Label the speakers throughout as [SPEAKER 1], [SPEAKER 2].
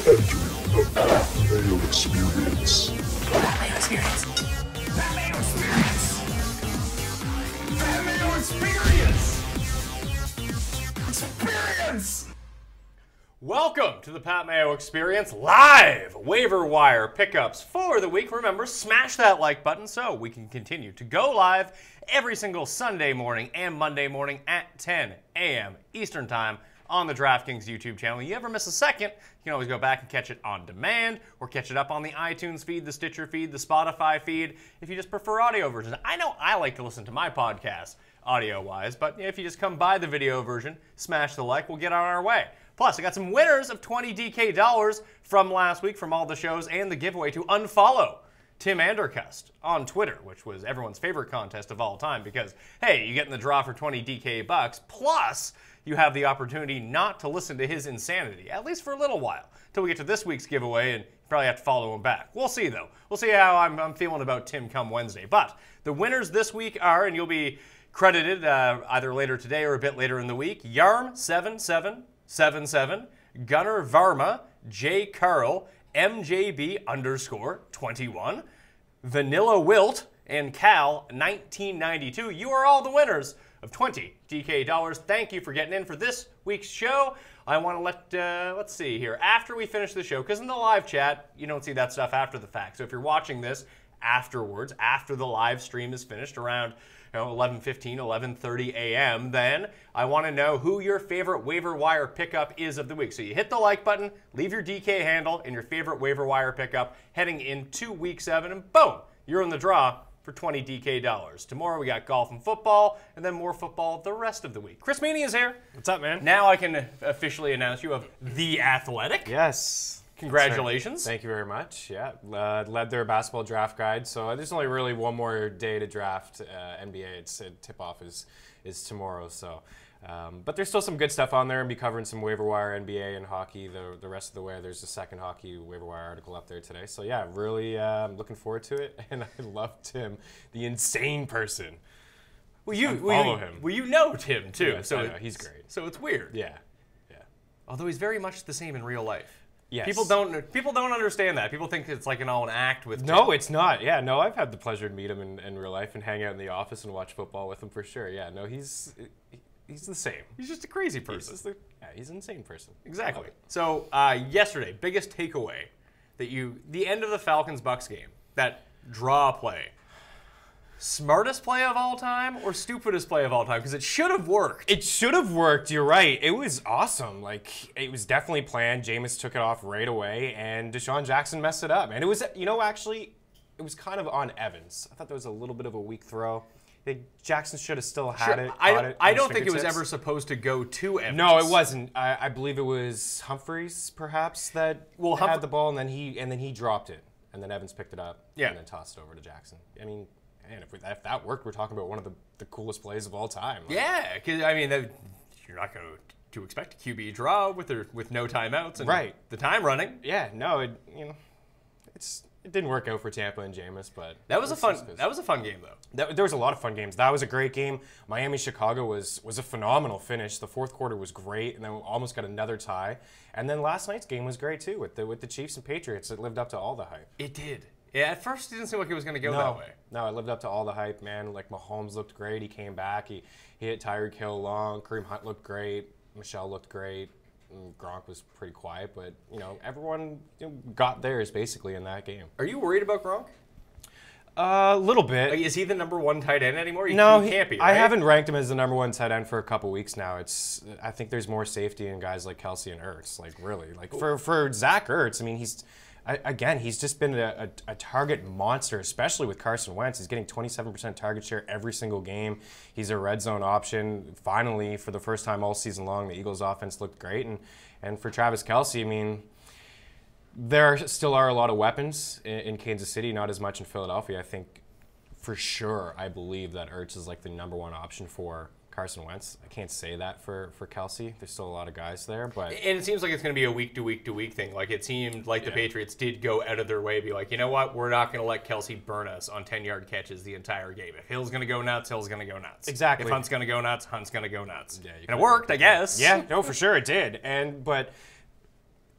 [SPEAKER 1] Mayo Experience.
[SPEAKER 2] Mayo Experience. Mayo Experience. Mayo Experience. Experience.
[SPEAKER 3] Welcome to the Pat Mayo Experience live waiver wire pickups for the week. Remember, smash that like button so we can continue to go live every single Sunday morning and Monday morning at 10 a.m. Eastern Time on the DraftKings YouTube channel. You ever miss a second, you can always go back and catch it on demand or catch it up on the iTunes feed, the Stitcher feed, the Spotify feed, if you just prefer audio versions. I know I like to listen to my podcast audio-wise, but if you just come by the video version, smash the like, we'll get on our way. Plus, I got some winners of $20 DK dollars from last week from all the shows and the giveaway to unfollow Tim Andercust on Twitter, which was everyone's favorite contest of all time because, hey, you get in the draw for 20 DK bucks, plus you have the opportunity not to listen to his insanity, at least for a little while, until we get to this week's giveaway, and you probably have to follow him back. We'll see, though. We'll see how I'm feeling about Tim come Wednesday. But the winners this week are, and you'll be credited either later today or a bit later in the week, Yarm7777, Gunnar Varma, J. Carl, MJB_21, Vanilla Wilt, and Cal1992. You are all the winners of 20 DK dollars. Thank you for getting in for this week's show. I want to let's see here, after we finish the show, because in the live chat, you don't see that stuff after the fact. So if you're watching this afterwards, after the live stream is finished around 11:15, 11:30 a.m., then I want to know who your favorite waiver wire pickup is of the week. So you hit the like button, leave your DK handle and your favorite waiver wire pickup heading into week 7, and boom, you're in the draw for 20 DK dollars. Tomorrow we got golf and football, and then more football the rest of the week. Chris Meaney is here.
[SPEAKER 4] What's up, man?
[SPEAKER 3] Now I can officially announce you of The Athletic.
[SPEAKER 4] Yes.
[SPEAKER 3] Congratulations.
[SPEAKER 4] Thank you very much. Yeah, led their basketball draft guide. So there's only really one more day to draft NBA. Tip-off is tomorrow. So, but there's still some good stuff on there, and be covering some waiver wire NBA and hockey the rest of the way. There's a second hockey waiver wire article up there today. So yeah, really looking forward to it. And I love Tim, the insane person.
[SPEAKER 3] Well, you know Tim too.
[SPEAKER 4] Yes,
[SPEAKER 3] so
[SPEAKER 4] I know. He's great.
[SPEAKER 3] So it's weird.
[SPEAKER 4] Yeah.
[SPEAKER 3] Although he's very much the same in real life.
[SPEAKER 4] Yes.
[SPEAKER 3] People don't understand that. People think it's like all an act with Tim.
[SPEAKER 4] No, it's not. Yeah, no, I've had the pleasure to meet him in real life and hang out in the office and watch football with him for sure. Yeah, no, he's the same.
[SPEAKER 3] He's just a crazy person.
[SPEAKER 4] He's an insane person.
[SPEAKER 3] Exactly. So yesterday, biggest takeaway the end of the Falcons-Bucks game, that draw play. Smartest play of all time or stupidest play of all time? Because it should have worked.
[SPEAKER 4] It should have worked. You're right. It was awesome. Like, it was definitely planned. Jameis took it off right away, and Deshaun Jackson messed it up. And it was, actually, it was kind of on Evans. I thought that was a little bit of a weak throw. I think Jackson should have still had it.
[SPEAKER 3] I don't think it was ever supposed to go to Evans.
[SPEAKER 4] No, it wasn't. I believe it was Humphreys, perhaps, that had the ball, and then he dropped it, and then Evans picked it up, and then tossed it over to Jackson. I mean, man, if that worked, we're talking about one of the coolest plays of all time. Like,
[SPEAKER 3] yeah, because I mean, you're not going to expect a QB draw with no timeouts and the time running.
[SPEAKER 4] Yeah, no, it didn't work out for Tampa and Jameis, but
[SPEAKER 3] that was a fun game though.
[SPEAKER 4] There was a lot of fun games. That was a great game. Miami-Chicago was a phenomenal finish. The fourth quarter was great, and then we almost got another tie. And then last night's game was great too with the Chiefs and Patriots. It lived up to all the hype.
[SPEAKER 3] It did. Yeah, at first it didn't seem like it was going to go that way.
[SPEAKER 4] No, it lived up to all the hype, man. Like, Mahomes looked great. He came back. He hit Tyreek Hill long. Kareem Hunt looked great. Michelle looked great. And Gronk was pretty quiet, but, everyone got theirs basically in that game.
[SPEAKER 3] Are you worried about Gronk?
[SPEAKER 4] A little bit.
[SPEAKER 3] Like, is he the number 1 tight end anymore?
[SPEAKER 4] No,
[SPEAKER 3] he can't be, right?
[SPEAKER 4] I haven't ranked him as the number 1 tight end for a couple weeks now. I think there's more safety in guys like Kelsey and Ertz. Like, really. Like, for Zach Ertz, I mean, he's just been a target monster, especially with Carson Wentz. He's getting 27% target share every single game. He's a red zone option. Finally, for the first time all season long, the Eagles' offense looked great. And for Travis Kelce, I mean, there still are a lot of weapons in Kansas City, not as much in Philadelphia. I think for sure, I believe that Ertz is like the number 1 option for Carson Wentz. I can't say that for Kelce. There's still a lot of guys there, but
[SPEAKER 3] and it seems like it's going to be a week to week to week thing. Like, it seemed like the Patriots did go out of their way, be like, you know what, we're not going to let Kelce burn us on 10-yard catches the entire game. If Hill's going to go nuts, Hill's going to go nuts.
[SPEAKER 4] Exactly.
[SPEAKER 3] If Hunt's going to go nuts, Hunt's going to go nuts. Yeah, and it worked, I guess.
[SPEAKER 4] Yeah, no, for sure it did. But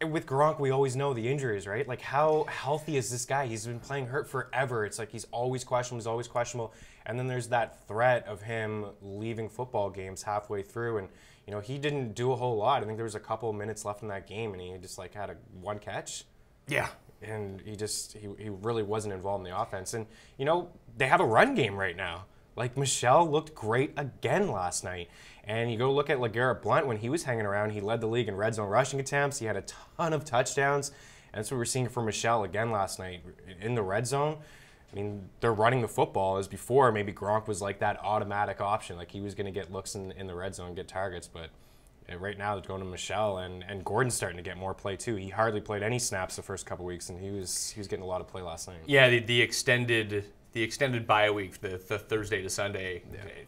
[SPEAKER 4] with Gronk, we always know the injuries, right? Like, how healthy is this guy? He's been playing hurt forever. It's like he's always questionable. And then there's that threat of him leaving football games halfway through. And, you know, he didn't do a whole lot. I think there was a couple of minutes left in that game, and he just, like, had one catch.
[SPEAKER 3] Yeah.
[SPEAKER 4] And he really wasn't involved in the offense. And, you know, they have a run game right now. Like, Michel looked great again last night. And you go look at LeGarrette Blount when he was hanging around. He led the league in red zone rushing attempts. He had a ton of touchdowns. And that's what we're seeing from Michel again last night in the red zone. I mean, they're running the football as before. Maybe Gronk was like that automatic option. Like, he was going to get looks in the red zone, get targets. But right now, it's going to Michel. And Gordon's starting to get more play, too. He hardly played any snaps the first couple weeks, and he was getting a lot of play last night.
[SPEAKER 3] Yeah, the extended bye week, the Thursday to Sunday,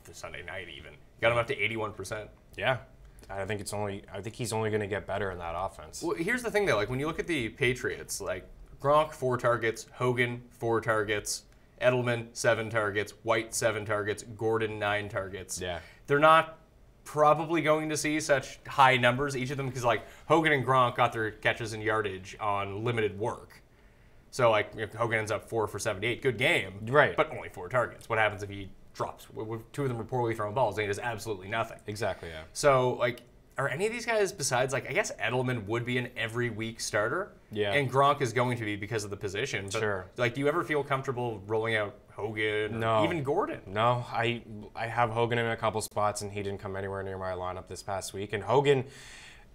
[SPEAKER 3] the Sunday night even, got him up to 81%.
[SPEAKER 4] Yeah, I think he's only going to get better in that offense.
[SPEAKER 3] Well, here's the thing though, like when you look at the Patriots, like Gronk 4 targets, Hogan 4 targets, Edelman 7 targets, White 7 targets, Gordon 9 targets.
[SPEAKER 4] Yeah,
[SPEAKER 3] they're not probably going to see such high numbers each of them because like Hogan and Gronk got their catches and yardage on limited work. So, like, if Hogan ends up 4 for 78, good game,
[SPEAKER 4] right?
[SPEAKER 3] But only 4 targets. What happens if he drops? 2 of them are poorly thrown balls, and he does absolutely nothing.
[SPEAKER 4] Exactly, yeah.
[SPEAKER 3] So, like, are any of these guys besides, like, I guess Edelman would be an every week starter?
[SPEAKER 4] Yeah.
[SPEAKER 3] And Gronk is going to be because of the position. But,
[SPEAKER 4] sure.
[SPEAKER 3] Like, do you ever feel comfortable rolling out Hogan or even Gordon?
[SPEAKER 4] No, I have Hogan in a couple spots, and he didn't come anywhere near my lineup this past week. And Hogan,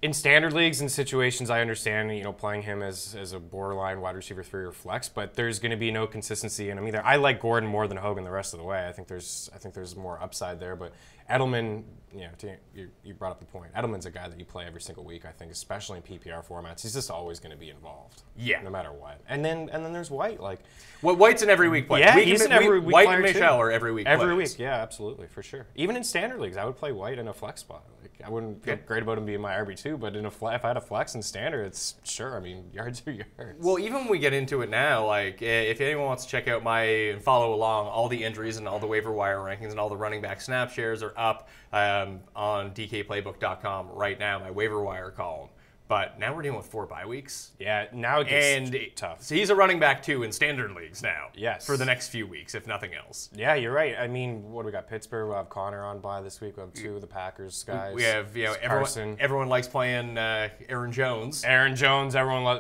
[SPEAKER 4] in standard leagues and situations, I understand, you know, playing him as a borderline wide receiver 3 or flex, but there's going to be no consistency in him either. I like Gordon more than Hogan the rest of the way. I think there's more upside there, but Edelman, you brought up the point. Edelman's a guy that you play every single week, I think, especially in PPR formats. He's just always going to be involved.
[SPEAKER 3] Yeah.
[SPEAKER 4] No matter what. And then there's White. Like,
[SPEAKER 3] well, White's an every week player.
[SPEAKER 4] Yeah, he's an every week player.
[SPEAKER 3] White and Michel are every week
[SPEAKER 4] Every
[SPEAKER 3] players.
[SPEAKER 4] week, yeah, absolutely, for sure. Even in standard leagues, I would play White in a flex spot. Like, I wouldn't feel great about him being my RB2, but if I had a flex in standard, it's sure. I mean, yards are yards.
[SPEAKER 3] Well, even when we get into it now, like if anyone wants to check out and follow along, all the injuries and all the waiver wire rankings and all the running back snap shares are up on DKPlaybook.com right now, my waiver wire column. But now we're dealing with 4 bye weeks.
[SPEAKER 4] Yeah, now it gets tough.
[SPEAKER 3] So he's a running back 2 in standard leagues now.
[SPEAKER 4] Yes.
[SPEAKER 3] For the next few weeks, if nothing else.
[SPEAKER 4] Yeah, you're right. I mean, what do we got? Pittsburgh. We'll have Connor on bye this week. We'll have 2 of the Packers guys.
[SPEAKER 3] We have everyone likes playing Aaron Jones.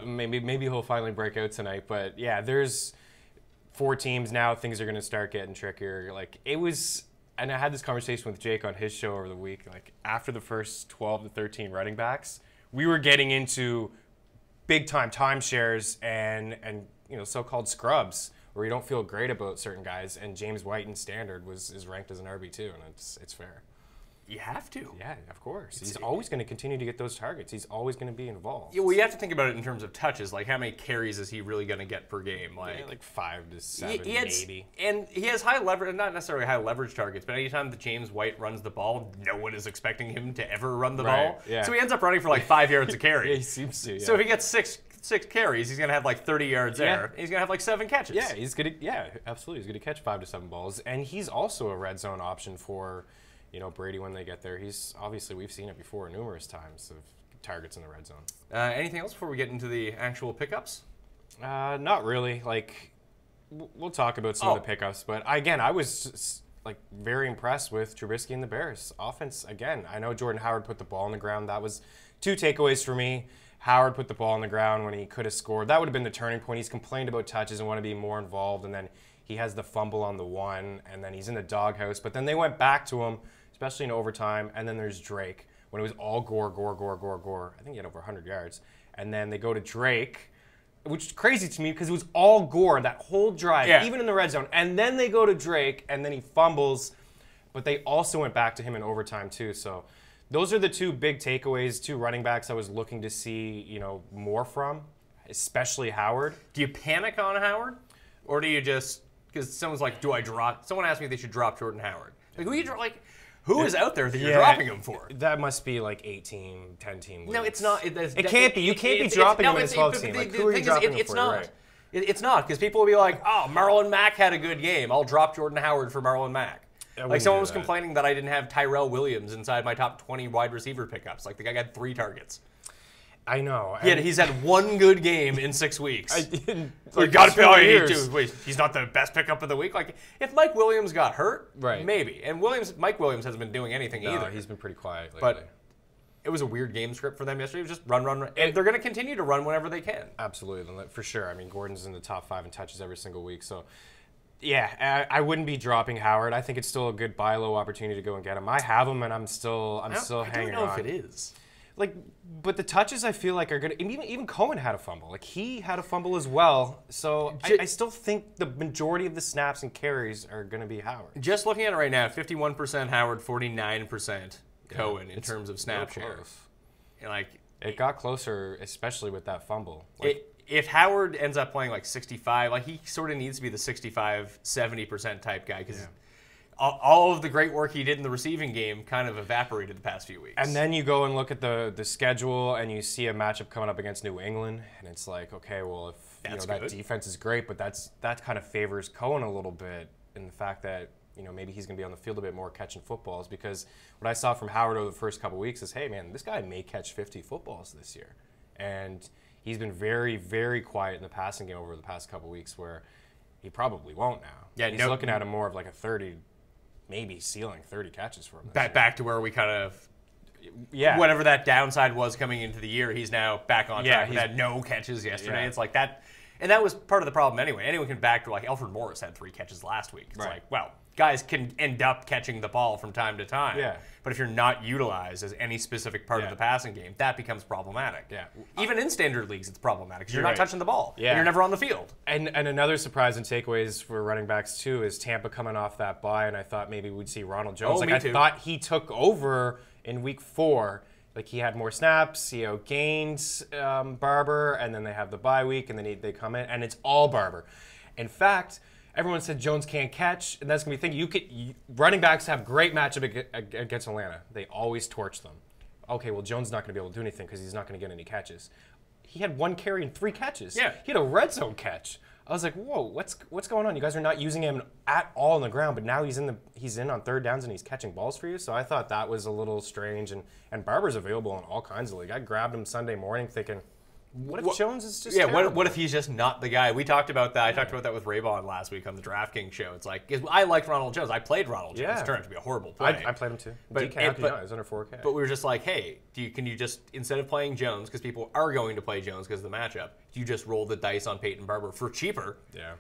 [SPEAKER 4] Maybe he'll finally break out tonight. But yeah, there's 4 teams now. Things are going to start getting trickier. Like, it was. And I had this conversation with Jake on his show over the week. Like, after the first 12 to 13 running backs, we were getting into big-time timeshares and so-called scrubs where you don't feel great about certain guys. And James White in standard is ranked as an RB2, and it's fair.
[SPEAKER 3] You have to.
[SPEAKER 4] Yeah, of course. He's always going to continue to get those targets. He's always going to be involved.
[SPEAKER 3] Yeah, well, you have to think about it in terms of touches. Like, how many carries is he really going to get per game?
[SPEAKER 4] Like 5 to 7, maybe.
[SPEAKER 3] And he has high leverage, not necessarily high leverage targets, but anytime that James White runs the ball, no one is expecting him to ever run the ball.
[SPEAKER 4] Yeah.
[SPEAKER 3] So he ends up running for like 5 yards a carry.
[SPEAKER 4] Yeah, he seems to. Yeah.
[SPEAKER 3] So if he gets six carries, he's going to have like 30 yards there. And he's going to have like 7 catches.
[SPEAKER 4] Yeah, absolutely. He's going to catch 5 to 7 balls. And he's also a red zone option for Brady when they get there. He's obviously, we've seen it before numerous times of targets in the red zone.
[SPEAKER 3] Anything else before we get into the actual pickups?
[SPEAKER 4] Not really. Like, we'll talk about some of the pickups, but again, I was just, like, very impressed with Trubisky and the Bears offense. Again, I know Jordan Howard put the ball on the ground. That was 2 takeaways for me. Howard put the ball on the ground when he could have scored. That would have been the turning point. He's complained about touches and want to be more involved, and then he has the fumble on the 1, and then he's in the doghouse. But then they went back to him, especially in overtime, and then there's Drake, when it was all Gore. I think he had over 100 yards. And then they go to Drake, which is crazy to me because it was all Gore that whole drive, even in the red zone. And then they go to Drake, and then he fumbles. But they also went back to him in overtime, too. So those are the 2 big takeaways, 2 running backs I was looking to see, more from, especially Howard.
[SPEAKER 3] Do you panic on Howard? Or do you just, because someone's like, someone asked me if they should drop Jordan Howard. Like, who is out there that you're dropping him for?
[SPEAKER 4] That must be like 10-team leagues.
[SPEAKER 3] No, it's not.
[SPEAKER 4] It can't be. You can't be dropping him in a 12-team. Like, who are you dropping him for?
[SPEAKER 3] It's not. It's not, because people will be like, oh, Marlon Mack had a good game. I'll drop Jordan Howard for Marlon Mack. Like, someone was complaining that I didn't have Tyrell Williams inside my top 20 wide receiver pickups. Like, the guy got 3 targets.
[SPEAKER 4] I know.
[SPEAKER 3] Yeah, he's had one good game in 6 weeks.
[SPEAKER 4] You
[SPEAKER 3] Got to wait, he's not the best pickup of the week. Like if Mike Williams got hurt,
[SPEAKER 4] Right.
[SPEAKER 3] maybe. And Mike Williams hasn't been doing anything either.
[SPEAKER 4] He's been pretty quiet lately.
[SPEAKER 3] But it was a weird game script for them yesterday. It was just run. And they're going to continue to run whenever they can.
[SPEAKER 4] Absolutely, for sure. I mean, Gordon's in the top 5 in touches every single week, so yeah, I wouldn't be dropping Howard. I think it's still a good buy low opportunity to go and get him. I have him, and I'm still hanging on.
[SPEAKER 3] I don't know if it is.
[SPEAKER 4] Like, but the touches I feel like are gonna. Even Cohen had a fumble. Like he had a fumble as well. So I still think the majority of the snaps and carries are gonna be Howard.
[SPEAKER 3] Just looking at it right now, 51% Howard, 49% Cohen in terms of snap share. And like
[SPEAKER 4] it got closer, especially with that fumble. Like,
[SPEAKER 3] if Howard ends up playing like 65, like he sort of needs to be the 65, 70% type guy because all of the great work he did in the receiving game kind of evaporated the past few weeks.
[SPEAKER 4] And then you go and look at the schedule and you see a matchup coming up against New England, and it's like, okay, well, if that defense is great, but that kind of favors Cohen a little bit in the fact that maybe he's going to be on the field a bit more catching footballs, because what I saw from Howard over the first couple weeks is, hey, man, this guy may catch 50 footballs this year. And he's been very, very quiet in the passing game over the past couple weeks where he probably won't now.
[SPEAKER 3] Yeah,
[SPEAKER 4] he's looking at him more of like a 30, maybe ceiling 30 catches for him.
[SPEAKER 3] Back to where we kind of, whatever that downside was coming into the year, he's now back on track. He had no catches yesterday. It's like that, and that was part of the problem anyway. Anyone can back to, like, Alfred Morris had 3 catches last week. It's like, well, guys can end up catching the ball from time to time.
[SPEAKER 4] Yeah.
[SPEAKER 3] But if you're not utilized as any specific part of the passing game, that becomes problematic.
[SPEAKER 4] Yeah.
[SPEAKER 3] Even in standard leagues, it's problematic because you're not touching the ball.
[SPEAKER 4] Yeah.
[SPEAKER 3] And you're never on the field.
[SPEAKER 4] And another surprise and takeaways for running backs, too, is Tampa coming off that bye, and I thought maybe we'd see Ronald Jones.
[SPEAKER 3] Me too.
[SPEAKER 4] I thought he took over in week 4. Like, he had more snaps, gained Barber, and then they have the bye week, and then they come in, and it's all Barber. In fact, everyone said Jones can't catch, and that's going to be thinking. Running backs have great matchup against Atlanta. They always torch them. Okay, well, Jones is not going to be able to do anything because he's not going to get any catches. He had 1 carry and 3 catches.
[SPEAKER 3] Yeah.
[SPEAKER 4] He had a red zone catch. I was like, whoa, what's going on? You guys are not using him at all on the ground, but now he's in on third downs and he's catching balls for you. So I thought that was a little strange. And Barber's available in all kinds of league. I grabbed him Sunday morning thinking, what if Jones is just terrible?
[SPEAKER 3] What if he's just not the guy? We taled about that. I talked about that with Raybon last week on the DraftKings show. It's like, I liked Ronald Jones. I played Ronald Jones. It turned out to be a horrible play.
[SPEAKER 4] I played him too.
[SPEAKER 3] But
[SPEAKER 4] DK, it was under 4K.
[SPEAKER 3] But we were just like, hey, can you just, instead of playing Jones, because people are going to play Jones because of the matchup, you just roll the dice on Peyton Barber for cheaper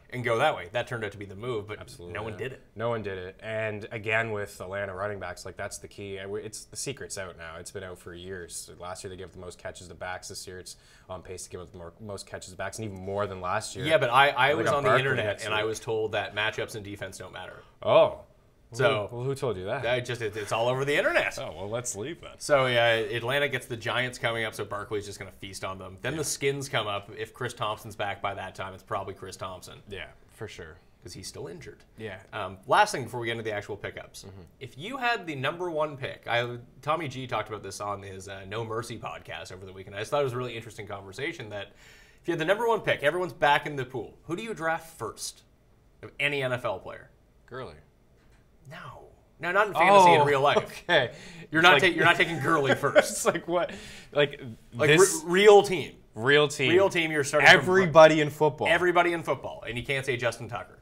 [SPEAKER 3] and go that way. That turned out to be the move, but no one did it.
[SPEAKER 4] No one did it. And again, with Atlanta running backs, like that's the key. It's the secret's out now. It's been out for years. Last year they gave the most catches to backs. This year it's on pace to give up the most catches to backs, and even more than last year.
[SPEAKER 3] Yeah, but I was on the internet and I was told that matchups and defense don't matter.
[SPEAKER 4] Oh.
[SPEAKER 3] So
[SPEAKER 4] who told you that?
[SPEAKER 3] It's all over the internet.
[SPEAKER 4] Oh, well, let's leave then.
[SPEAKER 3] So Atlanta gets the Giants coming up, so Barkley's just going to feast on them. Then the Skins come up. If Chris Thompson's back by that time, it's probably Chris Thompson.
[SPEAKER 4] Yeah, for sure.
[SPEAKER 3] Because he's still injured.
[SPEAKER 4] Yeah.
[SPEAKER 3] Last thing before we get into the actual pickups. If you had the number 1 pick, Tommy G talked about this on his No Mercy podcast over the weekend. I just thought it was a really interesting conversation that if you had the number 1 pick, everyone's back in the pool. Who do you draft first of any NFL player?
[SPEAKER 4] Gurley.
[SPEAKER 3] No, not in fantasy. In real life.
[SPEAKER 4] Okay,
[SPEAKER 3] you're not taking Gurley first.
[SPEAKER 4] It's like what? Like
[SPEAKER 3] this real team.
[SPEAKER 4] Real team.
[SPEAKER 3] Real team. You're starting.
[SPEAKER 4] Everybody in football.
[SPEAKER 3] Everybody in football, and you can't say Justin Tucker.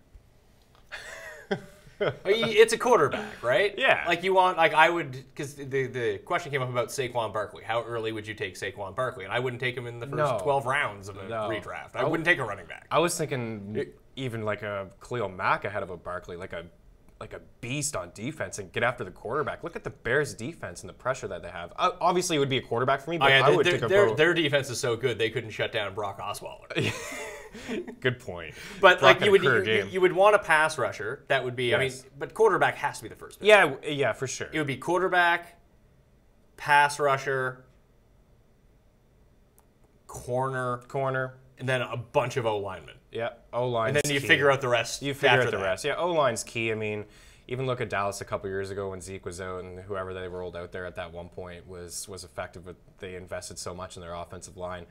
[SPEAKER 3] It's a quarterback, right?
[SPEAKER 4] Yeah.
[SPEAKER 3] Like you want, like I would, because the question came up about Saquon Barkley. How early would you take Saquon Barkley? And I wouldn't take him in the first 12 rounds of a redraft. I wouldn't take a running back.
[SPEAKER 4] I was thinking even like a Khalil Mack ahead of a Barkley, like a beast on defense and get after the quarterback. Look at the Bears' defense and the pressure that they have. Obviously, it would be a quarterback for me, but I would take a
[SPEAKER 3] their defense is so good they couldn't shut down Brock Osweiler.
[SPEAKER 4] Good point.
[SPEAKER 3] But like you would want a pass rusher. That would be. Yes. I mean, but quarterback has to be the first pick.
[SPEAKER 4] Yeah, for sure.
[SPEAKER 3] It would be quarterback, pass rusher, corner, and then a bunch of O linemen.
[SPEAKER 4] Yeah, O-line.
[SPEAKER 3] And then you figure out the rest.
[SPEAKER 4] Yeah, O-line's key. I mean, even look at Dallas a couple years ago when Zeke was out and whoever they rolled out there at that one point was effective, but they invested so much in their offensive line.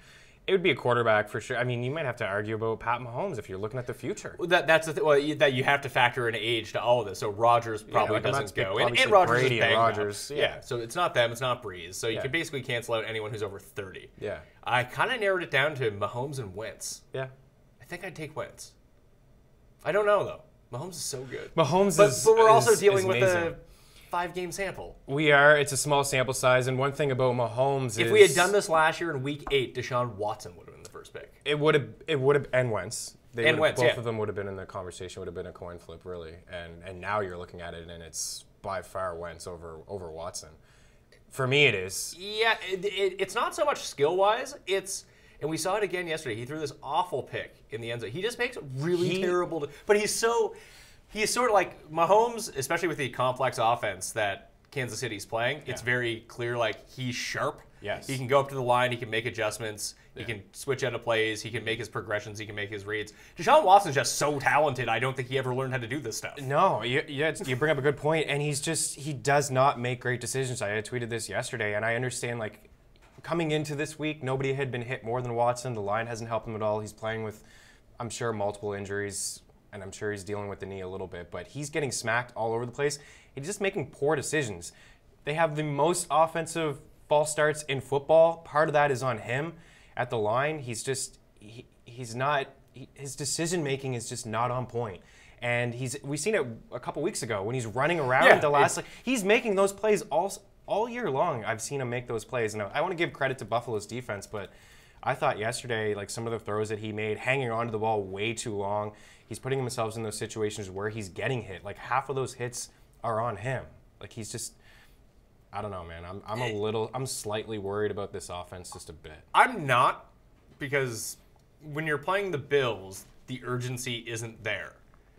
[SPEAKER 4] It would be a quarterback for sure. I mean, you might have to argue about Pat Mahomes if you're looking at the future.
[SPEAKER 3] Well, that's the that you have to factor in age to all of this. So Rodgers probably doesn't go, and Rodgers
[SPEAKER 4] Brady
[SPEAKER 3] is banged
[SPEAKER 4] and Rodgers,
[SPEAKER 3] up. Yeah, so it's not them, it's not Breeze. So you can basically cancel out anyone who's over 30.
[SPEAKER 4] Yeah.
[SPEAKER 3] I kind of narrowed it down to Mahomes and Wentz.
[SPEAKER 4] Yeah.
[SPEAKER 3] I think I'd take Wentz. I don't know though. Mahomes is so good.
[SPEAKER 4] Mahomes
[SPEAKER 3] but we're also
[SPEAKER 4] is
[SPEAKER 3] dealing with
[SPEAKER 4] amazing.
[SPEAKER 3] a 5-game sample.
[SPEAKER 4] We are. It's a small sample size, and one thing about Mahomes is
[SPEAKER 3] if we had done this last year in Week 8, Deshaun Watson would have been the first pick.
[SPEAKER 4] It would have, and Wentz. Both
[SPEAKER 3] yeah.
[SPEAKER 4] of them would have been in the conversation. Would have been a coin flip, really. And now you're looking at it, and it's by far Wentz over Watson. For me, it is.
[SPEAKER 3] Yeah, it's not so much skill-wise. And we saw it again yesterday. He threw this awful pick in the end zone. He just makes really terrible. But he's sort of like Mahomes, especially with the complex offense that Kansas City's playing. It's very clear, like he's sharp.
[SPEAKER 4] Yes.
[SPEAKER 3] He can go up to the line. He can make adjustments. He can switch out of plays. He can make his progressions. He can make his reads. Deshaun Watson's just so talented. I don't think he ever learned how to do this stuff.
[SPEAKER 4] No, you bring up a good point, and he does not make great decisions. I had tweeted this yesterday, and I understand, like, coming into this week, nobody had been hit more than Watson. The line hasn't helped him at all. He's playing with, I'm sure, multiple injuries, and I'm sure he's dealing with the knee a little bit, but he's getting smacked all over the place. He's just making poor decisions. They have the most offensive false starts in football. Part of that is on him at the line. He's not, his decision making is just not on point. And we've seen it a couple weeks ago when he's running around he's making those plays all year long. I've seen him make those plays. And I want to give credit to Buffalo's defense, but I thought yesterday, like, some of the throws that he made, hanging onto the ball way too long, he's putting himself in those situations where he's getting hit. Like, half of those hits are on him. Like, he's just, I don't know, man. I'm slightly worried about this offense just a bit.
[SPEAKER 3] I'm not, because when you're playing the Bills, the urgency isn't there.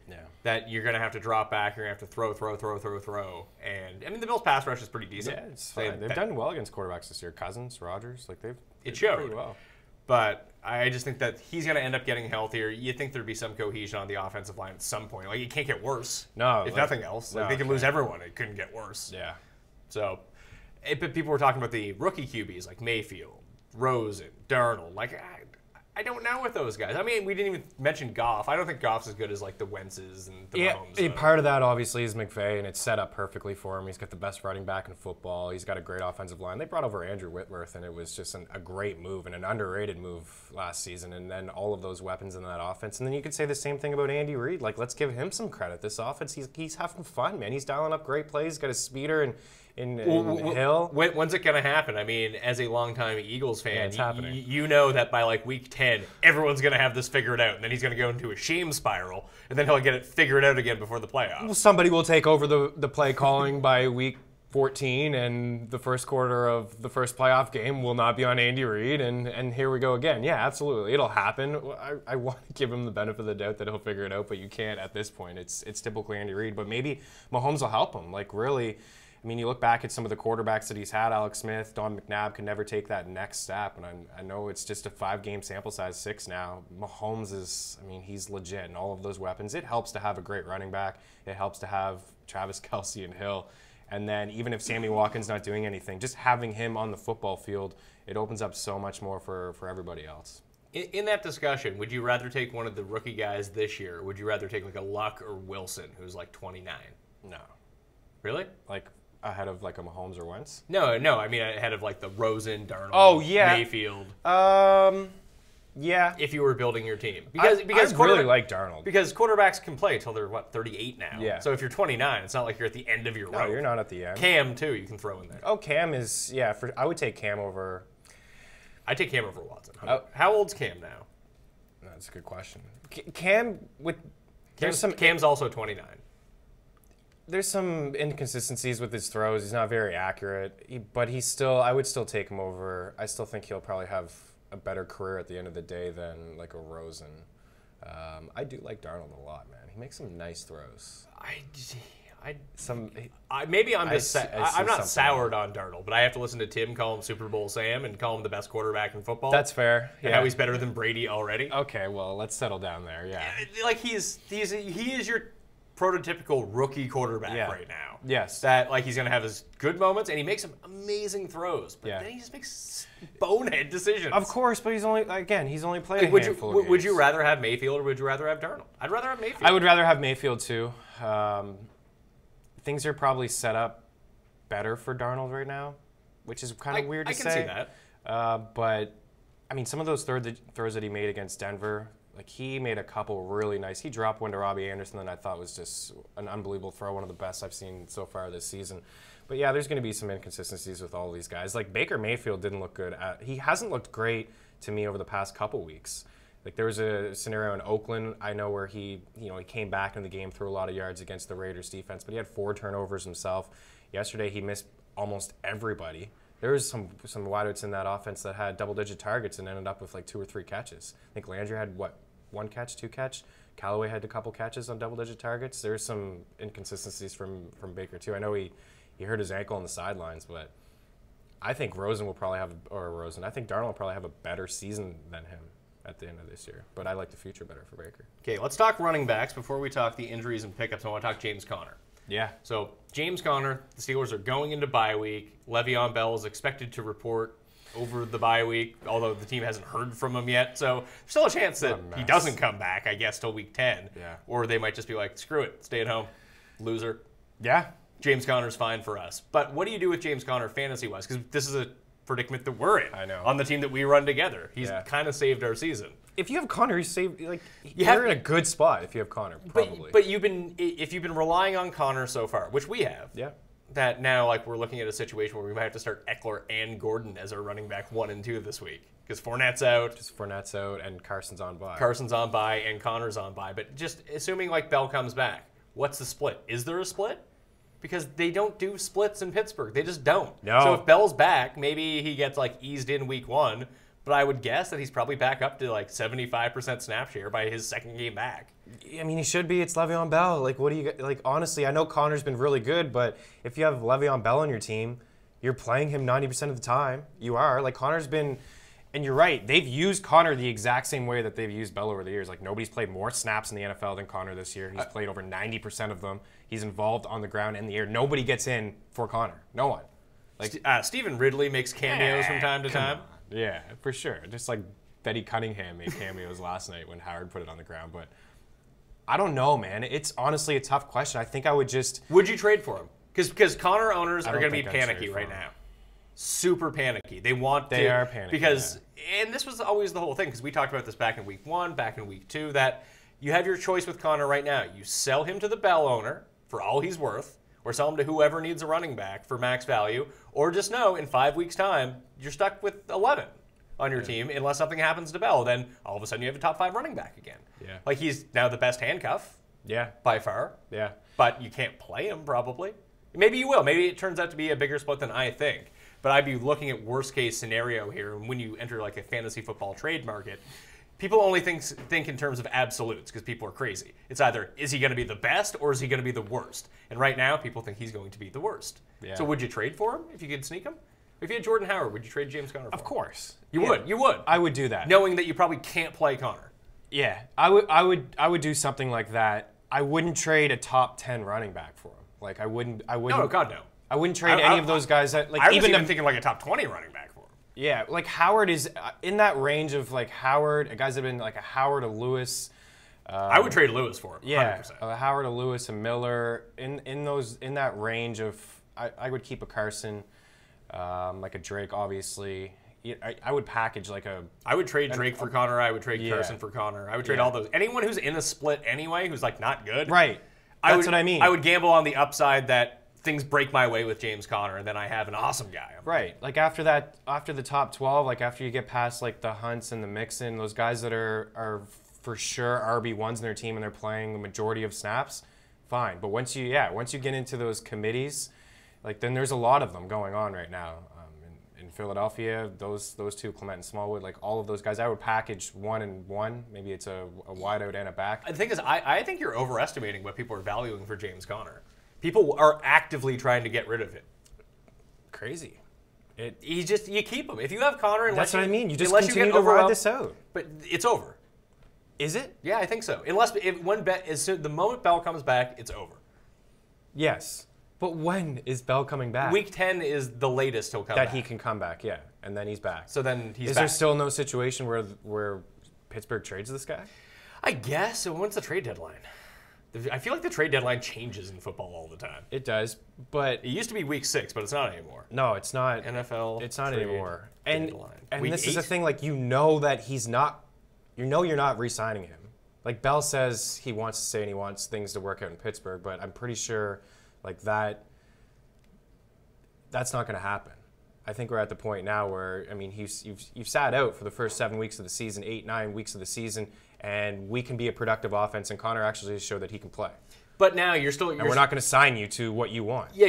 [SPEAKER 4] Yeah.
[SPEAKER 3] That you're going to have to drop back, you're going to have to throw. And, I mean, the Bills' pass rush is pretty decent.
[SPEAKER 4] Yeah, it's fine. They've done well against quarterbacks this year. Cousins, Rodgers, like, they've
[SPEAKER 3] showed
[SPEAKER 4] pretty well.
[SPEAKER 3] But I just think that he's going to end up getting healthier. You think there'd be some cohesion on the offensive line at some point. Like, it can't get worse.
[SPEAKER 4] No.
[SPEAKER 3] If nothing else. Like, they can lose everyone. It couldn't get worse.
[SPEAKER 4] Yeah.
[SPEAKER 3] So, but people were talking about the rookie QBs like Mayfield, Rosen, Darnold. Like, I don't know with those guys. I mean, we didn't even mention Goff. I don't think Goff's as good as, like, the Wentzes and the Mahomes.
[SPEAKER 4] Yeah, part of that, obviously, is McVay, and it's set up perfectly for him. He's got the best running back in football. He's got a great offensive line. They brought over Andrew Whitworth, and it was just a great move and an underrated move last season, and then all of those weapons in that offense. And then you could say the same thing about Andy Reid. Like, let's give him some credit. This offense, he's having fun, man. He's dialing up great plays. He's got a speeder and Hill.
[SPEAKER 3] When's it going to happen? I mean, as a longtime Eagles fan,
[SPEAKER 4] it's happening.
[SPEAKER 3] You know that by like week 10, everyone's going to have this figured out, and then he's going to go into a shame spiral, and then he'll get it figured out again before the playoffs.
[SPEAKER 4] Well, somebody will take over the play calling by week 14, and the first quarter of the first playoff game will not be on Andy Reid, and here we go again. Yeah, absolutely. It'll happen. I want to give him the benefit of the doubt that he'll figure it out, but you can't at this point. It's typically Andy Reid, but maybe Mahomes will help him. Like, really, I mean, you look back at some of the quarterbacks that he's had, Alex Smith, Don McNabb can never take that next step, and I know it's just a 5-game sample size, 6 now. Mahomes is, I mean, he's legit, and all of those weapons. It helps to have a great running back. It helps to have Travis Kelce and Hill. And then even if Sammy Watkins not doing anything, just having him on the football field, it opens up so much more for everybody else.
[SPEAKER 3] In that discussion, would you rather take one of the rookie guys this year, or would you rather take like a Luck or Wilson, who's like 29?
[SPEAKER 4] No.
[SPEAKER 3] Really?
[SPEAKER 4] Like ahead of like a Mahomes or Wentz?
[SPEAKER 3] No. I mean ahead of like the Rosen, Darnold, Mayfield.
[SPEAKER 4] Yeah.
[SPEAKER 3] If you were building your team.
[SPEAKER 4] Because I really like Darnold.
[SPEAKER 3] Because quarterbacks can play until they're, 38 now?
[SPEAKER 4] Yeah.
[SPEAKER 3] So if you're 29, it's not like you're at the end of your rope.
[SPEAKER 4] No, you're not at the end.
[SPEAKER 3] Cam, too, you can throw in there.
[SPEAKER 4] Oh, Cam is, I would take Cam over.
[SPEAKER 3] I'd take Cam over Watson. How old's Cam now?
[SPEAKER 4] That's a good question.
[SPEAKER 3] Cam's also 29.
[SPEAKER 4] There's some inconsistencies with his throws. He's not very accurate, but I would still take him over. I still think he'll probably have a better career at the end of the day than like a Rosen. I do like Darnold a lot, man. He makes some nice throws.
[SPEAKER 3] Maybe I'm just I'm not soured on Darnold, but I have to listen to Tim call him Super Bowl Sam and call him the best quarterback in football.
[SPEAKER 4] That's fair.
[SPEAKER 3] And how he's better than Brady already.
[SPEAKER 4] Okay, well, let's settle down there. Yeah.
[SPEAKER 3] Like he is your prototypical rookie quarterback
[SPEAKER 4] Yeah.
[SPEAKER 3] right now.
[SPEAKER 4] Yes.
[SPEAKER 3] That like he's gonna have his good moments and he makes some amazing throws, but
[SPEAKER 4] Yeah.
[SPEAKER 3] then he just makes bonehead decisions.
[SPEAKER 4] Of course, but he's only played
[SPEAKER 3] Like,
[SPEAKER 4] a handful of
[SPEAKER 3] would you
[SPEAKER 4] games.
[SPEAKER 3] rather have Mayfield or would you rather have Darnold? I'd rather have Mayfield.
[SPEAKER 4] I would rather have Mayfield too. Things are probably set up better for Darnold right now, which is kind of weird to say.
[SPEAKER 3] I can see that.
[SPEAKER 4] But I mean, some of those throws that he made against Denver, like he made a couple really nice. He dropped one to Robbie Anderson that I thought was just an unbelievable throw, one of the best I've seen so far this season. But yeah, there's going to be some inconsistencies with all these guys. Like Baker Mayfield didn't look good. He hasn't looked great to me over the past couple weeks. Like there was a scenario in Oakland, I know, where he came back in the game, threw a lot of yards against the Raiders defense, but he had 4 turnovers himself. Yesterday he missed almost everybody. There was some wideouts in that offense that had double-digit targets and ended up with like 2 or 3 catches. I think Landry had 1 catch, 2 catch. Callaway had a couple catches on double-digit targets. There's some inconsistencies from Baker too. I know he hurt his ankle on the sidelines, but I think I think Darnold will probably have a better season than him at the end of this year. But I like the future better for Baker.
[SPEAKER 3] Okay, let's talk running backs before we talk the injuries and pickups. I want to talk James Conner.
[SPEAKER 4] Yeah.
[SPEAKER 3] So James Conner, the Steelers are going into bye week. Le'Veon Bell is expected to report over the bye week, although the team hasn't heard from him yet. So there's still a chance that he doesn't come back, I guess, till week 10.
[SPEAKER 4] Yeah.
[SPEAKER 3] Or they might just be like, screw it, stay at home, loser.
[SPEAKER 4] Yeah.
[SPEAKER 3] James Conner's fine for us. But what do you do with James Conner fantasy-wise? Because this is a predicament that we're in.
[SPEAKER 4] I know.
[SPEAKER 3] On the team that we run together. He's kind of saved our season.
[SPEAKER 4] If you have Connor, you're in a good spot if you have Connor, probably.
[SPEAKER 3] But if you've been relying on Connor so far, which we have, that now like we're looking at a situation where we might have to start Eckler and Gordon as our running back 1 and 2 this week because Fournette's out,
[SPEAKER 4] and Carson's on bye.
[SPEAKER 3] Carson's on bye, and Connor's on bye. But just assuming like Bell comes back, what's the split? Is there a split? Because they don't do splits in Pittsburgh. They just don't.
[SPEAKER 4] No.
[SPEAKER 3] So if Bell's back, maybe he gets like eased in week 1. But I would guess that he's probably back up to like 75% snap share by his second game back.
[SPEAKER 4] I mean, he should be. It's Le'Veon Bell. Like, what do you like? Honestly, I know Connor's been really good, but if you have Le'Veon Bell on your team, you're playing him 90% of the time. You are. Like, Connor's been, and you're right. They've used Connor the exact same way that they've used Bell over the years. Like, nobody's played more snaps in the NFL than Connor this year. He's played over 90% of them. He's involved on the ground and the air. Nobody gets in for Connor. No one.
[SPEAKER 3] Like Stephen Ridley makes cameos from time to time.
[SPEAKER 4] Yeah, for sure. Just like Betty Cunningham made cameos last night when Howard put it on the ground. But I don't know, man. It's honestly a tough question. I think I would just...
[SPEAKER 3] Would you trade for him? Because Connor owners are going to be
[SPEAKER 4] think I'd
[SPEAKER 3] panicky
[SPEAKER 4] trade
[SPEAKER 3] right
[SPEAKER 4] for him.
[SPEAKER 3] now. Super panicky. They are
[SPEAKER 4] panicking.
[SPEAKER 3] Because, and this was always the whole thing, because we talked about this back in week 1, back in week 2, that you have your choice with Connor right now. You sell him to the Bell owner for all he's worth, or sell him to whoever needs a running back for max value, or just know in 5 weeks' time, you're stuck with 11 on your team unless something happens to Bell. Then all of a sudden you have a top 5 running back again.
[SPEAKER 4] Yeah.
[SPEAKER 3] Like he's now the best handcuff.
[SPEAKER 4] Yeah.
[SPEAKER 3] By far.
[SPEAKER 4] Yeah.
[SPEAKER 3] But you can't play him probably. Maybe you will. Maybe it turns out to be a bigger split than I think. But I'd be looking at worst case scenario here. And when you enter like a fantasy football trade market, people only think in terms of absolutes because people are crazy. It's either is he going to be the best or is he going to be the worst? And right now people think he's going to be the worst. Yeah. So would you trade for him if you could sneak him? If you had Jordan Howard, would you trade James Conner for him?
[SPEAKER 4] Of course.
[SPEAKER 3] You would. You would.
[SPEAKER 4] I would do that.
[SPEAKER 3] Knowing that you probably can't play Conner.
[SPEAKER 4] Yeah. I would do something like that. I wouldn't trade a top 10 running back for him. Like I wouldn't.
[SPEAKER 3] No, God no.
[SPEAKER 4] I wouldn't trade any of those guys that like
[SPEAKER 3] I was even thinking like a top 20 running back for him.
[SPEAKER 4] Yeah, like Howard is in that range of like Howard, guys that have been like a Howard, a Lewis.
[SPEAKER 3] I would trade Lewis for him.
[SPEAKER 4] Yeah,
[SPEAKER 3] 100%.
[SPEAKER 4] a Howard, a Lewis, a Miller in that range of. I would keep a Carson, like a Drake, obviously. I would package like a.
[SPEAKER 3] I would trade Drake for Conner. I would trade Carson for Conner. I would trade all those. Anyone who's in a split anyway, who's like not good.
[SPEAKER 4] Right. That's what I mean.
[SPEAKER 3] I would gamble on the upside that things break my way with James Conner, and then I have an awesome guy.
[SPEAKER 4] Right. Like after the top 12, like after you get past like the Hunts and the Mixon, those guys that are for sure RB1s in their team and they're playing the majority of snaps, fine. But once you get into those committees, like then there's a lot of them going on right now. In Philadelphia, those two, Clement and Smallwood, like all of those guys, I would package 1 and 1. Maybe it's a wideout and a back.
[SPEAKER 3] The thing is, I think you're overestimating what people are valuing for James Conner. People are actively trying to get rid of him.
[SPEAKER 4] Crazy.
[SPEAKER 3] You keep him. If you have Conner,
[SPEAKER 4] that's what I mean. You just continue to ride this out.
[SPEAKER 3] But it's over.
[SPEAKER 4] Is it?
[SPEAKER 3] Yeah, I think so. Unless the moment Bell comes back, it's over.
[SPEAKER 4] Yes. But when is Bell coming back?
[SPEAKER 3] Week 10 is the latest he'll come back.
[SPEAKER 4] That he can come back, yeah. And then he's back.
[SPEAKER 3] So then he's
[SPEAKER 4] Is
[SPEAKER 3] back.
[SPEAKER 4] there still no situation where Pittsburgh trades this guy?
[SPEAKER 3] I guess. So when's the trade deadline? I feel like the trade deadline changes in football all the time.
[SPEAKER 4] It does, but
[SPEAKER 3] It used to be week 6, but it's not anymore.
[SPEAKER 4] no, it's not.
[SPEAKER 3] NFL.
[SPEAKER 4] It's not
[SPEAKER 3] trade
[SPEAKER 4] anymore.
[SPEAKER 3] deadline.
[SPEAKER 4] And
[SPEAKER 3] Week
[SPEAKER 4] this is the
[SPEAKER 3] 8?
[SPEAKER 4] thing, like, you know that he's not, you know you're not re-signing him. Like, Bell says he wants to stay and he wants things to work out in Pittsburgh, but I'm pretty sure, like, that's not going to happen. I think we're at the point now where, I mean, you've sat out for the first 7 weeks of the season, 8, 9 weeks of the season, and we can be a productive offense, and Connor actually showed that he can play.
[SPEAKER 3] But now you're
[SPEAKER 4] And we're not going to sign you to what you want.
[SPEAKER 3] Yeah,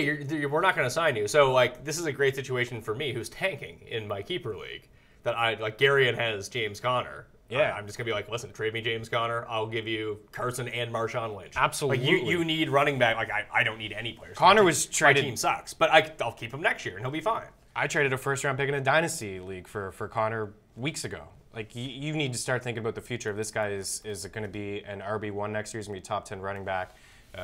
[SPEAKER 3] we're not going to sign you. So, like, this is a great situation for me, who's tanking in my keeper league. That Garion has James Conner.
[SPEAKER 4] Yeah.
[SPEAKER 3] I'm just going to be like, listen, trade me James Conner. I'll give you Carson and Marshawn Lynch.
[SPEAKER 4] Absolutely.
[SPEAKER 3] Like, you need running back. Like, I don't need any players.
[SPEAKER 4] Connor was
[SPEAKER 3] My
[SPEAKER 4] traded.
[SPEAKER 3] team sucks. But I'll keep him next year, and he'll be fine.
[SPEAKER 4] I traded a first-round pick in a dynasty league for Connor weeks ago. Like, you need to start thinking about the future. If this guy is going to be an RB1 next year, he's going to be a top 10 running back,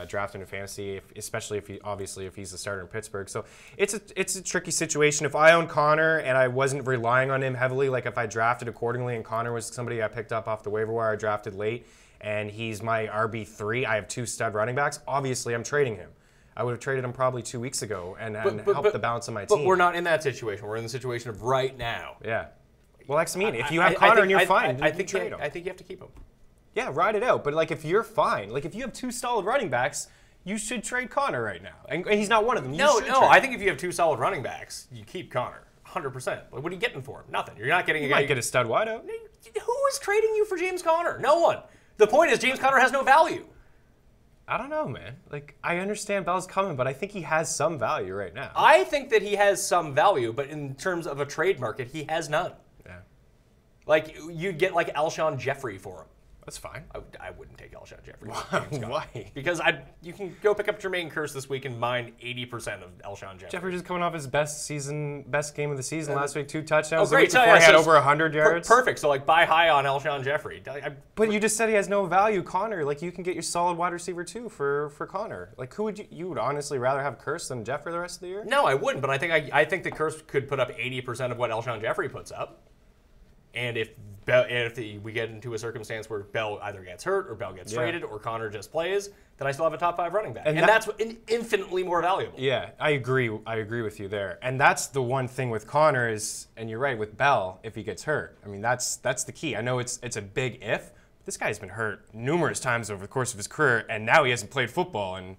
[SPEAKER 4] drafted in fantasy, especially if he's the starter in Pittsburgh. So it's a tricky situation. If I own Connor and I wasn't relying on him heavily, like if I drafted accordingly and Connor was somebody I picked up off the waiver wire, I drafted late, and he's my RB3, I have 2 stud running backs, obviously I'm trading him. I would have traded him probably 2 weeks ago and helped the balance of my team.
[SPEAKER 3] But we're not in that situation. We're in the situation of right now.
[SPEAKER 4] Yeah. Well, that's what I mean. If you have Connor and you're fine,
[SPEAKER 3] I think
[SPEAKER 4] trade him.
[SPEAKER 3] I think you have to keep him.
[SPEAKER 4] Yeah, ride it out. But like, if you're fine, like if you have 2 solid running backs, you should trade Connor right now. And he's not one of them.
[SPEAKER 3] No. I think if you have 2 solid running backs, you keep Connor 100%. Like, what are you getting for him? Nothing. You're not getting a
[SPEAKER 4] You
[SPEAKER 3] guy.
[SPEAKER 4] might get a stud wideout.
[SPEAKER 3] Who is trading you for James Conner? No one. The point is James Conner has no value.
[SPEAKER 4] I don't know, man. Like, I understand Bell's coming, but I think he has some value right now.
[SPEAKER 3] I think that he has some value, but in terms of a trade market, he has none.
[SPEAKER 4] Yeah,
[SPEAKER 3] Like, you'd get like Alshon Jeffrey for him.
[SPEAKER 4] that's fine.
[SPEAKER 3] I wouldn't take Alshon Jeffrey.
[SPEAKER 4] Why?
[SPEAKER 3] Because you can go pick up Jermaine Kearse this week and mine 80% of Alshon Jeffrey.
[SPEAKER 4] Jeffrey just coming off his best game of the season last week, 2 touchdowns.
[SPEAKER 3] Oh, great.
[SPEAKER 4] The week before he had
[SPEAKER 3] So
[SPEAKER 4] over 100 yards.
[SPEAKER 3] Perfect. So, like, buy high on Alshon Jeffrey.
[SPEAKER 4] But you just said he has no value, Connor. Like, you can get your solid wide receiver too for Connor. Like, who would you would honestly rather have Kearse than Jeff for the rest of the year?
[SPEAKER 3] No, I wouldn't. But I think that Kearse could put up 80% of what Alshon Jeffrey puts up. And if we get into a circumstance where Bell either gets hurt or Bell gets traded or Connor just plays, then I still have a top 5 running back. And that's infinitely more valuable.
[SPEAKER 4] Yeah, I agree with you there. And that's the one thing with Connor is, and you're right, with Bell, if he gets hurt. I mean, that's the key. I know it's a big if. But this guy's been hurt numerous times over the course of his career, and now he hasn't played football in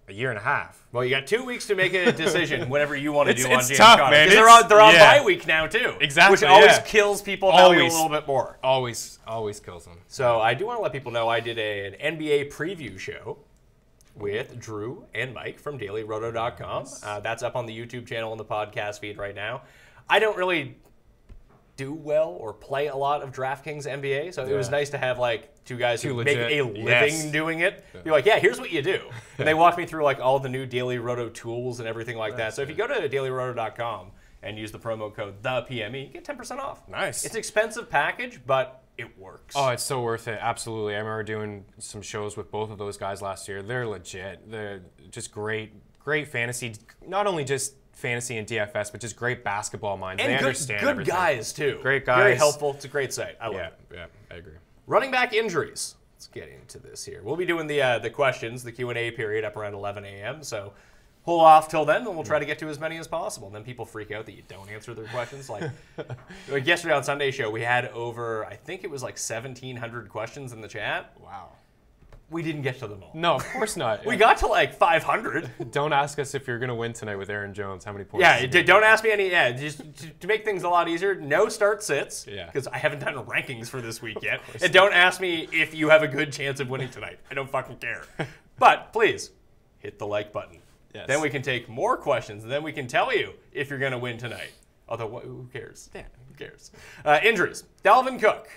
[SPEAKER 4] a year and a half.
[SPEAKER 3] Well, you got 2 weeks to make a decision whenever you want to do on
[SPEAKER 4] it's
[SPEAKER 3] James
[SPEAKER 4] tough,
[SPEAKER 3] Conner.
[SPEAKER 4] man.
[SPEAKER 3] Because they're on
[SPEAKER 4] yeah.
[SPEAKER 3] bye week now, too.
[SPEAKER 4] Exactly,
[SPEAKER 3] Which always
[SPEAKER 4] yeah.
[SPEAKER 3] kills people value a little bit more.
[SPEAKER 4] Always kills him.
[SPEAKER 3] So I do want to let people know I did an NBA preview show with Drew and Mike from DailyRoto.com. That's up on the YouTube channel and the podcast feed right now. I don't really do well or play a lot of DraftKings NBA, so it was nice to have like 2 guys who make a living doing it. Be like, yeah, here's what you do. And they walk me through like all the new Daily Roto tools and everything like that. So if you go to DailyRoto.com and use the promo code THEPME, you get 10% off.
[SPEAKER 4] Nice.
[SPEAKER 3] It's an expensive package, but it works.
[SPEAKER 4] Oh, it's so worth it. Absolutely. I remember doing some shows with both of those guys last year. They're legit. They're just great fantasy. Not only just fantasy and DFS, but just great basketball minds.
[SPEAKER 3] And
[SPEAKER 4] they
[SPEAKER 3] good
[SPEAKER 4] understand
[SPEAKER 3] good
[SPEAKER 4] everything.
[SPEAKER 3] guys, too.
[SPEAKER 4] Great guys.
[SPEAKER 3] Very helpful. It's a great site. I love it.
[SPEAKER 4] Yeah, I agree.
[SPEAKER 3] Running back injuries. Let's get into this here. We'll be doing the questions, the Q&A period up around 11 a.m., so hold off till then, and we'll try to get to as many as possible. And then people freak out that you don't answer their questions. Like yesterday on Sunday show, we had over, I think it was like 1,700 questions in the chat.
[SPEAKER 4] Wow.
[SPEAKER 3] We didn't get to them all.
[SPEAKER 4] No, of course not.
[SPEAKER 3] We got to like 500.
[SPEAKER 4] Don't ask us if you're going to win tonight with Aaron Jones. How many points?
[SPEAKER 3] Yeah, don't ask me any. Yeah, just to make things a lot easier, no start sits.
[SPEAKER 4] Yeah.
[SPEAKER 3] Because I haven't done rankings for this week yet. And don't ask me if you have a good chance of winning tonight. I don't fucking care. But please, hit the like button.
[SPEAKER 4] Yes.
[SPEAKER 3] Then we can take more questions, and then we can tell you if you're going to win tonight. Although, who cares? Yeah, who cares? Injuries. Dalvin Cook.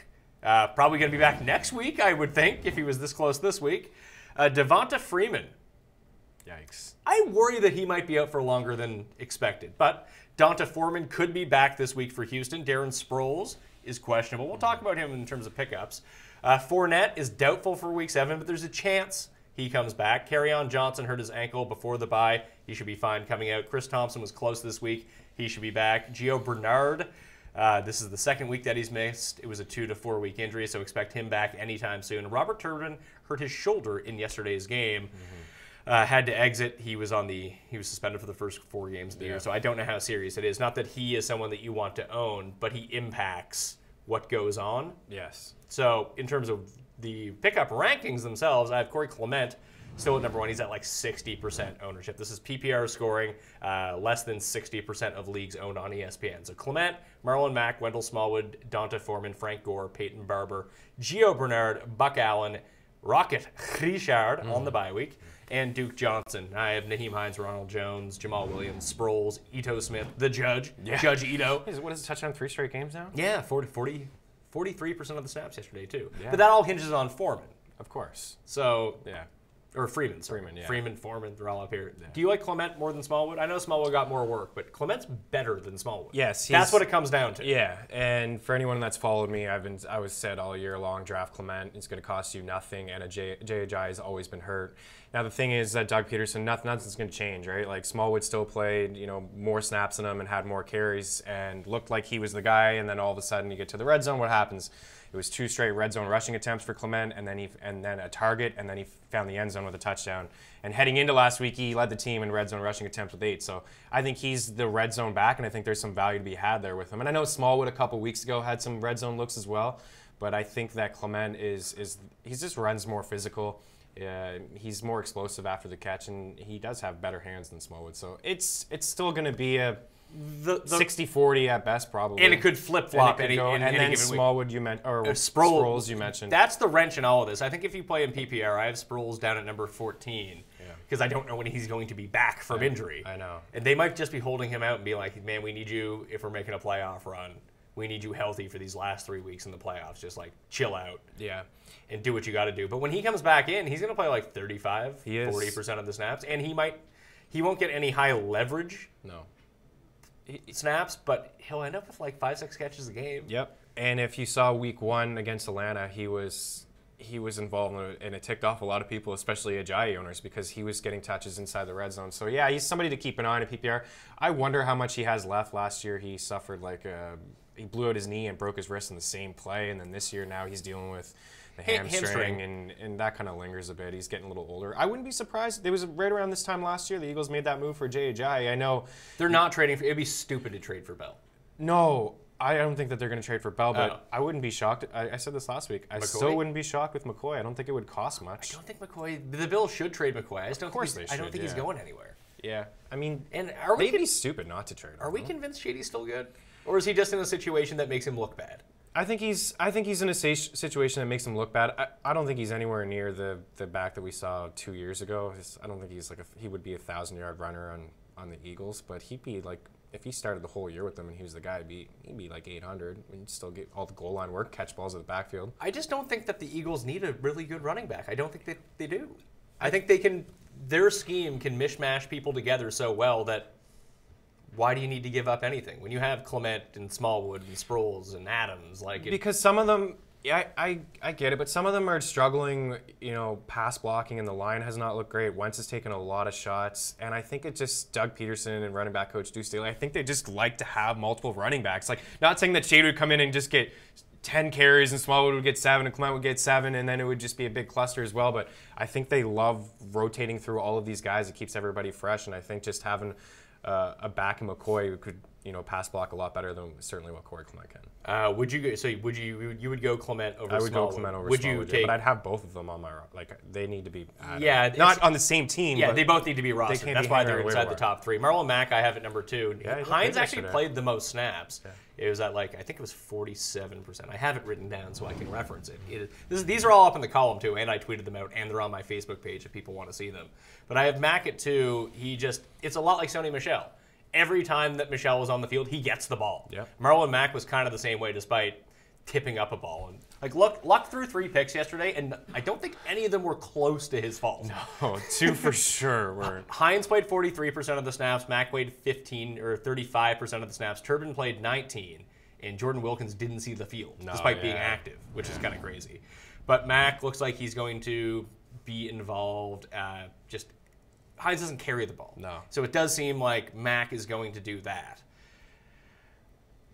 [SPEAKER 3] Probably going to be back next week, I would think, if he was this close this week. Devonta Freeman.
[SPEAKER 4] Yikes.
[SPEAKER 3] I worry that he might be out for longer than expected. But Donta Foreman could be back this week for Houston. Darren Sproles is questionable. We'll talk about him in terms of pickups. Fournette is doubtful for Week 7, but there's a chance he comes back. Kerryon Johnson hurt his ankle before the bye. He should be fine coming out. Chris Thompson was close this week. He should be back. Gio Bernard, this is the second week that he's missed. It was a 2 to 4 week injury, so expect him back anytime soon. Robert Turbin hurt his shoulder in yesterday's game. Had to exit. He was suspended for the first 4 games of the year, so I don't know how serious it is. Not that he is someone that you want to own, but he impacts what goes on.
[SPEAKER 4] Yes.
[SPEAKER 3] So in terms of the pickup rankings themselves, I have Corey Clement still at number 1. He's at like 60% ownership. This is PPR scoring, less than 60% of leagues owned on ESPN. So Clement, Marlon Mack, Wendell Smallwood, Donta Foreman, Frank Gore, Peyton Barber, Gio Bernard, Buck Allen, Rocket Richard on the bye week, and Duke Johnson. I have Naheem Hines, Ronald Jones, Jamal Williams, Sproles, Ito Smith, the Judge, Judge Ito.
[SPEAKER 4] What is it, touchdown 3 straight games now?
[SPEAKER 3] Yeah, 43% of the snaps yesterday, too. Yeah. But that all hinges on Foreman.
[SPEAKER 4] Of course.
[SPEAKER 3] So,
[SPEAKER 4] yeah.
[SPEAKER 3] Or Freeman. Sorry.
[SPEAKER 4] Freeman, yeah.
[SPEAKER 3] Freeman, Foreman, they're all up here. Yeah. Do you like Clement more than Smallwood? I know Smallwood got more work, but Clement's better than Smallwood.
[SPEAKER 4] Yes.
[SPEAKER 3] That's what it comes down to.
[SPEAKER 4] Yeah, and for anyone that's followed me, I was said all year long, draft Clement. It's going to cost you nothing, and J.J. has always been hurt. Now, the thing is that Doug Peterson, nothing's going to change, right? Like, Smallwood still played, more snaps than him and had more carries and looked like he was the guy, and then all of a sudden you get to the red zone, what happens? It was 2 straight red zone rushing attempts for Clement, and then a target, and then he found the end zone with a touchdown. And heading into last week, he led the team in red zone rushing attempts with 8. So I think he's the red zone back, and I think there's some value to be had there with him. And I know Smallwood a couple weeks ago had some red zone looks as well, but I think that Clement he just runs more physical. He's more explosive after the catch, and he does have better hands than Smallwood. So it's still going to be a 60-40 at best, probably.
[SPEAKER 3] And it could flip-flop in
[SPEAKER 4] and
[SPEAKER 3] any
[SPEAKER 4] then
[SPEAKER 3] given
[SPEAKER 4] Smallwood, or Sproles, you mentioned.
[SPEAKER 3] That's the wrench in all of this. I think if you play in PPR, I have Sproles down at number 14 because I don't know when he's going to be back from injury.
[SPEAKER 4] I know.
[SPEAKER 3] And they might just be holding him out and be like, man, we need you, if we're making a playoff run, we need you healthy for these last 3 weeks in the playoffs. Just like chill out.
[SPEAKER 4] Yeah.
[SPEAKER 3] And do what you got to do. But when he comes back in, he's going to play like 35,
[SPEAKER 4] he is.
[SPEAKER 3] 40% of the snaps. And he won't get any high leverage.
[SPEAKER 4] No.
[SPEAKER 3] Snaps, but he'll end up with like 5-6 catches a game.
[SPEAKER 4] Yep. And if you saw Week 1 against Atlanta, he was involved in it, and it ticked off a lot of people, especially Ajayi owners, because he was getting touches inside the red zone. So yeah, he's somebody to keep an eye on at PPR. I wonder how much he has left. Last year he suffered he blew out his knee and broke his wrist in the same play, and then this year now he's dealing with the hamstring. And that kind of lingers a bit. He's getting a little older. I wouldn't be surprised. It was right around this time last year the Eagles made that move for Ajayi. I know
[SPEAKER 3] they're not trading for. It'd be stupid to trade for Bell.
[SPEAKER 4] No, I don't think that they're going to trade for Bell, but I wouldn't be shocked. I said this last week. I still wouldn't be shocked with McCoy. I don't think it would cost much.
[SPEAKER 3] I don't think McCoy. The Bills should trade McCoy. I just don't. I don't think he's going anywhere.
[SPEAKER 4] Yeah, I mean,
[SPEAKER 3] and
[SPEAKER 4] maybe he's stupid not to trade him.
[SPEAKER 3] Are we convinced Shady's still good, or is he just in a situation that makes him look bad?
[SPEAKER 4] I think he's in a situation that makes him look bad. I don't think he's anywhere near the back that we saw 2 years ago. I don't think he's he would be a 1,000-yard runner on the Eagles, but he'd be like, if he started the whole year with them and he was the guy, he'd be like 800 and still get all the goal line work, catch balls at the backfield.
[SPEAKER 3] I just don't think that the Eagles need a really good running back. I don't think that they do. I think their scheme can mishmash people together so well that why do you need to give up anything when you have Clement and Smallwood and Sproles and Adams?
[SPEAKER 4] Because some of them, I get it, but some of them are struggling. Pass blocking and the line has not looked great. Wentz has taken a lot of shots, and I think it's just Doug Peterson and running back coach Deuce Staley. I think they just like to have multiple running backs. Not saying that Shade would come in and just get 10 carries and Smallwood would get 7 and Clement would get 7, and then it would just be a big cluster as well. But I think they love rotating through all of these guys. It keeps everybody fresh, and I think just having a back in McCoy who could pass block a lot better than certainly what Corey Clement can.
[SPEAKER 3] Would you would go Clement over Smallwood?
[SPEAKER 4] I would go Clement over Smallwood, but I'd have both of them on my they need to be added.
[SPEAKER 3] Yeah,
[SPEAKER 4] not on the same team.
[SPEAKER 3] Yeah,
[SPEAKER 4] but
[SPEAKER 3] they both need to be rostered. That's why they're inside the top 3. Marlon Mack I have at number 2.
[SPEAKER 4] Yeah,
[SPEAKER 3] Hines actually played the most snaps. Yeah. It was at I think it was 47%. I have it written down so I can reference it. These are all up in the column too, and I tweeted them out, and they're on my Facebook page if people want to see them. But I have Mack at 2. It's a lot like Sony Michel. Every time that Michel was on the field, he gets the ball.
[SPEAKER 4] Yep.
[SPEAKER 3] Marlon Mack was kind of the same way, despite tipping up a ball. And Luck threw 3 picks yesterday, and I don't think any of them were close to his fault.
[SPEAKER 4] No, 2 for sure were.
[SPEAKER 3] Hines played 43% of the snaps. Mack played 15 or 35% of the snaps. Turbin played 19, and Jordan Wilkins didn't see the field despite being active, which is kind of crazy. But Mac looks like he's going to be involved. Just Hines doesn't carry the ball.
[SPEAKER 4] No.
[SPEAKER 3] So it does seem like Mac is going to do that.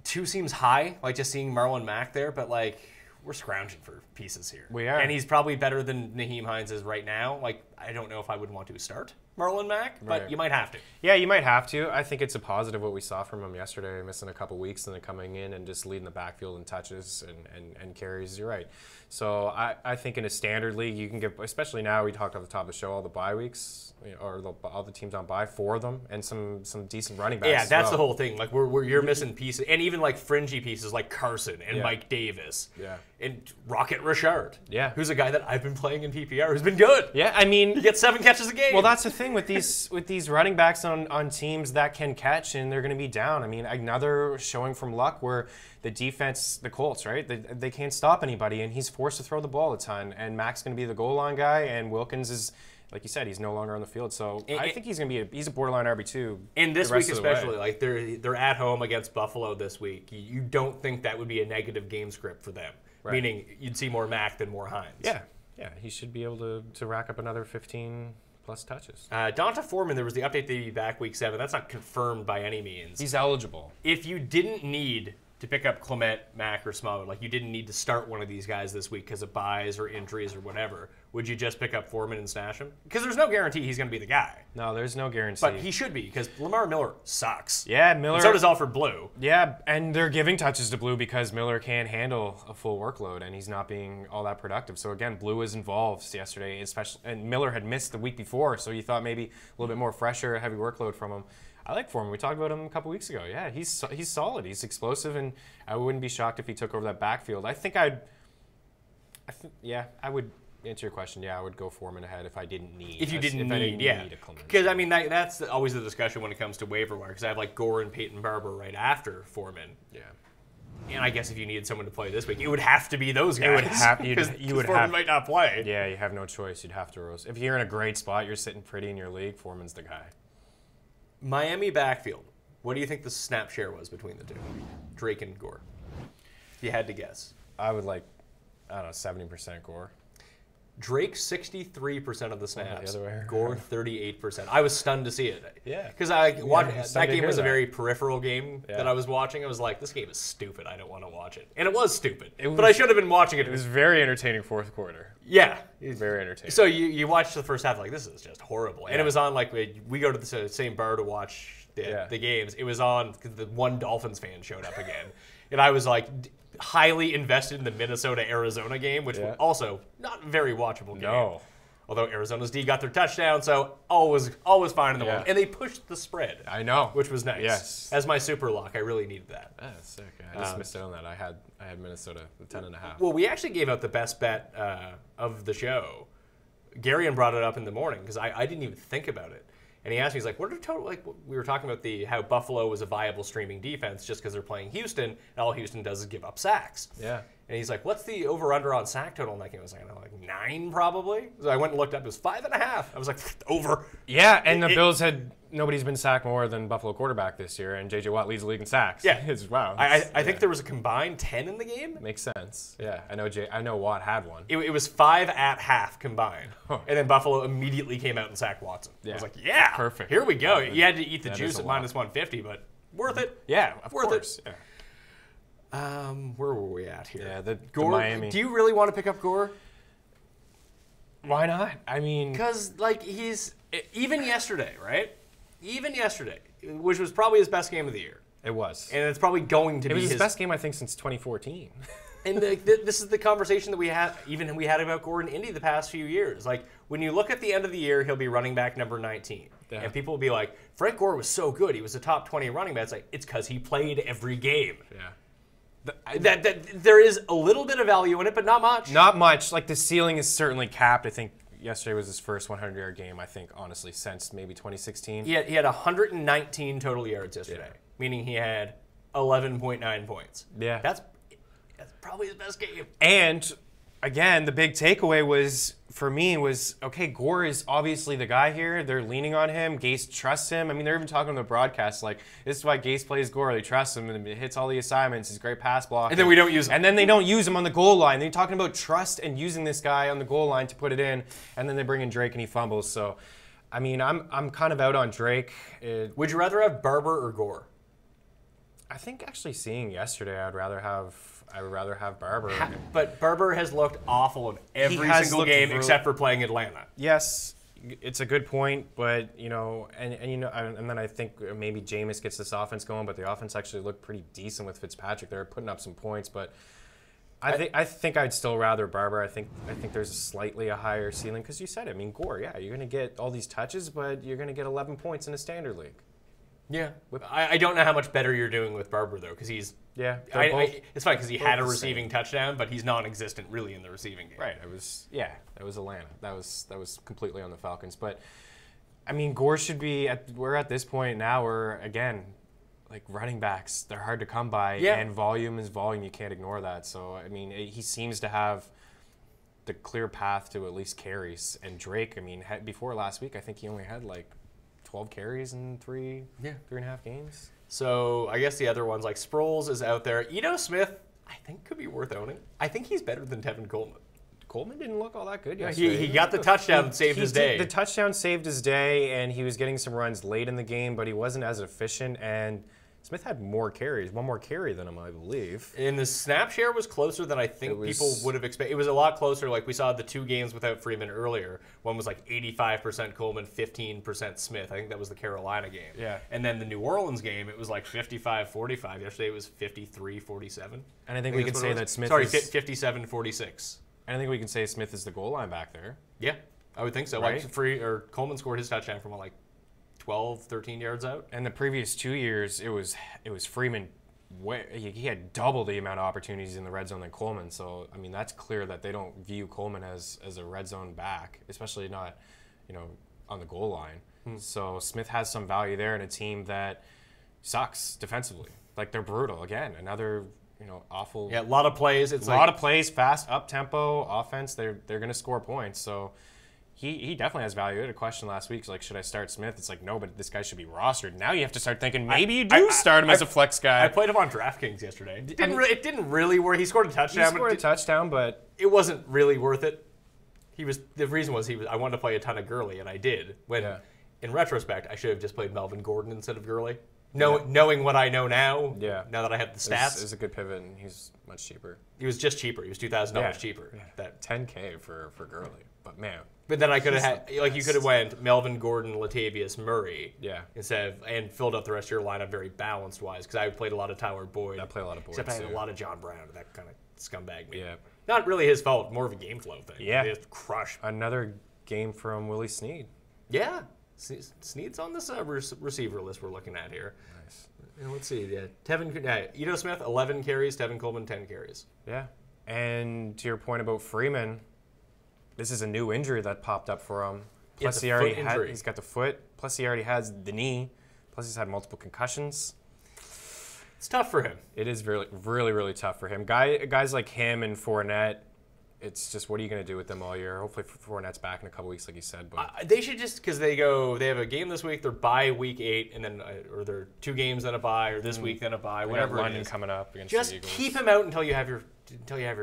[SPEAKER 3] 2 seems high, like just seeing Marlon Mack there, but like we're scrounging for pieces here.
[SPEAKER 4] We are.
[SPEAKER 3] And he's probably better than Nyheim Hines is right now. Like, I don't know if I would want to start Marlon Mack, but you might have to.
[SPEAKER 4] Yeah, you might have to. I think it's a positive what we saw from him yesterday, missing a couple weeks and then coming in and just leading the backfield in touches and carries. You're right. So I think in a standard league, you can get, especially now, we talked at the top of the show, all the bye weeks, or all the teams on bye, 4 of them, and some decent running backs.
[SPEAKER 3] Yeah, that's the whole thing. Like, you're missing pieces, and even like fringy pieces like Carson and Mike Davis.
[SPEAKER 4] Yeah.
[SPEAKER 3] And Rocket Richard.
[SPEAKER 4] Yeah.
[SPEAKER 3] Who's a guy that I've been playing in PPR who's been good.
[SPEAKER 4] Yeah, I mean,
[SPEAKER 3] he gets 7 catches a game.
[SPEAKER 4] Well, that's the thing with these running backs on teams that can catch and they're going to be down. I mean, another showing from Luck where the defense, the Colts, right? They can't stop anybody, and he's forced to throw the ball a ton. And Mac's going to be the goal line guy, and Wilkins is, like you said, he's no longer on the field. So I think he's going to be he's a borderline RB2.
[SPEAKER 3] And this week especially, like they're at home against Buffalo this week. You don't think that would be a negative game script for them? Right. Meaning you'd see more Mac than more Hines.
[SPEAKER 4] Yeah, he should be able to rack up another 15 plus touches.
[SPEAKER 3] Donta Foreman, there was the update that he'd be back week 7. That's not confirmed by any means.
[SPEAKER 4] He's eligible.
[SPEAKER 3] If you didn't need to pick up Clement, Mac, or Smollett, like you didn't need to start one of these guys this week because of buys or injuries or whatever, would you just pick up Foreman and stash him? Because there's no guarantee he's going to be the guy.
[SPEAKER 4] No, there's no guarantee.
[SPEAKER 3] But he should be, because Lamar Miller sucks.
[SPEAKER 4] Yeah, Miller.
[SPEAKER 3] And so does Alfred Blue.
[SPEAKER 4] Yeah, and they're giving touches to Blue because Miller can't handle a full workload, and he's not being all that productive. So again, Blue was involved yesterday, especially, and Miller had missed the week before, so you thought maybe a little bit more fresher, heavy workload from him. I like Foreman. We talked about him a couple weeks ago. Yeah, he's solid. He's explosive, and I wouldn't be shocked if he took over that backfield. I would answer your question. Yeah, I would go Foreman ahead if I didn't need.
[SPEAKER 3] If you didn't need a Clement. Because I mean that's always the discussion when it comes to waiver wire. Because I have like Gore and Peyton Barber right after Foreman.
[SPEAKER 4] Yeah.
[SPEAKER 3] And I guess if you needed someone to play this week, it would have to be those guys.
[SPEAKER 4] It would have.
[SPEAKER 3] You would Foreman might not play.
[SPEAKER 4] Yeah, you have no choice. You'd have to roast. If you're in a great spot, you're sitting pretty in your league, Foreman's the guy.
[SPEAKER 3] Miami backfield. What do you think the snap share was between the two, Drake and Gore? If you had to guess.
[SPEAKER 4] I would like, I don't know, 70% Gore.
[SPEAKER 3] Drake 63% of the snaps.
[SPEAKER 4] The other way around.
[SPEAKER 3] Gore 38%. I was stunned to see it.
[SPEAKER 4] Yeah.
[SPEAKER 3] Because that game was a very peripheral game that I was watching. I was like, this game is stupid. I don't want to watch it. And it was stupid. But I should have been watching it.
[SPEAKER 4] It was very entertaining fourth quarter.
[SPEAKER 3] Yeah.
[SPEAKER 4] Very entertaining.
[SPEAKER 3] So you watched the first half like, this is just horrible. And it was on like, we go to the same bar to watch the games. It was on because the one Dolphins fan showed up again. And I was like highly invested in the Minnesota-Arizona game, which was also not a very watchable game.
[SPEAKER 4] No.
[SPEAKER 3] Although Arizona's D got their touchdown, so always fine in the world. And they pushed the spread.
[SPEAKER 4] I know.
[SPEAKER 3] Which was nice.
[SPEAKER 4] Yes.
[SPEAKER 3] As my super lock, I really needed that.
[SPEAKER 4] That's sick. I just missed out on that. I had Minnesota 10.5.
[SPEAKER 3] Well, we actually gave out the best bet of the show. Garion brought it up in the morning because I didn't even think about it. And he asked me, he's like, what are total, like, we were talking about how Buffalo was a viable streaming defense just because they're playing Houston, and all Houston does is give up sacks.
[SPEAKER 4] Yeah.
[SPEAKER 3] And he's like, what's the over-under on sack total in that game? I was like, I don't know, like 9 probably? So I went and looked up, it was 5.5. I was like, over.
[SPEAKER 4] Yeah, and the Bills nobody's been sacked more than Buffalo quarterback this year, and J.J. Watt leads the league in sacks.
[SPEAKER 3] Yeah.
[SPEAKER 4] Wow.
[SPEAKER 3] I think there was a combined 10 in the game.
[SPEAKER 4] Makes sense. Yeah, I know Watt had one.
[SPEAKER 3] It was 5 at half combined. And then Buffalo immediately came out and sacked Watson.
[SPEAKER 4] Yeah.
[SPEAKER 3] I was like, yeah.
[SPEAKER 4] Perfect.
[SPEAKER 3] Here we go. You had to eat the
[SPEAKER 4] That
[SPEAKER 3] juice
[SPEAKER 4] is
[SPEAKER 3] at
[SPEAKER 4] a lot.
[SPEAKER 3] minus 150, but worth it.
[SPEAKER 4] Yeah, of
[SPEAKER 3] Worth
[SPEAKER 4] course.
[SPEAKER 3] it. Yeah. Where were we at here?
[SPEAKER 4] Yeah, the
[SPEAKER 3] Gore.
[SPEAKER 4] Miami.
[SPEAKER 3] Do you really want to pick up Gore?
[SPEAKER 4] Why not? I mean,
[SPEAKER 3] Because, like, he's even yesterday, right? Even yesterday, which was probably his best game of the year.
[SPEAKER 4] it was.
[SPEAKER 3] And it's probably going to
[SPEAKER 4] It
[SPEAKER 3] be
[SPEAKER 4] was his best game, I think, since 2014.
[SPEAKER 3] And this is the conversation that we had about Gore in Indy the past few years. Like, when you look at the end of the year, he'll be running back number 19.
[SPEAKER 4] Yeah.
[SPEAKER 3] And people will be like, Frank Gore was so good. He was a top 20 running back. It's like, it's because he played every game.
[SPEAKER 4] Yeah.
[SPEAKER 3] That there is a little bit of value in it, but not much.
[SPEAKER 4] Not much. Like, the ceiling is certainly capped. I think yesterday was his first 100-yard game, I think, honestly, since maybe 2016.
[SPEAKER 3] He had 119 total yards yesterday, meaning he had 11.9 points.
[SPEAKER 4] Yeah.
[SPEAKER 3] That's probably his best game.
[SPEAKER 4] And, again, the big takeaway was for me was, okay, Gore is obviously the guy here. They're leaning on him. Gase trusts him. I mean, they're even talking on the broadcast like, this is why Gase plays Gore. They trust him and he hits all the assignments. He's a great pass blocker.
[SPEAKER 3] And then we don't use him.
[SPEAKER 4] And then they don't use him on the goal line. They're talking about trust and using this guy on the goal line to put it in. And then they bring in Drake and he fumbles. So, I mean, I'm kind of out on Drake.
[SPEAKER 3] Would you rather have Barber or Gore?
[SPEAKER 4] I think actually seeing yesterday, I would rather have Barber.
[SPEAKER 3] But Barber has looked awful in every
[SPEAKER 4] has
[SPEAKER 3] single
[SPEAKER 4] looked
[SPEAKER 3] game
[SPEAKER 4] really-
[SPEAKER 3] except for playing Atlanta.
[SPEAKER 4] Yes, it's a good point, but and then I think maybe Jameis gets this offense going, but the offense actually looked pretty decent with Fitzpatrick. They're putting up some points, but I think I'd still rather Barber. I think there's a slightly higher ceiling because you said it. I mean, Gore, yeah, you're going to get all these touches, but you're going to get 11 points in a standard league.
[SPEAKER 3] Yeah, I don't know how much better you're doing with Barber though, because he's it's funny because he had a receiving touchdown, but he's non-existent really in the receiving game.
[SPEAKER 4] Right. It was Atlanta. That was completely on the Falcons. But I mean, Gore should be. We're at this point now where again, like running backs, they're hard to come by, and volume is volume. You can't ignore that. So I mean, he seems to have the clear path to at least carries. And Drake, I mean, before last week, I think he only had like 12 carries in 3.5 games.
[SPEAKER 3] So I guess the other ones like Sproles is out there. Ito Smith, I think could be worth owning. I think he's better than Tevin Coleman.
[SPEAKER 4] Coleman didn't look all that good yesterday.
[SPEAKER 3] He got the touchdown and saved his day.
[SPEAKER 4] The touchdown saved his day, and he was getting some runs late in the game, but he wasn't as efficient. And Smith had more carries, one more carry than him, I believe.
[SPEAKER 3] And the snap share was closer than I think people would have expected. It was a lot closer. Like we saw the 2 games without Freeman earlier. One was like 85% Coleman, 15% Smith. I think that was the Carolina game.
[SPEAKER 4] Yeah.
[SPEAKER 3] And then the New Orleans game, it was like 55-45. Yesterday it was 53-47.
[SPEAKER 4] And I think we can say that Smith
[SPEAKER 3] Sorry,
[SPEAKER 4] is...
[SPEAKER 3] 57-46.
[SPEAKER 4] And I think we can say Smith is the goal line back there.
[SPEAKER 3] Yeah, I would think so.
[SPEAKER 4] Right?
[SPEAKER 3] Like Coleman scored his touchdown from like 12, 13 yards out.
[SPEAKER 4] And the previous 2 years, it was Freeman. He had double the amount of opportunities in the red zone than Coleman. So I mean, that's clear that they don't view Coleman as a red zone back, especially not, on the goal line. So Smith has some value there in a team that sucks defensively. Like they're brutal again. Another awful.
[SPEAKER 3] Yeah, a lot of plays. It's
[SPEAKER 4] a lot of plays, fast up tempo offense. They're going to score points. So. He definitely has value. I had a question last week. It's like, should I start Smith? It's like, no, but this guy should be rostered. Now you have to start thinking maybe you do start him as a flex guy.
[SPEAKER 3] I played him on DraftKings yesterday. It didn't really work. He scored a touchdown.
[SPEAKER 4] But
[SPEAKER 3] it wasn't really worth it. The reason was I wanted to play a ton of Gurley, and I did. In retrospect, I should have just played Melvin Gordon instead of Gurley. Knowing what I know now, now that I have the stats.
[SPEAKER 4] It was a good pivot, and he's much cheaper.
[SPEAKER 3] He was just cheaper. He was $2,000 cheaper.
[SPEAKER 4] Yeah. That $10K for Gurley. But man.
[SPEAKER 3] But then I could have had, you could have went Melvin Gordon, Latavius Murray.
[SPEAKER 4] Yeah.
[SPEAKER 3] And filled up the rest of your lineup very balanced wise, because I played a lot of Tyler Boyd.
[SPEAKER 4] I play a lot of Boyd.
[SPEAKER 3] Except I had a lot of John Brown, and that kind of scumbag me.
[SPEAKER 4] Yeah.
[SPEAKER 3] Not really his fault, more of a game flow thing.
[SPEAKER 4] Yeah.
[SPEAKER 3] They just crush.
[SPEAKER 4] Another game from Willie Snead.
[SPEAKER 3] Yeah. Snead's on this receiver list we're looking at here.
[SPEAKER 4] Nice.
[SPEAKER 3] And let's see. Ito Smith, 11 carries. Tevin Coleman, 10 carries.
[SPEAKER 4] Yeah. And to your point about Freeman, this is a new injury that popped up for him. Plus he's got the foot. Plus he already has the knee. Plus he's had multiple concussions.
[SPEAKER 3] It's tough for him.
[SPEAKER 4] It is really, really, really tough for him. Guys like him and Fournette, it's just, what are you going to do with them all year? Hopefully Fournette's back in a couple weeks, like you said. But
[SPEAKER 3] they should just, because they have a game this week, they're bye week 8, and then or they're 2 games then a bye, or this week then a bye, whatever.
[SPEAKER 4] London coming up against
[SPEAKER 3] just
[SPEAKER 4] the Eagles.
[SPEAKER 3] Keep him out until you have your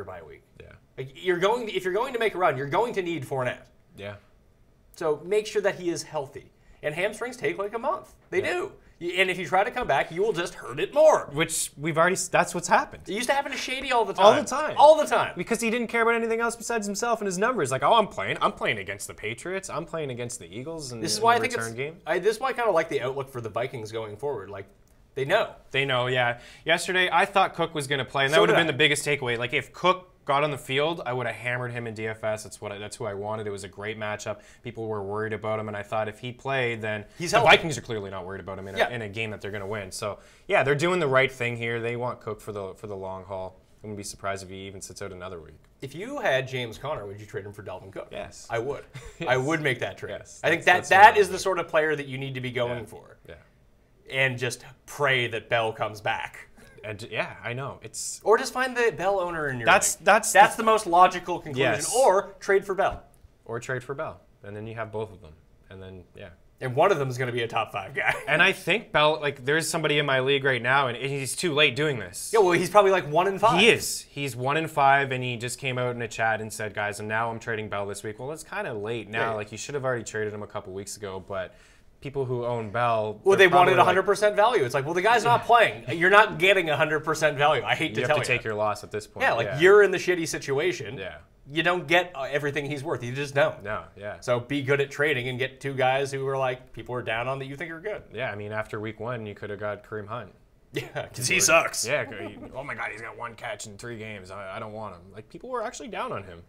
[SPEAKER 3] bye week.
[SPEAKER 4] Yeah.
[SPEAKER 3] Like if you're going to make a run, you're going to need Fournette.
[SPEAKER 4] Yeah.
[SPEAKER 3] So make sure that he is healthy. And hamstrings take like a month. They do. And if you try to come back, you will just hurt it more.
[SPEAKER 4] Which that's what's happened.
[SPEAKER 3] It used to happen to Shady all the time.
[SPEAKER 4] All the time. Because he didn't care about anything else besides himself and his numbers. Like, I'm playing against the Patriots. I'm playing against the Eagles in the return game.
[SPEAKER 3] This is why I kind of like the outlook for the Vikings going forward. Like, they know.
[SPEAKER 4] They know, yeah. Yesterday, I thought Cook was going to play, and that would have been the biggest takeaway. Like, if Cook got on the field, I would have hammered him in DFS. That's who I wanted. It was a great matchup. People were worried about him, and I thought if he played, then the Vikings are clearly not worried about him in a game that they're going to win. So, yeah, they're doing the right thing here. They want Cook for the long haul. I wouldn't be surprised if he even sits out another week.
[SPEAKER 3] If you had James Conner, would you trade him for Dalvin Cook?
[SPEAKER 4] Yes.
[SPEAKER 3] I would. I would make that trade.
[SPEAKER 4] Yes.
[SPEAKER 3] I think that is the sort of player that you need to be going for.
[SPEAKER 4] Yeah.
[SPEAKER 3] And just pray that Bell comes back.
[SPEAKER 4] And yeah, I know.
[SPEAKER 3] Or just find the Bell owner in your
[SPEAKER 4] That's
[SPEAKER 3] the most logical conclusion.
[SPEAKER 4] Yes.
[SPEAKER 3] Or trade for Bell.
[SPEAKER 4] or trade for Bell, and then you have both of them, and then yeah.
[SPEAKER 3] And one of them is going to be a top 5 guy.
[SPEAKER 4] And I think Bell, like, there's somebody in my league right now, and he's too late doing this.
[SPEAKER 3] Yeah, well, he's probably like 1 in 5.
[SPEAKER 4] He is. He's 1 in 5, and he just came out in a chat and said, guys, and now I'm trading Bell this week. Well, it's kind of late now.
[SPEAKER 3] Yeah.
[SPEAKER 4] Like, you should have already traded him a couple weeks ago, but people who own Bell...
[SPEAKER 3] Well, they wanted
[SPEAKER 4] probably
[SPEAKER 3] 100% value. It's like, well, the guy's not playing. You're not getting 100% value. I hate to tell you.
[SPEAKER 4] You have to take your loss at this point.
[SPEAKER 3] Yeah, like, you're in the shitty situation.
[SPEAKER 4] Yeah.
[SPEAKER 3] You don't get everything he's worth. You just don't.
[SPEAKER 4] No, yeah.
[SPEAKER 3] So be good at trading and get 2 guys who are like, people are down on that you think are good.
[SPEAKER 4] Yeah, I mean, after week 1, you could have got Kareem Hunt.
[SPEAKER 3] Yeah, because he sucks.
[SPEAKER 4] Yeah, oh my God, he's got 1 catch in 3 games. I don't want him. Like, people were actually down on him,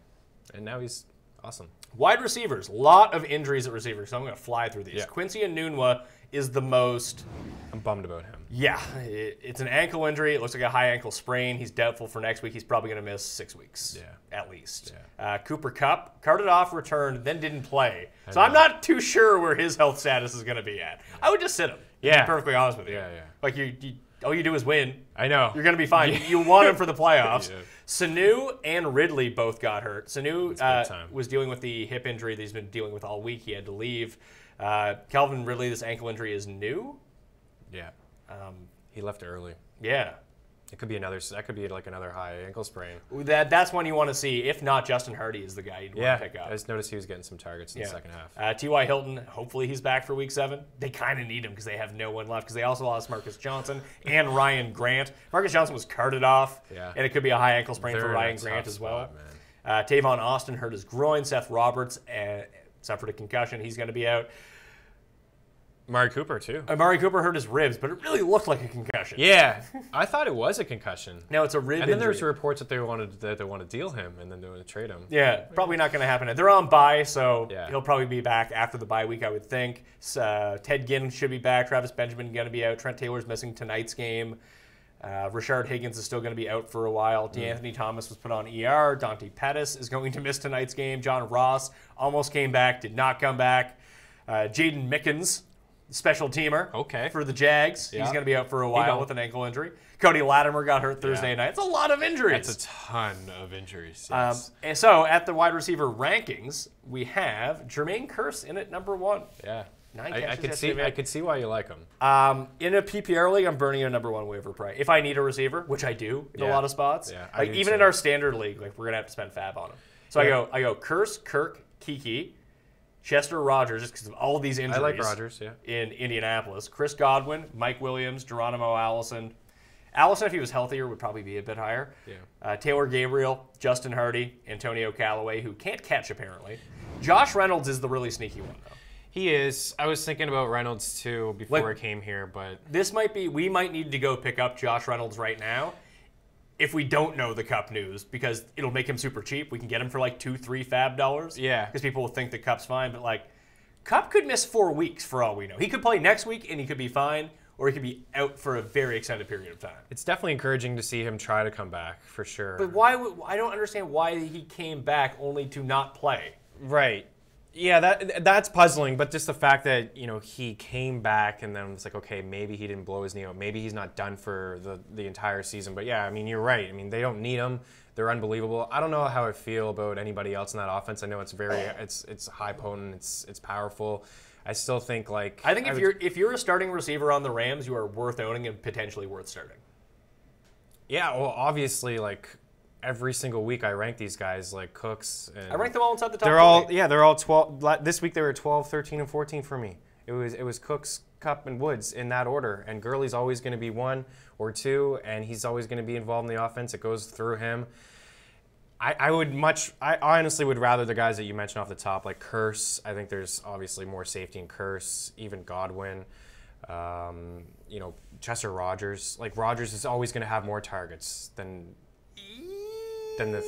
[SPEAKER 4] and now he's awesome.
[SPEAKER 3] Wide receivers, a lot of injuries at receiver, so I'm going to fly through these.
[SPEAKER 4] Yeah.
[SPEAKER 3] Quincy Enunwa is the most...
[SPEAKER 4] I'm bummed about him.
[SPEAKER 3] Yeah, it's an ankle injury. It looks like a high ankle sprain. He's doubtful for next week. He's probably going to miss 6 weeks, at least.
[SPEAKER 4] Yeah.
[SPEAKER 3] Cooper Kupp, carted off, returned, then didn't play. So I'm not too sure where his health status is going to be at. I would just sit him, to be perfectly honest with you.
[SPEAKER 4] Yeah, yeah.
[SPEAKER 3] Like, all you do is win.
[SPEAKER 4] I know.
[SPEAKER 3] You're going to be fine. You want him for the playoffs.
[SPEAKER 4] Yeah.
[SPEAKER 3] Sanu and Ridley both got hurt. Sanu
[SPEAKER 4] time.
[SPEAKER 3] was dealing with the hip injury that he's been dealing with all week. He had to leave. Calvin Ridley, this ankle injury is new.
[SPEAKER 4] Yeah. He left early.
[SPEAKER 3] Yeah.
[SPEAKER 4] It could be that could be like another high ankle sprain.
[SPEAKER 3] That's one you want to see. If not, Justin Hardy is the guy you'd want to pick up.
[SPEAKER 4] I just noticed he was getting some targets in the second half.
[SPEAKER 3] T.Y. Hilton, hopefully he's back for week 7. They kind of need him because they have no one left because they also lost Marcus Johnson and Ryan Grant. Marcus Johnson was carted off, and it could be a high ankle sprain for Ryan Grant as well. Tavon Austin hurt his groin. Seth Roberts suffered a concussion. He's going to be out.
[SPEAKER 4] Amari Cooper, too.
[SPEAKER 3] Amari Cooper hurt his ribs, but it really looked like a concussion.
[SPEAKER 4] Yeah. I thought it was a concussion.
[SPEAKER 3] No, it's a rib
[SPEAKER 4] And then
[SPEAKER 3] injury.
[SPEAKER 4] there's reports that they want to deal him and then they want to trade him.
[SPEAKER 3] Yeah, probably not going to happen. They're on bye, so
[SPEAKER 4] Yeah.
[SPEAKER 3] he'll probably be back after the bye week, I would think. Ted Ginn should be back. Travis Benjamin going to be out. Trent Taylor's missing tonight's game. Rashard Higgins is still going to be out for a while. DeAnthony Thomas was put on ER. Dante Pettis is going to miss tonight's game. John Ross almost came back, did not come back. Jaden Mickens, special teamer for the Jags. He's going to be out for a while with an ankle injury. Cody Latimer got hurt Thursday night. It's a lot of injuries.
[SPEAKER 4] That's a ton of injuries. Yes.
[SPEAKER 3] And so at the wide receiver rankings, we have Jermaine Kearse in at number 1.
[SPEAKER 4] Yeah.
[SPEAKER 3] 9
[SPEAKER 4] I
[SPEAKER 3] catches
[SPEAKER 4] could see why you like him.
[SPEAKER 3] In a PPR league, I'm burning a number 1 waiver price. If I need a receiver, which I do in a lot of spots, like even in our standard league, like we're gonna have to spend fab on him. So I go Kearse, Kirk, Kiki, Chester Rogers, just because of all of these injuries.
[SPEAKER 4] I like Rogers,
[SPEAKER 3] in Indianapolis. Chris Godwin, Mike Williams, Geronimo Allison. Allison, if he was healthier, would probably be a bit higher.
[SPEAKER 4] Yeah.
[SPEAKER 3] Taylor Gabriel, Justin Hardy, Antonio Callaway, who can't catch apparently. Josh Reynolds is the really sneaky one though.
[SPEAKER 4] He is. I was thinking about Reynolds too before I came here, but
[SPEAKER 3] we might need to go pick up Josh Reynolds right now if we don't know the Cup news because it'll make him super cheap. We can get him for like $2-3 fab dollars.
[SPEAKER 4] Yeah.
[SPEAKER 3] Because people will think the Cup's fine, but like Cup could miss 4 weeks for all we know. He could play next week and he could be fine, or he could be out for a very extended period of time.
[SPEAKER 4] It's definitely encouraging to see him try to come back for sure.
[SPEAKER 3] But I don't understand why he came back only to not play.
[SPEAKER 4] Right. Yeah, that's puzzling, but just the fact that, he came back and then it's like, okay, maybe he didn't blow his knee out. Maybe he's not done for the entire season. But yeah, I mean, you're right. I mean, they don't need him. They're unbelievable. I don't know how I feel about anybody else in that offense. I know it's it's high potent, it's powerful. I still think
[SPEAKER 3] if you're a starting receiver on the Rams, you are worth owning and potentially worth starting.
[SPEAKER 4] Yeah, well, obviously, every single week I rank these guys like Cooks. And
[SPEAKER 3] I rank them all inside the top.
[SPEAKER 4] They're all 12. This week they were 12, 13, and 14 for me. It was Cooks, Kupp, and Woods in that order. And Gurley's always going to be 1 or 2, and he's always going to be involved in the offense. It goes through him. I honestly would rather the guys that you mentioned off the top, like Kearse. I think there's obviously more safety in Kearse, even Godwin. Chester Rogers. Like Rogers is always going to have more targets than the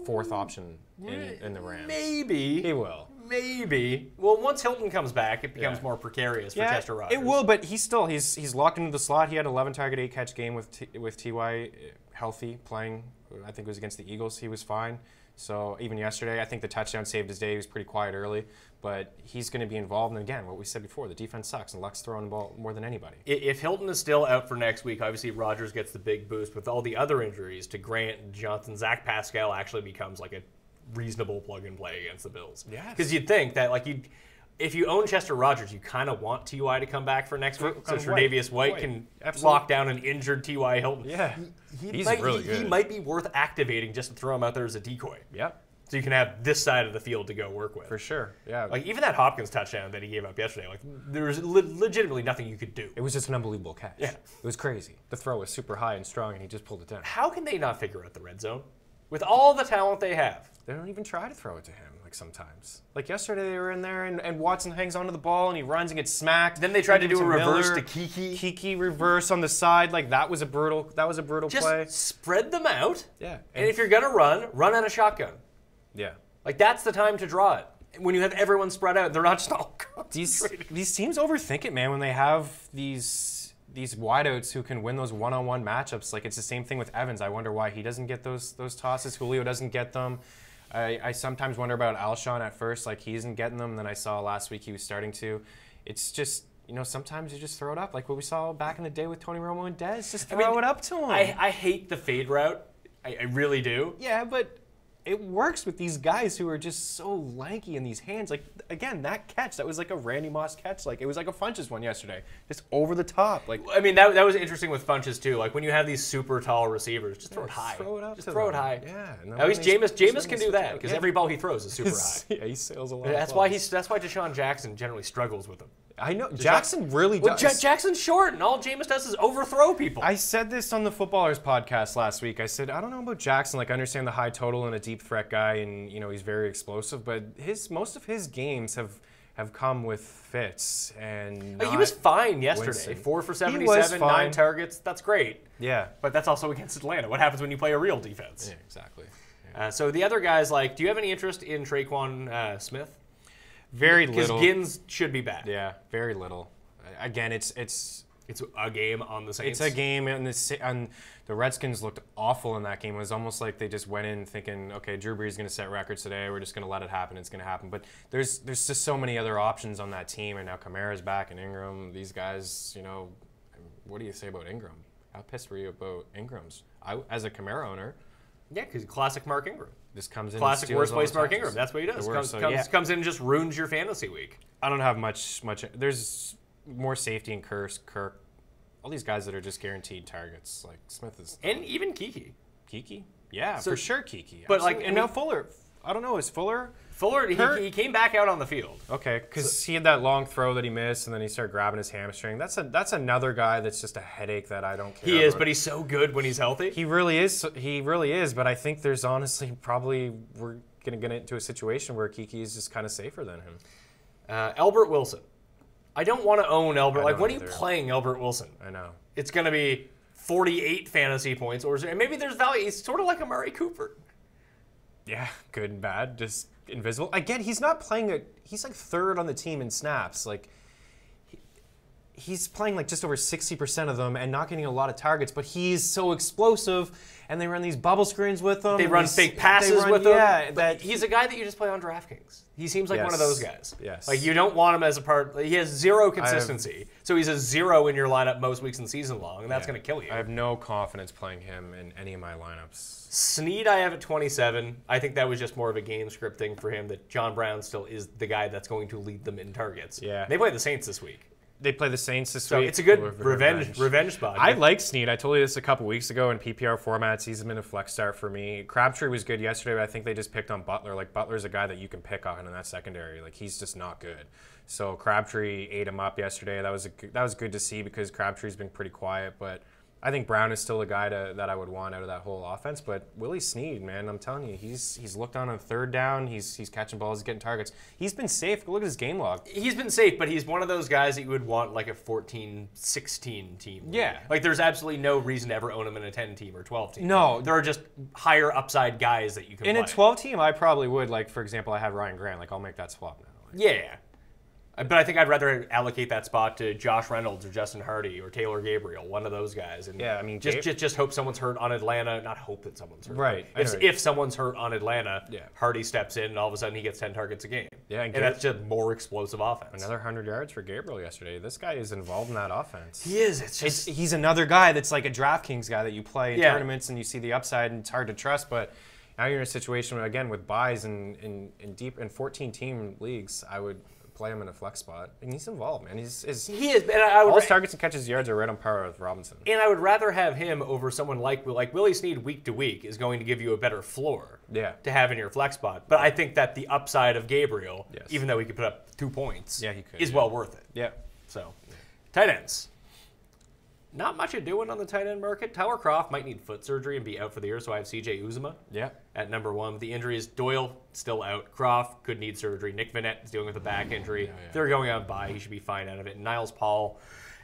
[SPEAKER 4] fourth option in the Rams.
[SPEAKER 3] Maybe.
[SPEAKER 4] He will.
[SPEAKER 3] Maybe. Well, once Hilton comes back, it becomes more precarious for Chester Rogers.
[SPEAKER 4] It will, but he's locked into the slot. He had 11 target, 8 catch game with T.Y. healthy, playing. I think it was against the Eagles. He was fine. So even yesterday, I think the touchdown saved his day. He was pretty quiet early, but he's going to be involved. And again, what we said before, the defense sucks, and Luck's throwing the ball more than anybody.
[SPEAKER 3] If Hilton is still out for next week, obviously Rodgers gets the big boost with all the other injuries to Grant and Johnson. Zach Pascal actually becomes like a reasonable plug and play against the Bills.
[SPEAKER 4] Yes.
[SPEAKER 3] Because you'd think that if you own Chester Rogers, you kind of want T.Y. to come back for next week, so Tre'Davious White can lock down an injured T.Y. Hilton.
[SPEAKER 4] Yeah, he's really good.
[SPEAKER 3] He might be worth activating just to throw him out there as a decoy.
[SPEAKER 4] Yep.
[SPEAKER 3] So you can have this side of the field to go work with.
[SPEAKER 4] For sure, yeah.
[SPEAKER 3] Like, even that Hopkins touchdown that he gave up yesterday, like, there was legitimately nothing you could do.
[SPEAKER 4] It was just an unbelievable catch.
[SPEAKER 3] Yeah.
[SPEAKER 4] It was crazy. The throw was super high and strong, and he just pulled it down.
[SPEAKER 3] How can they not figure out the red zone? With all the talent they have.
[SPEAKER 4] They don't even try to throw it to him, like, sometimes. Like, yesterday they were in there, and Watson hangs onto the ball, and he runs and gets smacked.
[SPEAKER 3] Then they tried to do a reverse
[SPEAKER 4] Miller,
[SPEAKER 3] to Kiki.
[SPEAKER 4] Kiki reverse on the side. Like, that was a brutal
[SPEAKER 3] Just
[SPEAKER 4] play.
[SPEAKER 3] spread them out.
[SPEAKER 4] Yeah.
[SPEAKER 3] And if you're going to run out of shotgun.
[SPEAKER 4] Yeah.
[SPEAKER 3] Like, that's the time to draw it. When you have everyone spread out, they're not just all
[SPEAKER 4] These
[SPEAKER 3] concentrated.
[SPEAKER 4] teams overthink it, man, when they have these wideouts who can win those one-on-one matchups. Like, it's the same thing with Evans. I wonder why he doesn't get those tosses. Julio doesn't get them. I sometimes wonder about Alshon at first. Like, he isn't getting them. Then I saw last week he was starting to. It's just, sometimes you just throw it up. Like what we saw back in the day with Tony Romo and Dez. Just throw it up to him.
[SPEAKER 3] I hate the fade route. I really do.
[SPEAKER 4] Yeah, but it works with these guys who are just so lanky in these hands. Like, again, that catch, that was like a Randy Moss catch. Like, it was like a Funches one yesterday. Just over the top. Like,
[SPEAKER 3] I mean, that was interesting with Funches, too. Like, when you have these super tall receivers, just throw it high.
[SPEAKER 4] Throw it up
[SPEAKER 3] just
[SPEAKER 4] to
[SPEAKER 3] throw
[SPEAKER 4] them.
[SPEAKER 3] it high.
[SPEAKER 4] Yeah.
[SPEAKER 3] At least Jameis can do that, because every ball he throws is super high.
[SPEAKER 4] Yeah, he sails a lot.
[SPEAKER 3] That's why Deshaun Jackson generally struggles with them.
[SPEAKER 4] I know. Jackson really does.
[SPEAKER 3] Well, Jackson's short, and all Jameis does is overthrow people.
[SPEAKER 4] I said this on the Footballers podcast last week. I said, I don't know about Jackson. Like, I understand the high total and a deep threat guy, and, he's very explosive, but most of his games have come with fits. And
[SPEAKER 3] he was fine yesterday.
[SPEAKER 4] Winston.
[SPEAKER 3] 4 for 77, 9 targets. That's great.
[SPEAKER 4] Yeah.
[SPEAKER 3] But that's also against Atlanta. What happens when you play a real defense?
[SPEAKER 4] Yeah, exactly. Yeah.
[SPEAKER 3] So the other guys, do you have any interest in Traquan Smith?
[SPEAKER 4] Very little.
[SPEAKER 3] Because Gins should be back.
[SPEAKER 4] Yeah, very little. Again, it's
[SPEAKER 3] a game on the Saints.
[SPEAKER 4] It's a game, and the Redskins looked awful in that game. It was almost like they just went in thinking, okay, Drew Brees is going to set records today. We're just going to let it happen. It's going to happen. But there's just so many other options on that team, and now Kamara's back and Ingram. These guys, what do you say about Ingram? How pissed were you about Ingram's? As a Kamara owner.
[SPEAKER 3] Yeah, because classic Mark Ingram.
[SPEAKER 4] Just comes in.
[SPEAKER 3] Classic worst place Mark Ingram. That's what he does. Comes in and just ruins your fantasy week.
[SPEAKER 4] I don't have much. There's more safety in Kirk. All these guys that are just guaranteed targets. Like Smith is.
[SPEAKER 3] And even Kiki.
[SPEAKER 4] Kiki? Yeah, for sure Kiki.
[SPEAKER 3] But
[SPEAKER 4] absolutely. Now Fuller. I don't know. Is Fuller?
[SPEAKER 3] He came back out on the field.
[SPEAKER 4] Okay, because he had that long throw that he missed, and then he started grabbing his hamstring. That's another guy that's just a headache that I don't care
[SPEAKER 3] He is,
[SPEAKER 4] about.
[SPEAKER 3] but he's so good when he's healthy.
[SPEAKER 4] He really is. He really is. But I think there's honestly we're going to get into a situation where Kiki is just kind of safer than him.
[SPEAKER 3] Albert Wilson. I don't want to own Albert. Like, when are you
[SPEAKER 4] either.
[SPEAKER 3] playing Albert Wilson?
[SPEAKER 4] I know.
[SPEAKER 3] It's going to be 48 fantasy points, or maybe there's value. He's sort of like a Murray Cooper.
[SPEAKER 4] Yeah, good and bad, just invisible. Again, he's not playing he's like third on the team in snaps. Like, he's playing like just over 60% of them and not getting a lot of targets, but he's so explosive, and they run these bubble screens with him.
[SPEAKER 3] They run fake passes with him.
[SPEAKER 4] Yeah,
[SPEAKER 3] he's a guy that you just play on DraftKings. He seems like one of those guys.
[SPEAKER 4] Yes.
[SPEAKER 3] Like, you don't want him as a part. He has zero consistency. So he's a 0 in your lineup most weeks in season long, and that's going to kill you.
[SPEAKER 4] I have no confidence playing him in any of my lineups.
[SPEAKER 3] Snead I have at 27. I think that was just more of a game script thing for him, that John Brown still is the guy that's going to lead them in targets.
[SPEAKER 4] Yeah.
[SPEAKER 3] They play the Saints this week.
[SPEAKER 4] They play the Saints this
[SPEAKER 3] So
[SPEAKER 4] week.
[SPEAKER 3] it's a good revenge spot.
[SPEAKER 4] I like Snead. I told you this a couple weeks ago in PPR formats. He's been a flex start for me. Crabtree was good yesterday, but I think they just picked on Butler. Like, Butler's a guy that you can pick on in that secondary. Like, he's just not good. So Crabtree ate him up yesterday. That was good to see, because Crabtree's been pretty quiet, but I think Brown is still a guy that I would want out of that whole offense. But Willie Snead, man, I'm telling you, he's looked on third down. He's catching balls, he's getting targets. He's been safe. Look at his game log.
[SPEAKER 3] He's been safe, but he's one of those guys that you would want like a 14-16 team.
[SPEAKER 4] Yeah.
[SPEAKER 3] Like, there's absolutely no reason to ever own him in a 10 team or 12 team.
[SPEAKER 4] No.
[SPEAKER 3] There are just higher upside guys that you can
[SPEAKER 4] In
[SPEAKER 3] play.
[SPEAKER 4] a 12 team, I probably would. Like, for example, I have Ryan Grant. Like, I'll make that swap now. Like,
[SPEAKER 3] Yeah. But I think I'd rather allocate that spot to Josh Reynolds or Justin Hardy or Taylor Gabriel, one of those guys. And
[SPEAKER 4] yeah, I mean,
[SPEAKER 3] just hope someone's hurt on Atlanta. Not hope that someone's hurt.
[SPEAKER 4] Right.
[SPEAKER 3] If someone's hurt on Atlanta,
[SPEAKER 4] Yeah.
[SPEAKER 3] Hardy steps in and all of a sudden he gets 10 targets a game.
[SPEAKER 4] Yeah,
[SPEAKER 3] and that's just more explosive offense.
[SPEAKER 4] Another 100 yards for Gabriel yesterday. This guy is involved in that offense.
[SPEAKER 3] He is. It's just
[SPEAKER 4] he's another guy that's like a DraftKings guy that you play in
[SPEAKER 3] Yeah.
[SPEAKER 4] tournaments and you see the upside, and it's hard to trust, but Now you're in a situation where, again, with buys in 14-team leagues, I would play him in a flex spot, and he's involved, man.
[SPEAKER 3] He is, and I would
[SPEAKER 4] all his targets and catches yards are right on par with Robinson.
[SPEAKER 3] And I would rather have him over someone like Willie Snead week to week is going to give you a better floor to have in your flex spot. But I think that the upside of Gabriel, even though he could put up 2 points,
[SPEAKER 4] he could,
[SPEAKER 3] is well worth it.
[SPEAKER 4] Yeah.
[SPEAKER 3] So, tight ends. Not much doing on the tight end market. Tyler Kroft might need foot surgery and be out for the year, so I have CJ Uzomah at number 1. With the injuries, Doyle still out. Kroft could need surgery. Nick Vannett is dealing with a back injury. They're going on bye. He should be fine out of it. And Niles Paul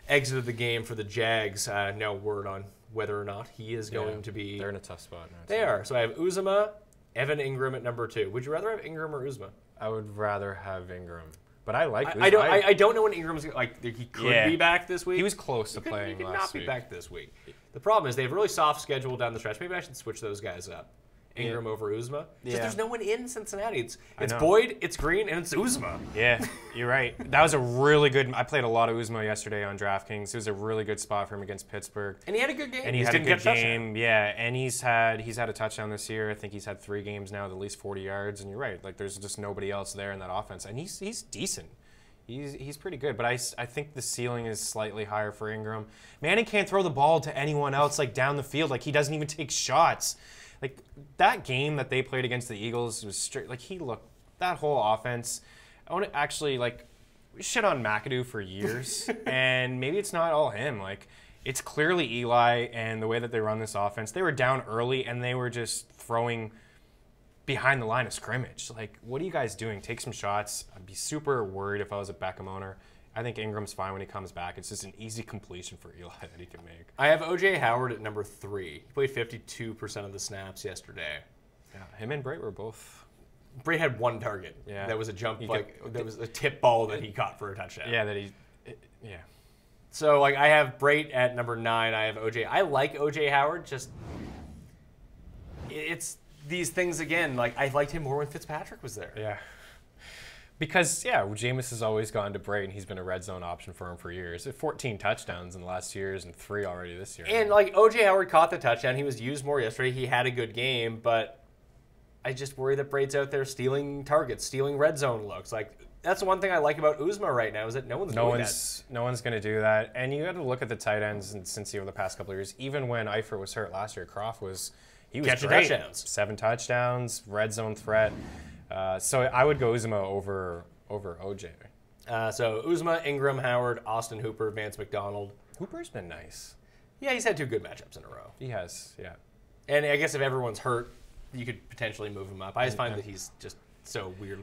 [SPEAKER 3] exited the game for the Jags. No word on whether or not he is going to be.
[SPEAKER 4] They're in a tough spot now.
[SPEAKER 3] They are. So I have Uzomah, Evan Ingram at number 2. Would you rather have Ingram or Uzomah?
[SPEAKER 4] I would rather have Ingram. But I like.
[SPEAKER 3] I don't know when Ingram's like. He could be back this week.
[SPEAKER 4] He was close to playing.
[SPEAKER 3] He could
[SPEAKER 4] last
[SPEAKER 3] not be
[SPEAKER 4] week.
[SPEAKER 3] back this week. The problem is they have a really soft schedule down the stretch. Maybe I should switch those guys up. Ingram over Uzomah. Just there's no one in Cincinnati. It's Boyd, it's Green, and it's Uzomah.
[SPEAKER 4] Yeah, you're right. That was a really good. I played a lot of Uzomah yesterday on DraftKings. It was a really good spot for him against Pittsburgh.
[SPEAKER 3] And he had a good game.
[SPEAKER 4] And he had a good game. Yeah, and he's had a touchdown this year. I think he's had 3 games now with at least 40 yards. And you're right. Like there's just nobody else there in that offense, and he's decent. He's pretty good, but I think the ceiling is slightly higher for Ingram. Manning can't throw the ball to anyone else like down the field. Like he doesn't even take shots. Like that game that they played against the Eagles was straight. Like that whole offense. I want to actually shit on McAdoo for years, and maybe it's not all him. Like it's clearly Eli and the way that they run this offense. They were down early and they were just throwing behind the line of scrimmage. Like, what are you guys doing? Take some shots. I'd be super worried if I was a Beckham owner. I think Ingram's fine when he comes back. It's just an easy completion for Eli that he can make.
[SPEAKER 3] I have O.J. Howard at number 3. He played 52% of the snaps yesterday.
[SPEAKER 4] Yeah, him and Brait were both.
[SPEAKER 3] Brait had 1 target.
[SPEAKER 4] Yeah.
[SPEAKER 3] That was a jump, that was a tip ball that he caught for a touchdown.
[SPEAKER 4] Yeah,
[SPEAKER 3] So, I have Brait at number 9. I have O.J. I like O.J. Howard. Just, it's these things again. Like I liked him more when Fitzpatrick was there.
[SPEAKER 4] Yeah. Because, Jameis has always gone to Brait, and he's been a red zone option for him for years. 14 touchdowns in the last 2 years and 3 already this year.
[SPEAKER 3] And, O.J. Howard caught the touchdown. He was used more yesterday. He had a good game, but I just worry that Brait's out there stealing targets, stealing red zone looks. That's the one thing I like about Uzomah right now is that no one's doing that.
[SPEAKER 4] No one's going to do that. And you got to look at the tight ends and since over the past couple of years. Even when Eifert was hurt last year, Kroft was
[SPEAKER 3] catching
[SPEAKER 4] great.
[SPEAKER 3] Touchdowns.
[SPEAKER 4] 7 touchdowns, red zone threat. So I would go Uzomah over OJ.
[SPEAKER 3] So Uzomah, Ingram, Howard, Austin Hooper, Vance McDonald.
[SPEAKER 4] Hooper's been nice.
[SPEAKER 3] Yeah, he's had 2 good matchups in a row.
[SPEAKER 4] He has, yeah.
[SPEAKER 3] And I guess if everyone's hurt, you could potentially move him up. I just find that he's just so weird.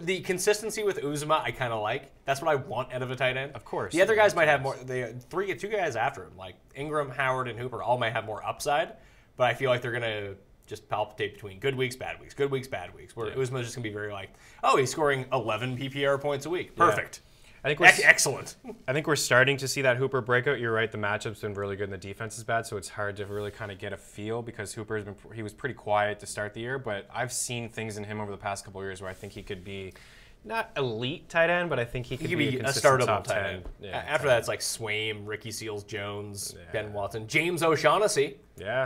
[SPEAKER 3] The consistency with Uzomah, I kind of like. That's what I want out of a tight end.
[SPEAKER 4] Of course.
[SPEAKER 3] The other guys might have more. 2 guys after him, like Ingram, Howard, and Hooper, all might have more upside. But I feel like they're gonna just palpitate between good weeks, bad weeks, good weeks, bad weeks. Where Uzomah's just gonna be very he's scoring 11 PPR points a week. Perfect.
[SPEAKER 4] I think we're
[SPEAKER 3] excellent.
[SPEAKER 4] I think we're starting to see that Hooper breakout. You're right. The matchup's been really good and the defense is bad, so it's hard to really kind of get a feel because he was pretty quiet to start the year, but I've seen things in him over the past couple of years where I think he could be not elite tight end, but I think he could be a
[SPEAKER 3] startable
[SPEAKER 4] top
[SPEAKER 3] tight
[SPEAKER 4] 10.
[SPEAKER 3] end.
[SPEAKER 4] Yeah,
[SPEAKER 3] After that, it's Swaim, Ricky Seals-Jones, Ben Watson, James O'Shaughnessy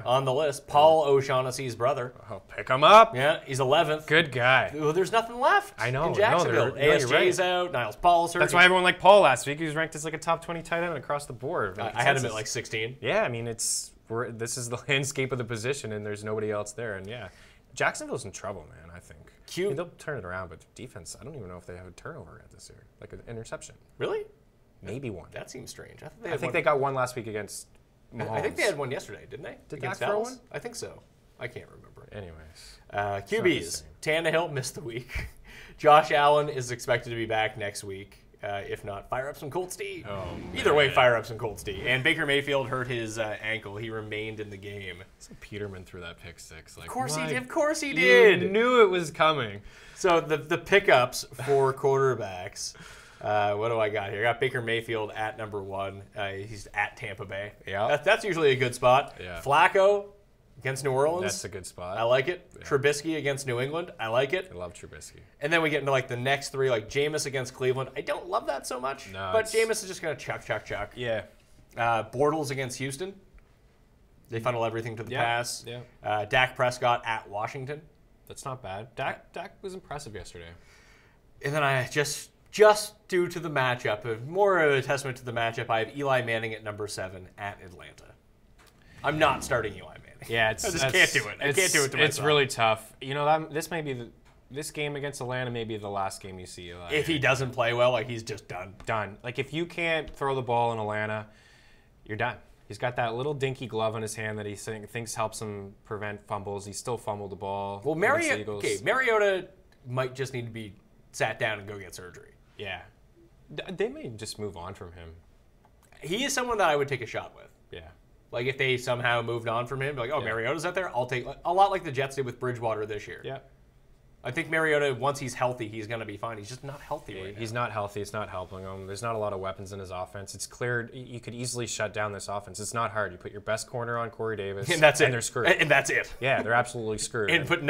[SPEAKER 3] on the list. Paul O'Shaughnessy's brother.
[SPEAKER 4] Oh, pick him up.
[SPEAKER 3] Yeah, he's 11th.
[SPEAKER 4] Good guy.
[SPEAKER 3] Well, there's nothing left in Jacksonville. ASJ's out, Niles Paul's hurt.
[SPEAKER 4] That's why everyone liked Paul last week. He was ranked as a top 20 tight end across the board.
[SPEAKER 3] I had him at 16.
[SPEAKER 4] Yeah, I mean, this is the landscape of the position, and there's nobody else there. And Jacksonville's in trouble, man, I think. I mean, they'll turn it around, but defense, I don't even know if they have a turnover yet this year. Like an interception.
[SPEAKER 3] Really?
[SPEAKER 4] Maybe one.
[SPEAKER 3] That seems strange.
[SPEAKER 4] I think they got one last week against Mahomes.
[SPEAKER 3] I think they had one yesterday, didn't they?
[SPEAKER 4] Did
[SPEAKER 3] against
[SPEAKER 4] Dak throw
[SPEAKER 3] Dallas?
[SPEAKER 4] one?
[SPEAKER 3] I think so. I can't remember.
[SPEAKER 4] Anyways.
[SPEAKER 3] QBs. Tannehill missed the week. Josh Allen is expected to be back next week. If not, fire up some Colts D. Either way, fire up some Colts D. And Baker Mayfield hurt his ankle. He remained in the game.
[SPEAKER 4] So Peterman threw that pick 6.
[SPEAKER 3] Of course he did. Of course he did.
[SPEAKER 4] You knew it was coming.
[SPEAKER 3] So the pickups for quarterbacks. What do I got here? I got Baker Mayfield at number 1. He's at Tampa Bay.
[SPEAKER 4] Yeah.
[SPEAKER 3] That's usually a good spot.
[SPEAKER 4] Yeah.
[SPEAKER 3] Flacco against New Orleans.
[SPEAKER 4] That's a good spot.
[SPEAKER 3] I like it.
[SPEAKER 4] Yeah.
[SPEAKER 3] Trubisky against New England. I like it.
[SPEAKER 4] I love Trubisky.
[SPEAKER 3] And then we get into the next 3, Jameis against Cleveland. I don't love that so much.
[SPEAKER 4] No,
[SPEAKER 3] but Jameis is just going to chuck.
[SPEAKER 4] Yeah.
[SPEAKER 3] Bortles against Houston. They funnel everything to the pass.
[SPEAKER 4] Yeah.
[SPEAKER 3] Dak Prescott at Washington.
[SPEAKER 4] That's not bad. Dak was impressive yesterday.
[SPEAKER 3] And then I just due to the matchup, more of a testament to the matchup, I have Eli Manning at number 7 at Atlanta. I'm not starting Eli Manning.
[SPEAKER 4] Yeah,
[SPEAKER 3] I just can't do it. I can't do it to myself.
[SPEAKER 4] It's really tough. You know, this game against Atlanta may be the last game you see Eli.
[SPEAKER 3] If he doesn't play well, like he's just done.
[SPEAKER 4] Done. Like if you can't throw the ball in Atlanta, you're done. He's got that little dinky glove on his hand that he thinks helps him prevent fumbles. He still fumbled the ball.
[SPEAKER 3] Well, Mariota might just need to be sat down and go get surgery.
[SPEAKER 4] Yeah. They may just move on from him.
[SPEAKER 3] He is someone that I would take a shot with.
[SPEAKER 4] Yeah.
[SPEAKER 3] Like if they somehow moved on from him, like, oh, Mariota's out there, I'll take a lot like the Jets did with Bridgewater this year.
[SPEAKER 4] Yeah.
[SPEAKER 3] I think Mariota, once he's healthy, he's going to be fine. He's just not healthy right now.
[SPEAKER 4] He's not healthy. It's not helping him. There's not a lot of weapons in his offense. It's clear you could easily shut down this offense. It's not hard. You put your best corner on Corey Davis,
[SPEAKER 3] and that's it.
[SPEAKER 4] And they're screwed.
[SPEAKER 3] And that's it.
[SPEAKER 4] Yeah, they're absolutely screwed.
[SPEAKER 3] And put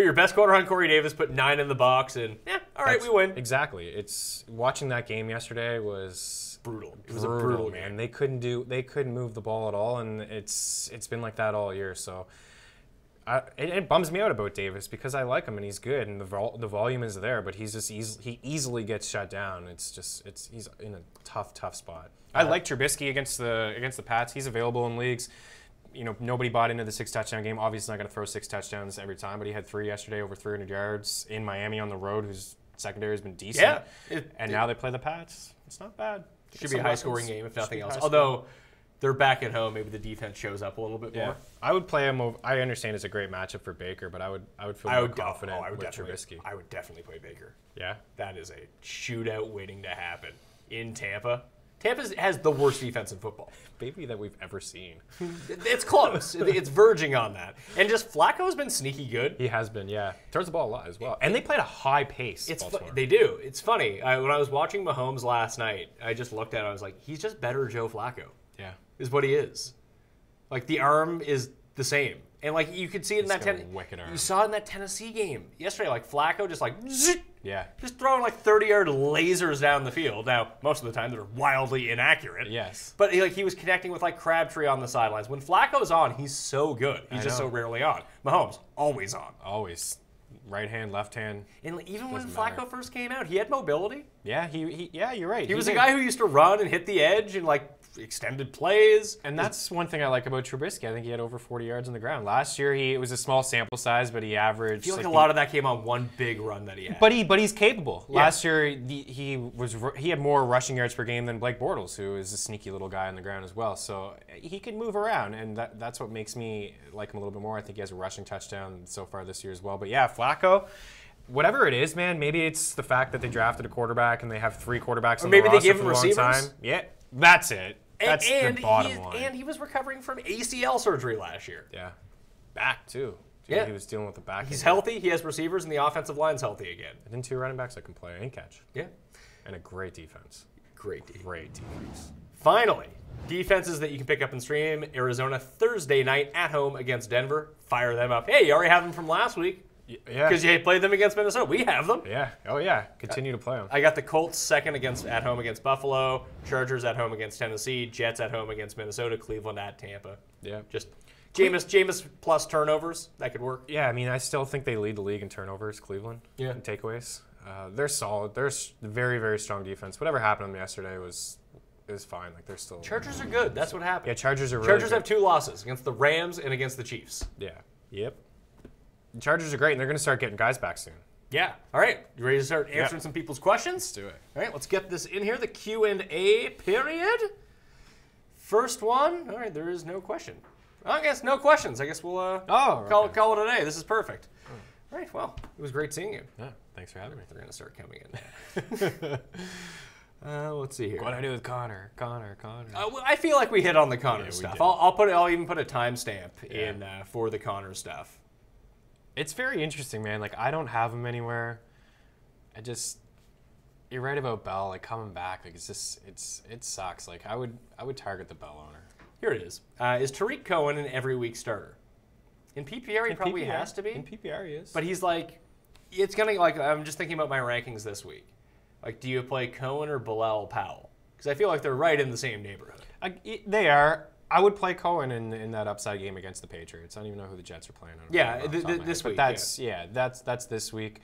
[SPEAKER 3] your best corner on Corey Davis, put 9 in the box, and all right, we win.
[SPEAKER 4] Exactly. It's watching that game yesterday was
[SPEAKER 3] brutal. It was a brutal
[SPEAKER 4] man.
[SPEAKER 3] game.
[SPEAKER 4] They couldn't move the ball at all, and it's been like that all year. So. It bums me out about Davis because I like him and he's good and the volume is there, but he's just he easily gets shut down. He's in a tough spot. I like Trubisky against the Pats. He's available in leagues. You know, nobody bought into the 6 touchdown game. Obviously, not going to throw 6 touchdowns every time, but he had 3 yesterday, over 300 yards in Miami on the road, whose secondary has been decent.
[SPEAKER 3] Yeah,
[SPEAKER 4] and now they play the Pats. It's not bad.
[SPEAKER 3] Should be a high-scoring game if nothing else. Although. They're back at home. Maybe the defense shows up a little bit more.
[SPEAKER 4] I would play him over. I understand it's a great matchup for Baker, but I would feel more confident with Trubisky.
[SPEAKER 3] I would definitely play Baker.
[SPEAKER 4] Yeah?
[SPEAKER 3] That is a shootout waiting to happen in Tampa. Tampa has the worst defense in football.
[SPEAKER 4] Maybe that we've ever seen.
[SPEAKER 3] It's close. It's verging on that. And just Flacco's been sneaky good.
[SPEAKER 4] He has been, yeah. Throws the ball a lot as well. And they played a high pace.
[SPEAKER 3] They do. It's funny. When I was watching Mahomes last night, I just looked at it. I was like, he's just better Joe Flacco.
[SPEAKER 4] Yeah.
[SPEAKER 3] Is what he is. Like the arm is the same, and like you could see it in that
[SPEAKER 4] wicked arm.
[SPEAKER 3] You saw it in that Tennessee game yesterday. Like Flacco just like just throwing like 30-yard lasers down the field. Now most of the time they're wildly inaccurate.
[SPEAKER 4] Yes,
[SPEAKER 3] but he was connecting with like Crabtree on the sidelines. When Flacco's on, he's so good. He's just so rarely on. Mahomes always on.
[SPEAKER 4] Always. Right hand, left hand.
[SPEAKER 3] And even when Flacco first came out, he had mobility.
[SPEAKER 4] Yeah, you're right.
[SPEAKER 3] He was a guy who used to run and hit the edge and like extended plays.
[SPEAKER 4] And that's one thing I like about Trubisky. I think he had over 40 yards on the ground. Last year, it was a small sample size, but he averaged.
[SPEAKER 3] I feel like a lot of that came on one big run that he had.
[SPEAKER 4] But he's capable. Yeah. Last year, he had more rushing yards per game than Blake Bortles, who is a sneaky little guy on the ground as well. So he can move around, and that's what makes me like him a little bit more. I think he has a rushing touchdown so far this year as well. But yeah, Flacco. Whatever it is, man, maybe it's the fact that they drafted a quarterback and they have 3 quarterbacks on the roster
[SPEAKER 3] maybe they give him
[SPEAKER 4] for a long
[SPEAKER 3] receivers.
[SPEAKER 4] time. Yeah, that's it. That's the bottom line.
[SPEAKER 3] And he was recovering from ACL surgery last year.
[SPEAKER 4] Yeah. Back, too.
[SPEAKER 3] Yeah.
[SPEAKER 4] He was dealing with the back.
[SPEAKER 3] He's healthy. He has receivers, and the offensive line's healthy again.
[SPEAKER 4] And then 2 running backs that can play and catch.
[SPEAKER 3] Yeah.
[SPEAKER 4] And a great defense.
[SPEAKER 3] Great defense. Finally, defenses that you can pick up and stream. Arizona Thursday night at home against Denver. Fire them up. Hey, you already have them from last week.
[SPEAKER 4] Yeah.
[SPEAKER 3] Because you played them against Minnesota. We have them.
[SPEAKER 4] Yeah. Oh, yeah. Continue to play them.
[SPEAKER 3] I got the Colts second at home against Buffalo. Chargers at home against Tennessee. Jets at home against Minnesota. Cleveland at Tampa.
[SPEAKER 4] Yeah.
[SPEAKER 3] Just Jameis plus turnovers. That could work.
[SPEAKER 4] Yeah, I mean, I still think they lead the league in turnovers, Cleveland.
[SPEAKER 3] Yeah.
[SPEAKER 4] And takeaways. They're solid. They're very, very strong defense. Whatever happened to them yesterday was fine. Like, they're still...
[SPEAKER 3] Chargers are good. That's what happened.
[SPEAKER 4] Yeah, Chargers are really
[SPEAKER 3] Chargers
[SPEAKER 4] good.
[SPEAKER 3] have 2 losses against the Rams and against the Chiefs.
[SPEAKER 4] Yeah. Yep. The Chargers are great, and they're going to start getting guys back soon.
[SPEAKER 3] Yeah. All right. You ready to start answering some people's questions?
[SPEAKER 4] Let's do it.
[SPEAKER 3] All right. Let's get this in here. The Q&A period. First one. All right. There is no question. I guess no questions. I guess we'll call it a day. This is perfect. All right. Well, it was great seeing you.
[SPEAKER 4] Yeah. Thanks for having me.
[SPEAKER 3] They're going to start coming in now. Let's see here.
[SPEAKER 4] What do I do with Connor?
[SPEAKER 3] Well, I feel like we hit on the Connor stuff. I'll even put a timestamp in for the Connor stuff.
[SPEAKER 4] It's very interesting, man. Like, I don't have him anywhere. You're right about Bell, like, coming back. Like, it sucks. Like, I would target the Bell owner.
[SPEAKER 3] Here it is. Is Tariq Cohen an every week starter? In PPR, he probably has to be.
[SPEAKER 4] In PPR, he is.
[SPEAKER 3] But he's like, it's gonna like. I'm just thinking about my rankings this week. Like, do you play Cohen or Bilal Powell? Because I feel like they're right in the same neighborhood.
[SPEAKER 4] They are. I would play Cohen in that upside game against the Patriots. I don't even know who the Jets are playing.
[SPEAKER 3] Yeah, this week.
[SPEAKER 4] That's this week.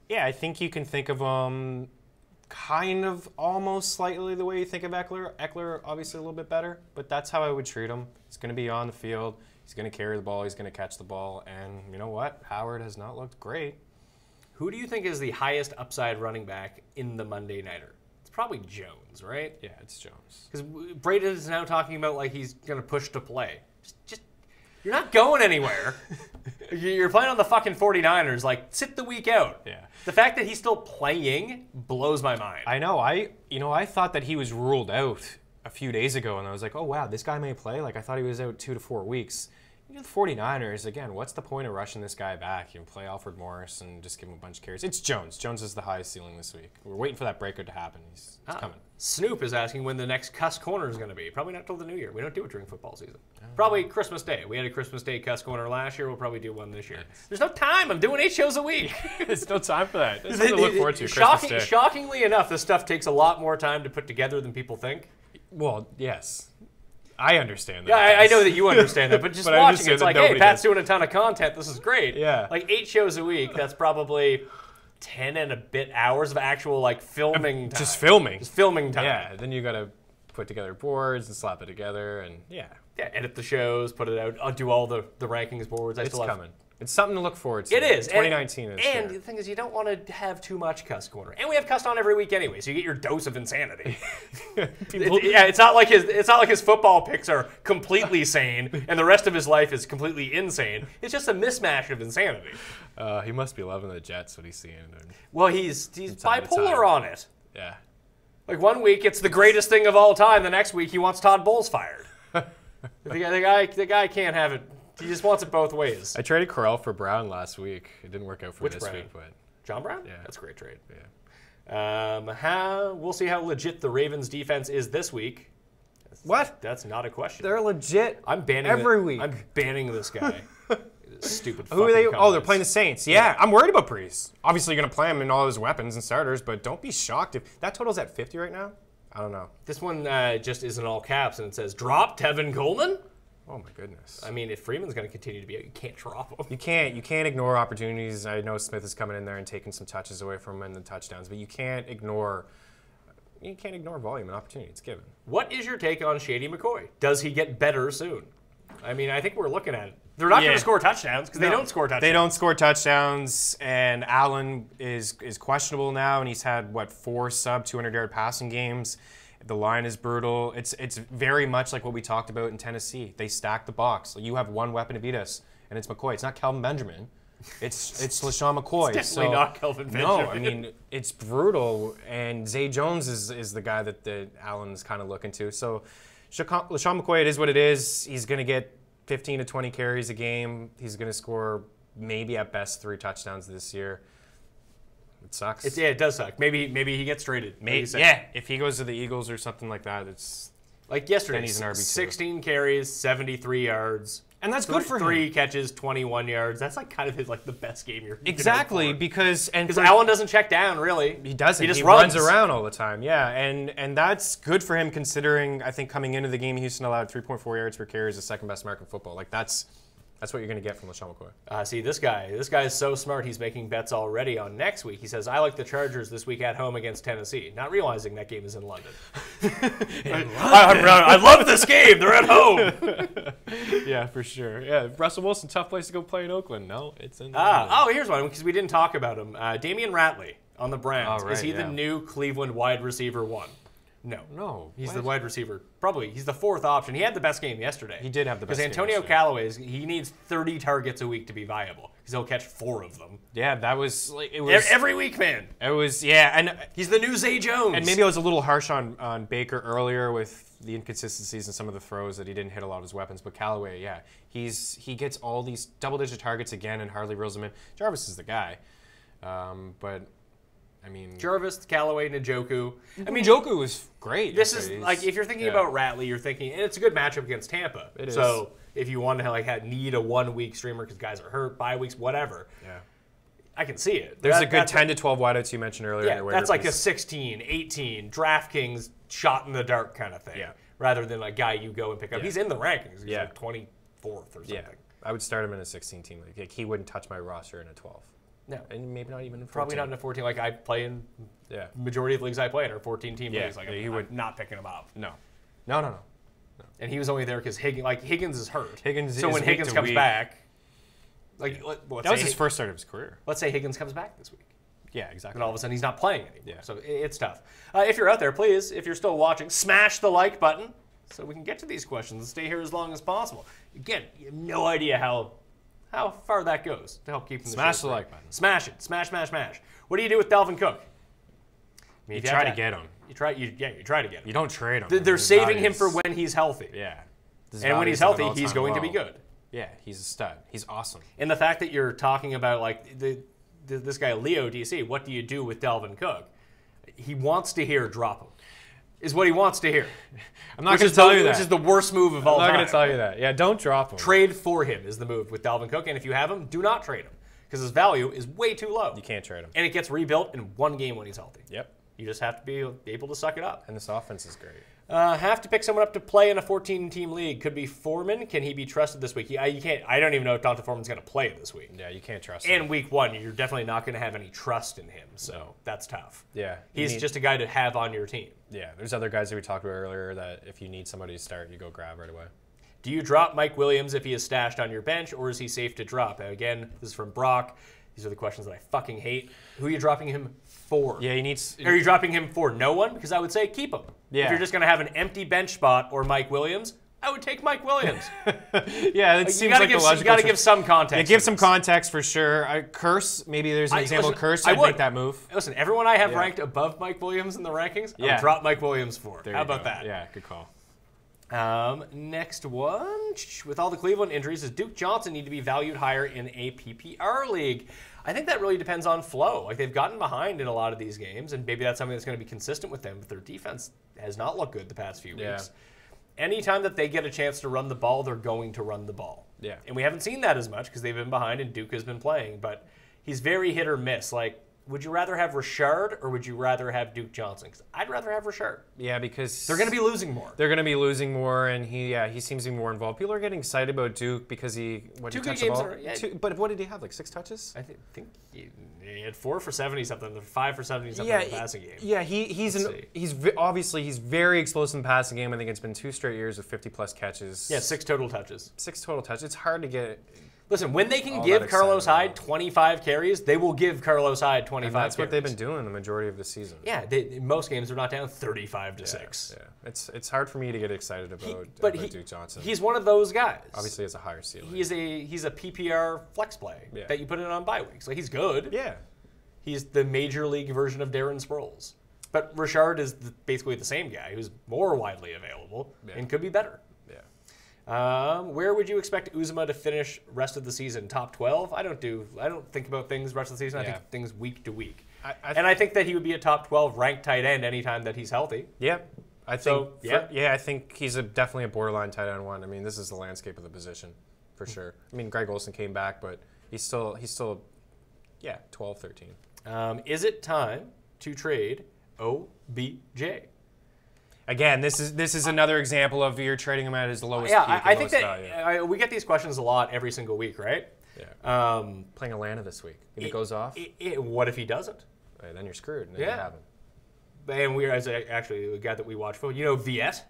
[SPEAKER 4] Yeah, I think you can think of him kind of almost slightly the way you think of Eckler. Eckler, obviously a little bit better, but that's how I would treat him. He's going to be on the field. He's going to carry the ball. He's going to catch the ball. And you know what? Howard has not looked great.
[SPEAKER 3] Who do you think is the highest upside running back in the Monday Nighter? It's probably Jones, right?
[SPEAKER 4] Yeah, it's Jones.
[SPEAKER 3] Because Braden is now talking about like he's going to push to play. Just you're not going anywhere. You're playing on the fucking 49ers. Like, sit the week out.
[SPEAKER 4] Yeah.
[SPEAKER 3] The fact that he's still playing blows my mind.
[SPEAKER 4] I know. I thought that he was ruled out a few days ago, and I was like, oh, wow, this guy may play? Like, I thought he was out 2 to 4 weeks. You know, the 49ers, again, what's the point of rushing this guy back? You can play Alfred Morris and just give him a bunch of carries. It's Jones. Jones is the highest ceiling this week. We're waiting for that breakout to happen. He's coming.
[SPEAKER 3] Snoop is asking when the next Cuss Corner is going to be. Probably not till the new year. We don't do it during football season. Probably Christmas Day. We had a Christmas Day Cuss Corner last year. We'll probably do one this year.
[SPEAKER 4] Nice.
[SPEAKER 3] There's no time. I'm doing 8 shows a week.
[SPEAKER 4] There's no time for that. There's something to look forward to. Christmas Day.
[SPEAKER 3] Shockingly enough, this stuff takes a lot more time to put together than people think.
[SPEAKER 4] Well, yes. I understand that.
[SPEAKER 3] Yeah, I know that you understand that, but just watching it, it's like, hey, Pat's doing a ton of content. This is great.
[SPEAKER 4] Yeah.
[SPEAKER 3] Like 8 shows a week, that's probably 10 and a bit hours of actual like filming time.
[SPEAKER 4] Just filming.
[SPEAKER 3] Just filming time.
[SPEAKER 4] Yeah, then you got to put together boards and slap it together, and yeah.
[SPEAKER 3] Yeah, edit the shows, put it out. I'll do all the rankings boards.
[SPEAKER 4] It's coming. It's something to look forward to.
[SPEAKER 3] It is.
[SPEAKER 4] 2019 is
[SPEAKER 3] And
[SPEAKER 4] here.
[SPEAKER 3] the thing is, you don't want to have too much Cuss Corner. And we have Cuss on every week anyway, so you get your dose of insanity. It's not like his football picks are completely sane and the rest of his life is completely insane. It's just a mismatch of insanity.
[SPEAKER 4] He must be loving the Jets, what he's seeing.
[SPEAKER 3] Well, he's
[SPEAKER 4] time to
[SPEAKER 3] bipolar
[SPEAKER 4] time.
[SPEAKER 3] on it.
[SPEAKER 4] Yeah.
[SPEAKER 3] Like 1 week, it's the greatest thing of all time. The next week, he wants Todd Bowles fired. the guy can't have it. He just wants it both ways.
[SPEAKER 4] I traded Corral for Brown last week. It didn't work out for
[SPEAKER 3] Which
[SPEAKER 4] this
[SPEAKER 3] Brown?
[SPEAKER 4] week, but
[SPEAKER 3] John Brown?
[SPEAKER 4] Yeah.
[SPEAKER 3] That's a great trade.
[SPEAKER 4] Yeah.
[SPEAKER 3] We'll see how legit the Ravens defense is this week.
[SPEAKER 4] What?
[SPEAKER 3] That's not a question.
[SPEAKER 4] They're legit.
[SPEAKER 3] I'm banning
[SPEAKER 4] every week.
[SPEAKER 3] I'm banning this guy. Stupid.
[SPEAKER 4] Who are they?
[SPEAKER 3] fucking
[SPEAKER 4] Oh, they're
[SPEAKER 3] comments.
[SPEAKER 4] playing the Saints. Yeah, I'm worried about Breeze. Obviously, you're going to play him in all his weapons and starters, but don't be shocked if that total's at 50 right now. I don't know.
[SPEAKER 3] This one just is in all caps and it says drop Tevin Coleman.
[SPEAKER 4] Oh my goodness.
[SPEAKER 3] I mean, if Freeman's going to continue to be out, you can't drop him.
[SPEAKER 4] You can't ignore opportunities. I know Smith is coming in there and taking some touches away from him and the touchdowns, but you can't ignore volume and opportunity. It's given.
[SPEAKER 3] What is your take on Shady McCoy? Does he get better soon? I mean, I think we're looking at it. They're not going to score touchdowns because they don't score touchdowns.
[SPEAKER 4] They don't score touchdowns, and Allen is questionable now, and he's had, 4 sub-200-yard passing games. The line is brutal. It's very much like what we talked about in Tennessee. They stack the box. You have one weapon to beat us, and it's McCoy. It's not Kelvin Benjamin. It's LaShawn McCoy.
[SPEAKER 3] It's definitely not Kelvin Benjamin.
[SPEAKER 4] No, I mean, it's brutal, and Zay Jones is the guy that Allen's kind of looking to. So LaShawn McCoy, it is what it is. He's going to get 15 to 20 carries a game. He's going to score maybe at best 3 touchdowns this year. It sucks.
[SPEAKER 3] It does suck. Maybe he gets traded.
[SPEAKER 4] If he goes to the Eagles or something like that, it's
[SPEAKER 3] like yesterday.
[SPEAKER 4] Then he's an RB2.
[SPEAKER 3] 16 carries, 73 yards,
[SPEAKER 4] and that's good for him.
[SPEAKER 3] 3 catches, 21 yards. That's like kind of his the best game you're
[SPEAKER 4] exactly because
[SPEAKER 3] Allen doesn't check down really.
[SPEAKER 4] He doesn't.
[SPEAKER 3] He just
[SPEAKER 4] runs around all the time. Yeah, and that's good for him considering I think coming into the game Houston allowed 3.4 yards per carry is the second best mark in football. Like that's what you're going to get from LaShawn McCoy.
[SPEAKER 3] See, this guy is so smart. He's making bets already on next week. He says, I like the Chargers this week at home against Tennessee, not realizing that game is in London. I love this game. They're at home.
[SPEAKER 4] Yeah, for sure. Yeah, Russell Wilson, tough place to go play in Oakland. No, it's in
[SPEAKER 3] here's one because we didn't talk about him. Damian Ratley on the Browns.
[SPEAKER 4] Oh, right,
[SPEAKER 3] is he the new Cleveland wide receiver 1? No. He's the wide receiver. Probably. He's the 4th option. He had the best game yesterday.
[SPEAKER 4] He did have the best game
[SPEAKER 3] Because Antonio
[SPEAKER 4] yesterday.
[SPEAKER 3] Callaway, he needs 30 targets a week to be viable because he'll catch 4 of them.
[SPEAKER 4] Yeah, that was like it was
[SPEAKER 3] every week, man.
[SPEAKER 4] It was and
[SPEAKER 3] he's the new Zay Jones.
[SPEAKER 4] And maybe I was a little harsh on Baker earlier with the inconsistencies and some of the throws that he didn't hit a lot of his weapons. But Callaway, yeah, he gets all these double-digit targets again and hardly reels them in. Jarvis is the guy, but. I mean,
[SPEAKER 3] Jarvis, Callaway, Njoku. I mean,
[SPEAKER 4] Njoku was great.
[SPEAKER 3] This is like if you're thinking about Ratley, you're thinking, and it's a good matchup against Tampa.
[SPEAKER 4] It is.
[SPEAKER 3] So if you want to need a 1 week streamer because guys are hurt, bye weeks, whatever.
[SPEAKER 4] Yeah,
[SPEAKER 3] I can see it.
[SPEAKER 4] There's a good 10 to 12 wideouts you mentioned earlier.
[SPEAKER 3] Yeah, that's like a 16, 18 DraftKings shot in the dark kind of thing.
[SPEAKER 4] Yeah.
[SPEAKER 3] rather than a guy you go and pick up.
[SPEAKER 4] Yeah.
[SPEAKER 3] He's in the rankings. He's
[SPEAKER 4] Yeah.
[SPEAKER 3] like 24th or something.
[SPEAKER 4] Yeah, I would start him in a 16-team league. Like, he wouldn't touch my roster in a 12.
[SPEAKER 3] No.
[SPEAKER 4] And maybe not even in 14.
[SPEAKER 3] Probably not in a 14. Like, I play in majority of the leagues I play in are 14-team leagues. Like,
[SPEAKER 4] he
[SPEAKER 3] I'm
[SPEAKER 4] would
[SPEAKER 3] not picking him up.
[SPEAKER 4] No.
[SPEAKER 3] And he was only there because Higgins is hurt.
[SPEAKER 4] Higgins
[SPEAKER 3] so
[SPEAKER 4] is
[SPEAKER 3] when
[SPEAKER 4] week
[SPEAKER 3] Higgins
[SPEAKER 4] to
[SPEAKER 3] comes
[SPEAKER 4] week.
[SPEAKER 3] back, like let's
[SPEAKER 4] That was
[SPEAKER 3] say
[SPEAKER 4] his first start of his career.
[SPEAKER 3] Let's say Higgins comes back this week.
[SPEAKER 4] Yeah, exactly.
[SPEAKER 3] And all of a sudden he's not playing anymore.
[SPEAKER 4] Yeah.
[SPEAKER 3] So it's tough. If you're out there, please, if you're still watching, smash the like button so we can get to these questions and stay here as long as possible. Again, you have no idea how far that goes to help keep them.
[SPEAKER 4] Smash the like button.
[SPEAKER 3] Smash it. Smash, smash, smash. What do you do with Dalvin Cook? I mean,
[SPEAKER 4] You try to get him.
[SPEAKER 3] You try to get him.
[SPEAKER 4] You don't trade him.
[SPEAKER 3] They're
[SPEAKER 4] His
[SPEAKER 3] saving
[SPEAKER 4] value
[SPEAKER 3] him for
[SPEAKER 4] is-
[SPEAKER 3] when he's healthy.
[SPEAKER 4] Yeah. His
[SPEAKER 3] And when
[SPEAKER 4] value
[SPEAKER 3] he's
[SPEAKER 4] is at an
[SPEAKER 3] healthy, he's
[SPEAKER 4] all-time
[SPEAKER 3] going to be
[SPEAKER 4] low.
[SPEAKER 3] good.
[SPEAKER 4] Yeah, he's a stud. He's awesome.
[SPEAKER 3] And the fact that you're talking about like this guy Leo DC, what do you do with Dalvin Cook? He wants to hear drop him. Is what he wants to hear.
[SPEAKER 4] I'm not going to tell you that.
[SPEAKER 3] Which is the worst move of all time.
[SPEAKER 4] I'm not going to tell you that. Yeah, don't drop him.
[SPEAKER 3] Trade for him is the move with Dalvin Cook, and if you have him, do not trade him because his value is way too low.
[SPEAKER 4] You can't trade him.
[SPEAKER 3] And it gets rebuilt in one game when he's healthy.
[SPEAKER 4] Yep.
[SPEAKER 3] You just have to be able to suck it up.
[SPEAKER 4] And this offense is great.
[SPEAKER 3] Have to pick someone up to play in a 14-team league. Could be Foreman. Can he be trusted this week? You can't. I don't even know if Donta Foreman's going to play this week.
[SPEAKER 4] Yeah, you can't trust him.
[SPEAKER 3] And week one, you're definitely not going to have any trust in him. So that's tough.
[SPEAKER 4] Yeah.
[SPEAKER 3] He's just a guy to have on your team.
[SPEAKER 4] Yeah, there's other guys that we talked about earlier that if you need somebody to start, you go grab right away.
[SPEAKER 3] Do you drop Mike Williams if he is stashed on your bench, or is he safe to drop? Now, again, this is from Brock. These are the questions that I fucking hate. Who are you dropping him for?
[SPEAKER 4] Yeah, he needs.
[SPEAKER 3] Are you dropping him for no one? Because I would say keep him.
[SPEAKER 4] Yeah.
[SPEAKER 3] If you're just going to have an empty bench spot or Mike Williams, I would take Mike Williams.
[SPEAKER 4] Yeah, it seems like the logical.
[SPEAKER 3] You got to give some context.
[SPEAKER 4] Yeah, give some context for sure. Curse, maybe there's an example. Curse, I'd make that move.
[SPEAKER 3] Listen, everyone I have ranked above Mike Williams in the rankings, I would drop Mike Williams for.
[SPEAKER 4] There
[SPEAKER 3] How
[SPEAKER 4] you
[SPEAKER 3] about
[SPEAKER 4] go.
[SPEAKER 3] that?
[SPEAKER 4] Yeah, good call.
[SPEAKER 3] Next one. With all the Cleveland injuries, does Duke Johnson need to be valued higher in a PPR league? I think that really depends on flow. Like, they've gotten behind in a lot of these games, and maybe that's something that's going to be consistent with them, but their defense has not looked good the past few weeks. Anytime that they get a chance to run the ball, they're going to run the ball.
[SPEAKER 4] Yeah.
[SPEAKER 3] And we haven't seen that as much because they've been behind and Duke has been playing, but he's very hit or miss. Like, would you rather have Richard or would you rather have Duke Johnson? Because I'd rather have Richard.
[SPEAKER 4] Yeah, because
[SPEAKER 3] They're going to be losing more.
[SPEAKER 4] They're going to be losing more, and he seems to be more involved. People are getting excited about Duke because he
[SPEAKER 3] Two good
[SPEAKER 4] touched
[SPEAKER 3] games.
[SPEAKER 4] the ball. But what did he have? Like 6 touches?
[SPEAKER 3] I think he had 4 for 70 something, 5 for 70 something in the passing game.
[SPEAKER 4] Yeah, obviously he's very explosive in the passing game. I think it's been 2 straight years of 50+ catches.
[SPEAKER 3] Yeah, 6 total touches.
[SPEAKER 4] 6 total touches. It's hard to get.
[SPEAKER 3] Listen, when they can
[SPEAKER 4] all
[SPEAKER 3] give
[SPEAKER 4] that
[SPEAKER 3] Carlos
[SPEAKER 4] excited
[SPEAKER 3] Hyde 25 carries, they will give Carlos Hyde 25
[SPEAKER 4] And that's
[SPEAKER 3] carries.
[SPEAKER 4] what they've been doing the majority of the season.
[SPEAKER 3] Yeah, in most games they're not down 35 to 6.
[SPEAKER 4] Yeah, it's hard for me to get excited about Duke Johnson.
[SPEAKER 3] He's one of those guys.
[SPEAKER 4] Obviously, has a higher ceiling.
[SPEAKER 3] He's a PPR flex play that you put in on bye weeks. Like, he's good.
[SPEAKER 4] Yeah.
[SPEAKER 3] He's the major league version of Darren Sproles. But Richard is basically the same guy who's more widely available and could be better. Where would you expect Uzomah to finish rest of the season? Top 12? I don't think about things rest of the season. I think things week to week. I think that he would be a top 12 ranked tight end anytime that he's healthy.
[SPEAKER 4] Yeah. I think he's definitely a borderline tight end 1. I mean, this is the landscape of the position for sure. I mean, Greg Olsen came back, but he's still 12, 13.
[SPEAKER 3] Is it time to trade OBJ?
[SPEAKER 4] Again, this is another example of you're trading him at his lowest
[SPEAKER 3] Yeah,
[SPEAKER 4] peak.
[SPEAKER 3] I think that we get these questions a lot every single week, right?
[SPEAKER 4] Yeah. Playing Atlanta this week. If he goes off?
[SPEAKER 3] What if he doesn't?
[SPEAKER 4] Right, then you're screwed. And then you have him.
[SPEAKER 3] And actually a guy that we watch for, Viet?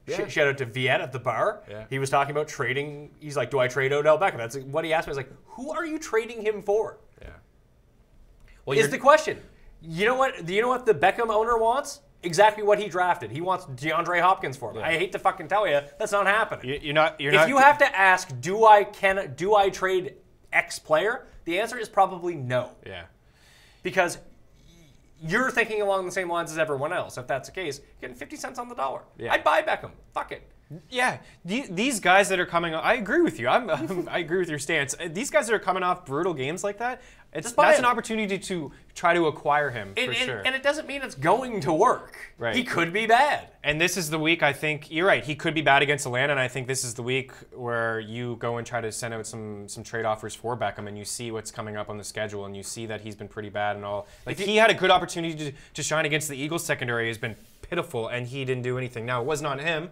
[SPEAKER 4] Yeah.
[SPEAKER 3] Shout out to Viet at the bar.
[SPEAKER 4] Yeah.
[SPEAKER 3] He was talking about trading. He's like, do I trade Odell Beckham? That's what he asked me. I was like, who are you trading him for?
[SPEAKER 4] Yeah.
[SPEAKER 3] Well, is the question. You know what? Do you know what the Beckham owner wants? Exactly what he drafted. He wants DeAndre Hopkins for him. Yeah. I hate to fucking tell you, that's not happening.
[SPEAKER 4] If you
[SPEAKER 3] have to ask, do I trade X player? The answer is probably no.
[SPEAKER 4] Yeah.
[SPEAKER 3] Because you're thinking along the same lines as everyone else. If that's the case, you're getting 50 cents on the dollar. Yeah. I'd buy Beckham. Fuck it.
[SPEAKER 4] Yeah, these guys that are coming off, I agree with you. I agree with your stance. These guys that are coming off brutal games like that, that's an opportunity to try to acquire him for sure.
[SPEAKER 3] And it doesn't mean it's going to work.
[SPEAKER 4] Right.
[SPEAKER 3] He could be bad.
[SPEAKER 4] And this is the week, I think, you're right, he could be bad against Atlanta, and I think this is the week where you go and try to send out some trade offers for Beckham, and you see what's coming up on the schedule, and you see that he's been pretty bad and all. Like, he had a good opportunity to shine against the Eagles secondary. Has been pitiful, and he didn't do anything. Now, it wasn't on him.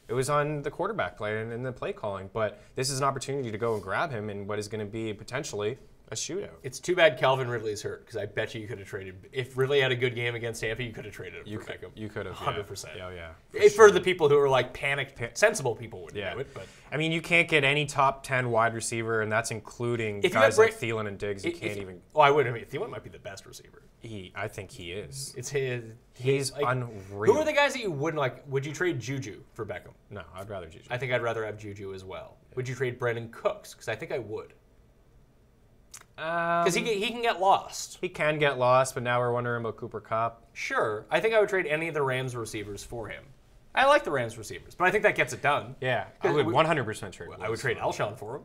[SPEAKER 4] It was on the quarterback play and the play calling. But this is an opportunity to go and grab him in what is going to be potentially a shootout.
[SPEAKER 3] It's too bad Calvin Ridley's hurt, because I bet you could have traded. If Ridley had a good game against Tampa, you could have traded him for Beckham.
[SPEAKER 4] You could have.
[SPEAKER 3] 100%.
[SPEAKER 4] Yeah.
[SPEAKER 3] For the people who are like panicked, sensible people would do it. But
[SPEAKER 4] I mean, you can't get any top 10 wide receiver, and that's including guys like Thielen and Diggs. You can't even.
[SPEAKER 3] Oh, I wouldn't. I mean, Thielen might be the best receiver.
[SPEAKER 4] I think he is.
[SPEAKER 3] It's his.
[SPEAKER 4] He's
[SPEAKER 3] like,
[SPEAKER 4] unreal.
[SPEAKER 3] Who are the guys that you wouldn't like? Would you trade Juju for Beckham?
[SPEAKER 4] No, I'd rather Juju.
[SPEAKER 3] I think I'd rather have Juju as well. Yeah. Would you trade Brandon Cooks? Because I think I would. Because he can get lost.
[SPEAKER 4] He can get lost, but now we're wondering about Cooper Kupp.
[SPEAKER 3] Sure. I think I would trade any of the Rams receivers for him. I like the Rams receivers, but I think that gets it done.
[SPEAKER 4] Yeah, I would 100% trade.
[SPEAKER 3] I would trade Alshon for him.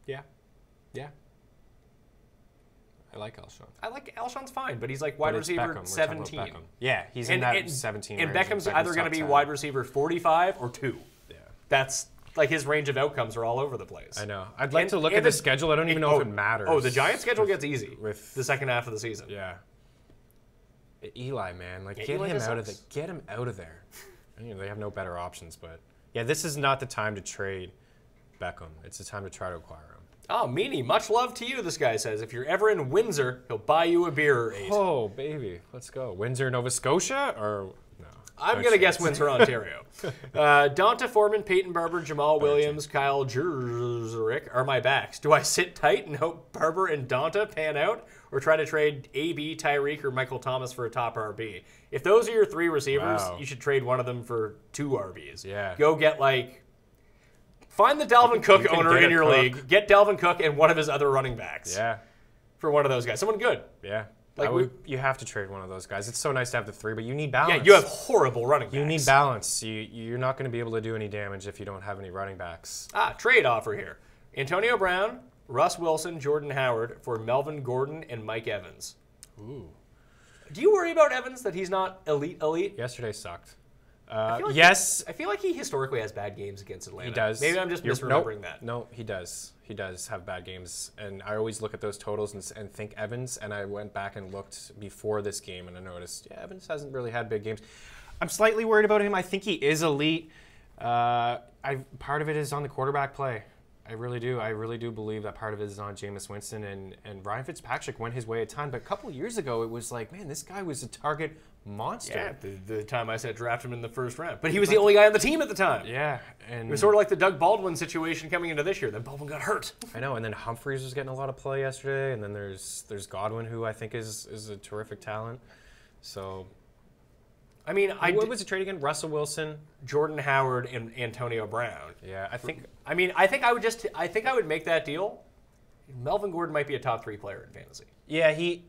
[SPEAKER 4] Yeah. I like Alshon.
[SPEAKER 3] I like Alshon's fine, but he's like wide receiver 17.
[SPEAKER 4] Yeah, he's in that 17
[SPEAKER 3] And
[SPEAKER 4] range.
[SPEAKER 3] Beckham's either going to be wide receiver 45 or 2.
[SPEAKER 4] Yeah.
[SPEAKER 3] That's like his range of outcomes are all over the place.
[SPEAKER 4] I know. I'd like to look at the schedule. I don't even know if it matters.
[SPEAKER 3] Oh, the Giants' schedule gets easy
[SPEAKER 4] with
[SPEAKER 3] the second half of the season.
[SPEAKER 4] Yeah. Eli, man, like get
[SPEAKER 3] Eli
[SPEAKER 4] him out of there. Get him out of there. You know, they have no better options, but yeah, this is not the time to trade Beckham. It's the time to try to acquire him.
[SPEAKER 3] Oh, Meaney, much love to you, this guy says. If you're ever in Windsor, he'll buy you a beer or 8.
[SPEAKER 4] Oh, baby. Let's go. Windsor, Nova Scotia? Or no?
[SPEAKER 3] I'm going to guess Windsor, Ontario. Donta Foreman, Peyton Barber, Jamal Williams, Kyle Jurzerick are my backs. Do I sit tight and hope Barber and Donta pan out, or try to trade AB, Tyreek, or Michael Thomas for a top RB? If those are your 3 receivers, you should trade one of them for 2 RBs.
[SPEAKER 4] Yeah.
[SPEAKER 3] Go get like... Find the Dalvin Cook owner in your league. Get Dalvin Cook and one of his other running backs.
[SPEAKER 4] Yeah.
[SPEAKER 3] For one of those guys. Someone good.
[SPEAKER 4] Yeah.
[SPEAKER 3] Like
[SPEAKER 4] you have to trade one of those guys. It's so nice to have the 3, but you need balance.
[SPEAKER 3] Yeah, you have horrible running backs.
[SPEAKER 4] You need balance. You're not going to be able to do any damage if you don't have any running backs.
[SPEAKER 3] Trade offer here. Antonio Brown, Russ Wilson, Jordan Howard for Melvin Gordon and Mike Evans.
[SPEAKER 4] Ooh.
[SPEAKER 3] Do you worry about Evans that he's not elite?
[SPEAKER 4] Yesterday sucked.
[SPEAKER 3] Yes. I feel like he historically has bad games against Atlanta.
[SPEAKER 4] He does.
[SPEAKER 3] Maybe I'm just misremembering that.
[SPEAKER 4] No, he does. He does have bad games. And I always look at those totals and think Evans, and I went back and looked before this game, and I noticed, Evans hasn't really had big games. I'm slightly worried about him. I think he is elite. Part of it is on the quarterback play. I really do. I really do believe that part of it is on Jameis Winston, and Ryan Fitzpatrick went his way a ton. But a couple of years ago, it was like, man, this guy was a target monster.
[SPEAKER 3] Yeah, the time I said draft him in the first round. But he was the only guy on the team at the time.
[SPEAKER 4] Yeah. And
[SPEAKER 3] it was sort of like the Doug Baldwin situation coming into this year. Then Baldwin got hurt.
[SPEAKER 4] I know, and then Humphreys was getting a lot of play yesterday, and then there's Godwin, who I think is a terrific talent. So,
[SPEAKER 3] I mean,
[SPEAKER 4] what was the trade again? Russell Wilson,
[SPEAKER 3] Jordan Howard, and Antonio Brown.
[SPEAKER 4] Yeah, I think
[SPEAKER 3] I would make that deal. Melvin Gordon might be a top 3 player in fantasy.
[SPEAKER 4] Yeah, he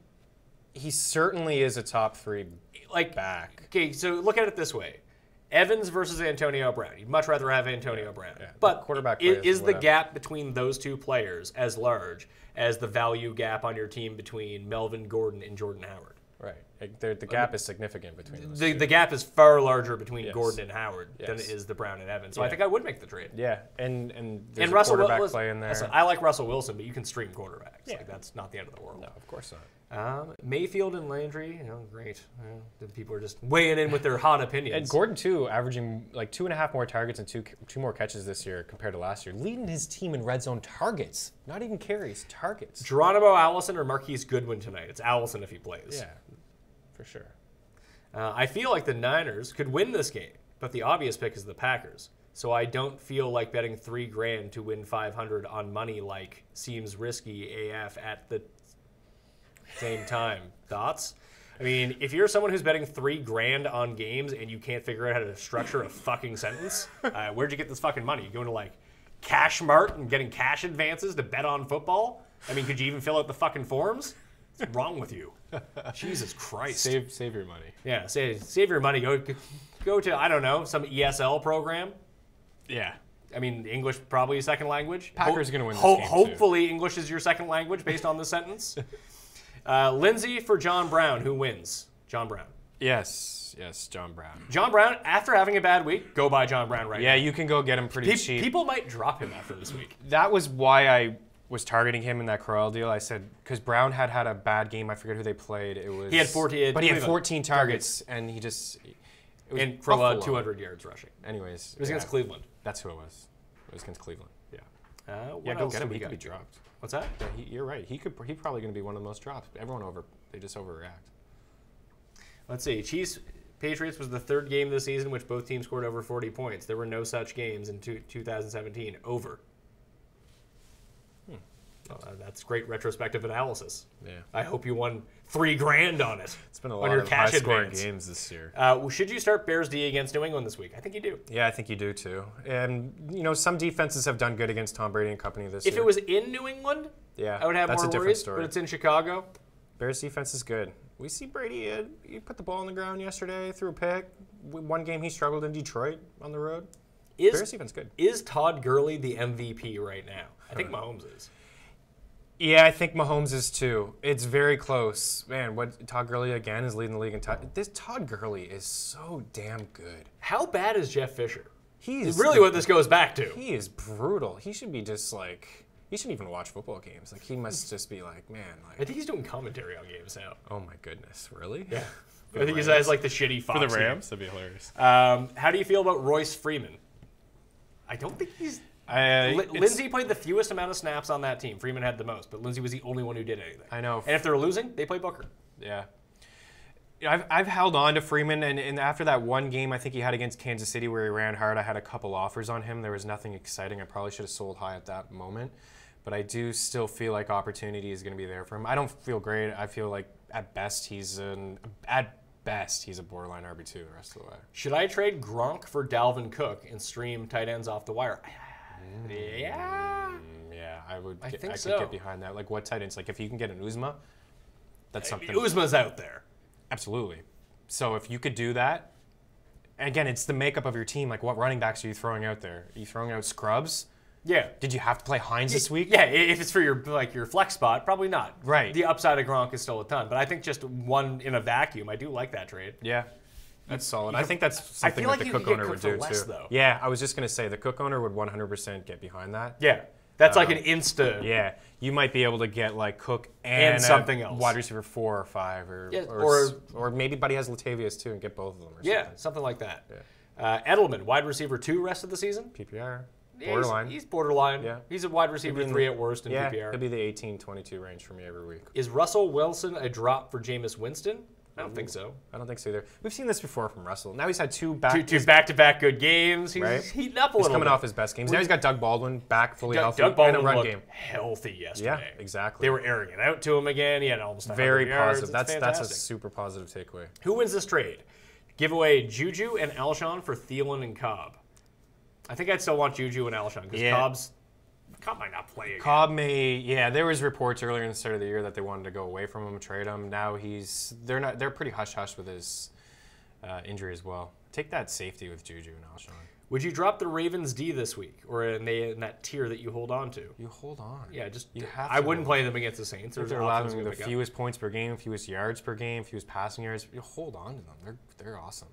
[SPEAKER 4] certainly is a top 3 back.
[SPEAKER 3] Okay, so look at it this way. Evans versus Antonio Brown. You'd much rather have Antonio Brown.
[SPEAKER 4] Yeah,
[SPEAKER 3] but
[SPEAKER 4] quarterback
[SPEAKER 3] is the gap between those 2 players as large as the value gap on your team between Melvin Gordon and Jordan Howard?
[SPEAKER 4] Right. The gap is significant between those
[SPEAKER 3] the gap is far larger between Gordon and Howard than it is the Brown and Evans. So I think I would make the trade.
[SPEAKER 4] Yeah, and there's a
[SPEAKER 3] Russell
[SPEAKER 4] quarterback play in there.
[SPEAKER 3] Listen, I like Russell Wilson, but you can stream quarterbacks.
[SPEAKER 4] Yeah.
[SPEAKER 3] Like, that's not the end of the world.
[SPEAKER 4] No, of course not.
[SPEAKER 3] Mayfield and Landry, great. The people are just weighing in with their hot opinions.
[SPEAKER 4] And Gordon, too, averaging like 2.5 more targets and two more catches this year compared to last year. Leading his team in red zone targets. Not even carries, targets.
[SPEAKER 3] Geronimo Allison or Marquise Goodwin tonight? It's Allison if he plays.
[SPEAKER 4] Yeah, for sure.
[SPEAKER 3] I feel like the Niners could win this game, but the obvious pick is the Packers. So I don't feel like betting $3,000 to win 500 on money seems risky AF at the same time. Thoughts? I mean, if you're someone who's betting $3,000 on games and you can't figure out how to structure a fucking sentence, where'd you get this fucking money? You going to Cash Mart and getting cash advances to bet on football? I mean, could you even fill out the fucking forms? What's wrong with you? Jesus Christ.
[SPEAKER 4] Save your money.
[SPEAKER 3] Yeah, save your money. Go to, I don't know, some ESL program.
[SPEAKER 4] Yeah.
[SPEAKER 3] I mean, English probably a second language.
[SPEAKER 4] Packers are going to win this game,
[SPEAKER 3] hopefully English is your second language based on the sentence. Lindsay for John Brown. Who wins? John Brown.
[SPEAKER 4] Yes, John Brown.
[SPEAKER 3] John Brown, after having a bad week, go buy John Brown right now.
[SPEAKER 4] Yeah, you can go get him pretty cheap.
[SPEAKER 3] People might drop him after this week.
[SPEAKER 4] That was why I was targeting him in that Corral deal. I said, because Brown had a bad game. I forget who they played. He had 14 targets, and it
[SPEAKER 3] And for about
[SPEAKER 4] Buffalo.
[SPEAKER 3] 200 yards rushing.
[SPEAKER 4] Anyways,
[SPEAKER 3] It was against Cleveland.
[SPEAKER 4] That's who it was. It was against Cleveland. Yeah.
[SPEAKER 3] What
[SPEAKER 4] Yeah, go
[SPEAKER 3] else
[SPEAKER 4] get
[SPEAKER 3] do
[SPEAKER 4] him.
[SPEAKER 3] we
[SPEAKER 4] He could
[SPEAKER 3] got?
[SPEAKER 4] be dropped.
[SPEAKER 3] What's that?
[SPEAKER 4] Yeah, you're right. He's probably going to be one of the most dropped. They just overreact.
[SPEAKER 3] Let's see. Chiefs Patriots was the third game this season which both teams scored over 40 points. There were no such games in 2017. Over. Well, that's great retrospective analysis.
[SPEAKER 4] Yeah.
[SPEAKER 3] I hope you won $3,000 on it.
[SPEAKER 4] It's been a
[SPEAKER 3] on
[SPEAKER 4] lot
[SPEAKER 3] your
[SPEAKER 4] of
[SPEAKER 3] cash
[SPEAKER 4] high-scoring
[SPEAKER 3] advance.
[SPEAKER 4] games this year.
[SPEAKER 3] Should you start Bears D against New England this week? I think you do.
[SPEAKER 4] Yeah, I think you do too. And some defenses have done good against Tom Brady and company this year.
[SPEAKER 3] If it was in New England,
[SPEAKER 4] yeah,
[SPEAKER 3] I would have
[SPEAKER 4] that's
[SPEAKER 3] more
[SPEAKER 4] a different
[SPEAKER 3] worries.
[SPEAKER 4] story.
[SPEAKER 3] But it's in Chicago.
[SPEAKER 4] Bears defense is good. We see Brady. He put the ball on the ground yesterday, threw a pick. One game he struggled in Detroit on the road. Bears defense good.
[SPEAKER 3] Is Todd Gurley the MVP right now? I think Mahomes is.
[SPEAKER 4] Yeah, I think Mahomes is too. It's very close. Man, Todd Gurley again is leading the league in this Todd Gurley is so damn good.
[SPEAKER 3] How bad is Jeff Fisher?
[SPEAKER 4] He's
[SPEAKER 3] Really what this goes back to.
[SPEAKER 4] He is brutal. He should be just like, he shouldn't even watch football games. Like, he must just be like, man,
[SPEAKER 3] I
[SPEAKER 4] like,
[SPEAKER 3] think he's doing commentary on games now.
[SPEAKER 4] oh my goodness, really?
[SPEAKER 3] Yeah. I think he has like the shitty Fox.
[SPEAKER 4] For the Rams, that'd be hilarious.
[SPEAKER 3] How do you feel about Royce Freeman? I don't think he's... Lindsey played the fewest amount of snaps on that team. Freeman had the most, but Lindsey was the only one who did anything.
[SPEAKER 4] I know.
[SPEAKER 3] And if they're losing, they play Booker.
[SPEAKER 4] Yeah. I've held on to Freeman, and after that one game I think he had against Kansas City where he ran hard, I had a couple offers on him. There was nothing exciting. I probably should have sold high at that moment. But I do still feel like opportunity is going to be there for him. I don't feel great. I feel like at best he's a borderline RB2 the rest of the way.
[SPEAKER 3] Should I trade Gronk for Dalvin Cook and stream tight ends off the wire? Yeah.
[SPEAKER 4] Yeah, I
[SPEAKER 3] think
[SPEAKER 4] could
[SPEAKER 3] so.
[SPEAKER 4] get behind that. Like what tight ends? Like if you can get an Uzma, that's something.
[SPEAKER 3] Uzma's out there.
[SPEAKER 4] Absolutely. So if you could do that, again, it's the makeup of your team. Like what running backs are you throwing out there? Are you throwing out scrubs?
[SPEAKER 3] Yeah.
[SPEAKER 4] Did you have to play Hines this week?
[SPEAKER 3] Yeah, if it's for your flex spot, probably not.
[SPEAKER 4] Right.
[SPEAKER 3] The upside of Gronk is still a ton, but I think just one in a vacuum, I do like that trade.
[SPEAKER 4] Yeah. That's solid. I think that's something
[SPEAKER 3] like
[SPEAKER 4] that the
[SPEAKER 3] you
[SPEAKER 4] Cook
[SPEAKER 3] could get
[SPEAKER 4] owner
[SPEAKER 3] Cook
[SPEAKER 4] would
[SPEAKER 3] for
[SPEAKER 4] do
[SPEAKER 3] less,
[SPEAKER 4] too.
[SPEAKER 3] though.
[SPEAKER 4] Yeah, I was just gonna say the Cook owner would 100% get behind that.
[SPEAKER 3] Yeah. That's like an insta.
[SPEAKER 4] Yeah, you might be able to get like Cook and
[SPEAKER 3] something
[SPEAKER 4] a
[SPEAKER 3] else.
[SPEAKER 4] wide receiver 4 or 5,
[SPEAKER 3] Yeah,
[SPEAKER 4] or maybe Buddy has Latavius too and get both of them. Or
[SPEAKER 3] Yeah,
[SPEAKER 4] something.
[SPEAKER 3] something like that. Yeah. Edelman, wide receiver 2 rest of the season?
[SPEAKER 4] PPR.
[SPEAKER 3] Yeah,
[SPEAKER 4] Borderline.
[SPEAKER 3] He's borderline.
[SPEAKER 4] Yeah.
[SPEAKER 3] He's a wide receiver 3 at worst in
[SPEAKER 4] Yeah,
[SPEAKER 3] PPR.
[SPEAKER 4] he'll be the 18-22 range for me every week.
[SPEAKER 3] Is Russell Wilson a drop for Jameis Winston? I don't think so.
[SPEAKER 4] I don't think so either. We've seen this before from Russell. Now he's had two
[SPEAKER 3] back-to-back good games. He's
[SPEAKER 4] right?
[SPEAKER 3] heating up a
[SPEAKER 4] He's
[SPEAKER 3] little
[SPEAKER 4] coming
[SPEAKER 3] bit.
[SPEAKER 4] off his best games. Now he's got Doug Baldwin back fully healthy
[SPEAKER 3] Doug Baldwin
[SPEAKER 4] and a run
[SPEAKER 3] looked
[SPEAKER 4] game.
[SPEAKER 3] healthy yesterday.
[SPEAKER 4] Yeah, exactly.
[SPEAKER 3] They were airing it out to him again. He had almost 100
[SPEAKER 4] very
[SPEAKER 3] yards.
[SPEAKER 4] positive.
[SPEAKER 3] It's
[SPEAKER 4] That's a
[SPEAKER 3] fantastic.
[SPEAKER 4] super positive takeaway.
[SPEAKER 3] Who wins this trade? Give away Juju and Alshon for Thielen and Cobb. I think I'd still want Juju and Alshon because Cobb might not play again.
[SPEAKER 4] Cobb may, there was reports earlier in the start of the year that they wanted to go away from him and trade him. Now they're pretty hush-hush with his injury as well. Take that safety with Juju and Alshon.
[SPEAKER 3] Would you drop the Ravens D this week, or in that tier that you hold on to?
[SPEAKER 4] You hold on.
[SPEAKER 3] Yeah, just
[SPEAKER 4] You have
[SPEAKER 3] I
[SPEAKER 4] to
[SPEAKER 3] wouldn't
[SPEAKER 4] hold
[SPEAKER 3] play them against the Saints.
[SPEAKER 4] If they're allowing the fewest points per game, fewest yards per game, fewest passing yards, you hold on to them. They're awesome.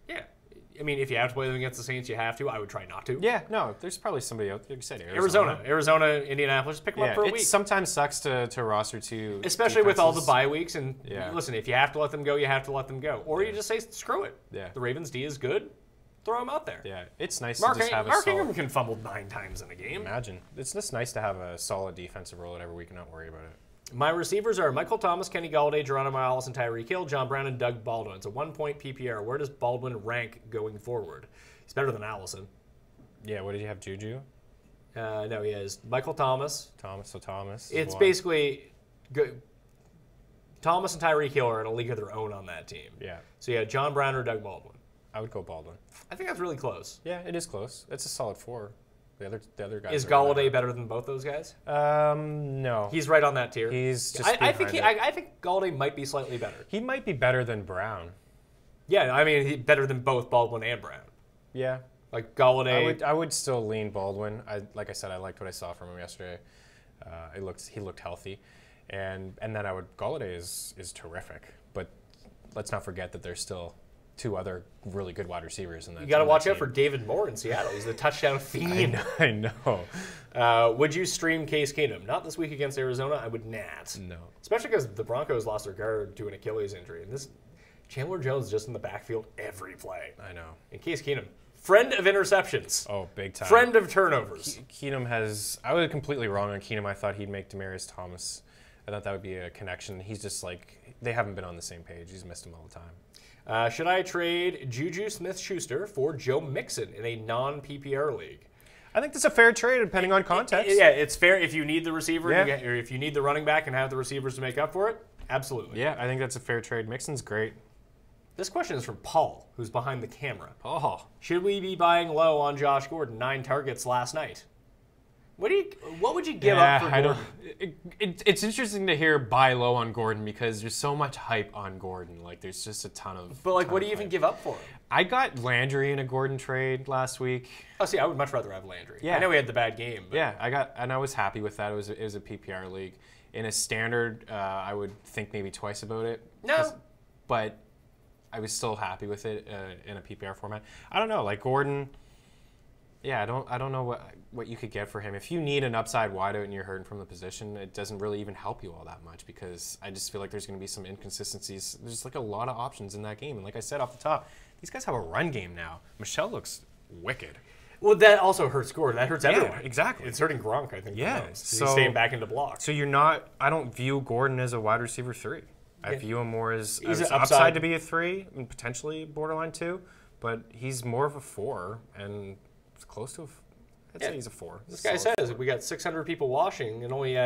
[SPEAKER 3] Yeah. I mean, if you have to play them against the Saints, you have to. I would try not to.
[SPEAKER 4] Yeah, no, there's probably somebody else. Like you said,
[SPEAKER 3] Arizona, Indianapolis, pick them up for a
[SPEAKER 4] it
[SPEAKER 3] week.
[SPEAKER 4] sometimes sucks to roster two.
[SPEAKER 3] Especially with all the
[SPEAKER 4] defenses.
[SPEAKER 3] bye weeks. And listen, if you have to let them go, you have to let them go. Or you just say, screw it.
[SPEAKER 4] Yeah.
[SPEAKER 3] The Ravens D is good. Throw them out there.
[SPEAKER 4] Yeah, it's nice
[SPEAKER 3] Mark
[SPEAKER 4] to just have a
[SPEAKER 3] Ingram
[SPEAKER 4] solid.
[SPEAKER 3] can fumble 9 times in a game.
[SPEAKER 4] Imagine. It's just nice to have a solid defensive role every week and not worry about it.
[SPEAKER 3] My receivers are Michael Thomas, Kenny Galladay, Geronimo Allison, Tyreek Hill, John Brown, and Doug Baldwin. It's a 1-point PPR. Where does Baldwin rank going forward? He's better than Allison.
[SPEAKER 4] Yeah, what did you have, Juju?
[SPEAKER 3] No, he has Michael Thomas.
[SPEAKER 4] Thomas.
[SPEAKER 3] It's basically good. Thomas and Tyreek Hill are in a league of their own on that team.
[SPEAKER 4] Yeah.
[SPEAKER 3] So you had John Brown or Doug Baldwin.
[SPEAKER 4] I would go Baldwin.
[SPEAKER 3] I think that's really close.
[SPEAKER 4] Yeah, it is close. It's a solid 4. The other guys.
[SPEAKER 3] Is
[SPEAKER 4] are
[SPEAKER 3] Galladay better than both those guys?
[SPEAKER 4] No.
[SPEAKER 3] He's right on that tier.
[SPEAKER 4] He's just.
[SPEAKER 3] I think Galladay might be slightly better.
[SPEAKER 4] He might be better than Brown.
[SPEAKER 3] Yeah, I mean, he's better than both Baldwin and Brown.
[SPEAKER 4] Yeah.
[SPEAKER 3] Like Galladay.
[SPEAKER 4] I would still lean Baldwin. Like I said, I liked what I saw from him yesterday. He looked healthy, and then Galladay is terrific. But let's not forget that there's still 2 other really good wide receivers in that.
[SPEAKER 3] You got to watch out
[SPEAKER 4] team.
[SPEAKER 3] for David Moore in Seattle. He's the touchdown fiend.
[SPEAKER 4] I know.
[SPEAKER 3] Would you stream Case Keenum? Not this week against Arizona. I would not.
[SPEAKER 4] No.
[SPEAKER 3] Especially because the Broncos lost their guard to an Achilles injury, and this Chandler Jones just in the backfield every play.
[SPEAKER 4] I know.
[SPEAKER 3] And Case Keenum, friend of interceptions.
[SPEAKER 4] Oh, big time.
[SPEAKER 3] Friend of turnovers.
[SPEAKER 4] Keenum has. I was completely wrong on Keenum. I thought he'd make Demaryius Thomas. I thought that would be a connection. He's just like, they haven't been on the same page. He's missed him all the time.
[SPEAKER 3] Should I trade Juju Smith-Schuster for Joe Mixon in a non-PPR league?
[SPEAKER 4] I think that's a fair trade depending on context.
[SPEAKER 3] Yeah, it's fair if you need the receiver,
[SPEAKER 4] Yeah.
[SPEAKER 3] or if you need the running back and have the receivers to make up for it. Absolutely.
[SPEAKER 4] Yeah, I think that's a fair trade. Mixon's great.
[SPEAKER 3] This question is from Paul, who's behind the camera.
[SPEAKER 4] Oh.
[SPEAKER 3] Should we be buying low on Josh Gordon? 9 targets last night. What would you give up for Gordon?
[SPEAKER 4] It's interesting to hear buy low on Gordon because there's so much hype on Gordon. Like, there's just a ton of.
[SPEAKER 3] But like,
[SPEAKER 4] ton
[SPEAKER 3] what do
[SPEAKER 4] of
[SPEAKER 3] you even
[SPEAKER 4] hype.
[SPEAKER 3] give up for him?
[SPEAKER 4] I got Landry in a Gordon trade last week.
[SPEAKER 3] Oh, see, I would much rather have Landry.
[SPEAKER 4] Yeah.
[SPEAKER 3] I know he had the bad game. But
[SPEAKER 4] Yeah, I was happy with that. It was a PPR league. In a standard, I would think maybe twice about it.
[SPEAKER 3] No.
[SPEAKER 4] But I was still happy with it in a PPR format. I don't know, like Gordon. Yeah, I don't know what you could get for him. If you need an upside wideout and you're hurting from the position, it doesn't really even help you all that much because I just feel like there's going to be some inconsistencies. There's like a lot of options in that game, and like I said off the top, these guys have a run game now. Michelle looks wicked.
[SPEAKER 3] Well, that also hurts Gordon. That hurts everyone.
[SPEAKER 4] exactly.
[SPEAKER 3] It's hurting Gronk, I think.
[SPEAKER 4] Yeah,
[SPEAKER 3] the most.
[SPEAKER 4] so-
[SPEAKER 3] He's staying back into blocks.
[SPEAKER 4] So you're not. I don't view Gordon as a wide receiver 3. I view him more as
[SPEAKER 3] He's
[SPEAKER 4] an
[SPEAKER 3] an
[SPEAKER 4] upside
[SPEAKER 3] upside
[SPEAKER 4] to be a 3 and potentially borderline 2, but he's more of a 4 and it's close to a. I'd say he's a 4.
[SPEAKER 3] This guy says we got 600 people watching and only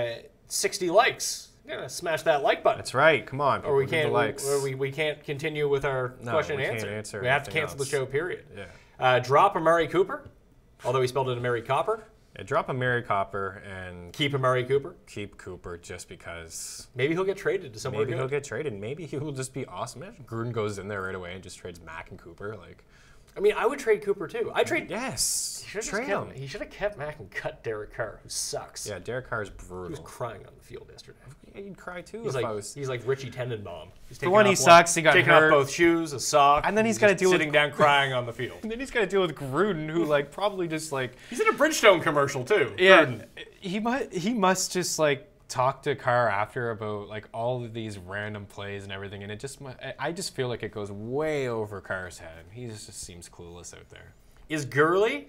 [SPEAKER 3] 60 likes. You're gonna smash that like button.
[SPEAKER 4] That's right. Come on.
[SPEAKER 3] Or we
[SPEAKER 4] people, give
[SPEAKER 3] can't.
[SPEAKER 4] the likes.
[SPEAKER 3] Or we can't continue with our question
[SPEAKER 4] we
[SPEAKER 3] and
[SPEAKER 4] can't
[SPEAKER 3] answer.
[SPEAKER 4] answer
[SPEAKER 3] We have to
[SPEAKER 4] anything
[SPEAKER 3] cancel
[SPEAKER 4] else.
[SPEAKER 3] the show. Period.
[SPEAKER 4] Yeah.
[SPEAKER 3] Drop Amari Cooper, although he spelled it Amari Copper.
[SPEAKER 4] Yeah, drop a Mary Copper and
[SPEAKER 3] Keep Amari Cooper.
[SPEAKER 4] keep Cooper just because
[SPEAKER 3] Maybe he'll get traded to somewhere
[SPEAKER 4] maybe
[SPEAKER 3] good.
[SPEAKER 4] he'll get traded. Maybe he will just be awesome. Imagine Gruden goes in there right away and just trades Mack and Cooper. Like,
[SPEAKER 3] I mean, I would trade Cooper too. I trade.
[SPEAKER 4] yes,
[SPEAKER 3] He should
[SPEAKER 4] trade
[SPEAKER 3] have
[SPEAKER 4] him.
[SPEAKER 3] He should have kept Mack and cut Derek Carr, who sucks.
[SPEAKER 4] Yeah, Derek Carr is
[SPEAKER 3] He was
[SPEAKER 4] brutal.
[SPEAKER 3] crying on the field yesterday.
[SPEAKER 4] Yeah, you'd cry too
[SPEAKER 3] He's
[SPEAKER 4] if
[SPEAKER 3] like
[SPEAKER 4] I was.
[SPEAKER 3] he's like Richie Tenenbaum. He's
[SPEAKER 4] For one, he sucks. He got
[SPEAKER 3] taking
[SPEAKER 4] hurt.
[SPEAKER 3] off both shoes, a sock,
[SPEAKER 4] And then he's gotta
[SPEAKER 3] just
[SPEAKER 4] deal with-
[SPEAKER 3] sitting down crying on the field.
[SPEAKER 4] And then he's got to deal with Gruden, who like probably just like
[SPEAKER 3] He's in a Bridgestone commercial too.
[SPEAKER 4] yeah,
[SPEAKER 3] Gruden.
[SPEAKER 4] he must just like talk to Carr after about like all of these random plays and everything, and it just I just feel like it goes way over Carr's head. He just seems clueless out there.
[SPEAKER 3] Is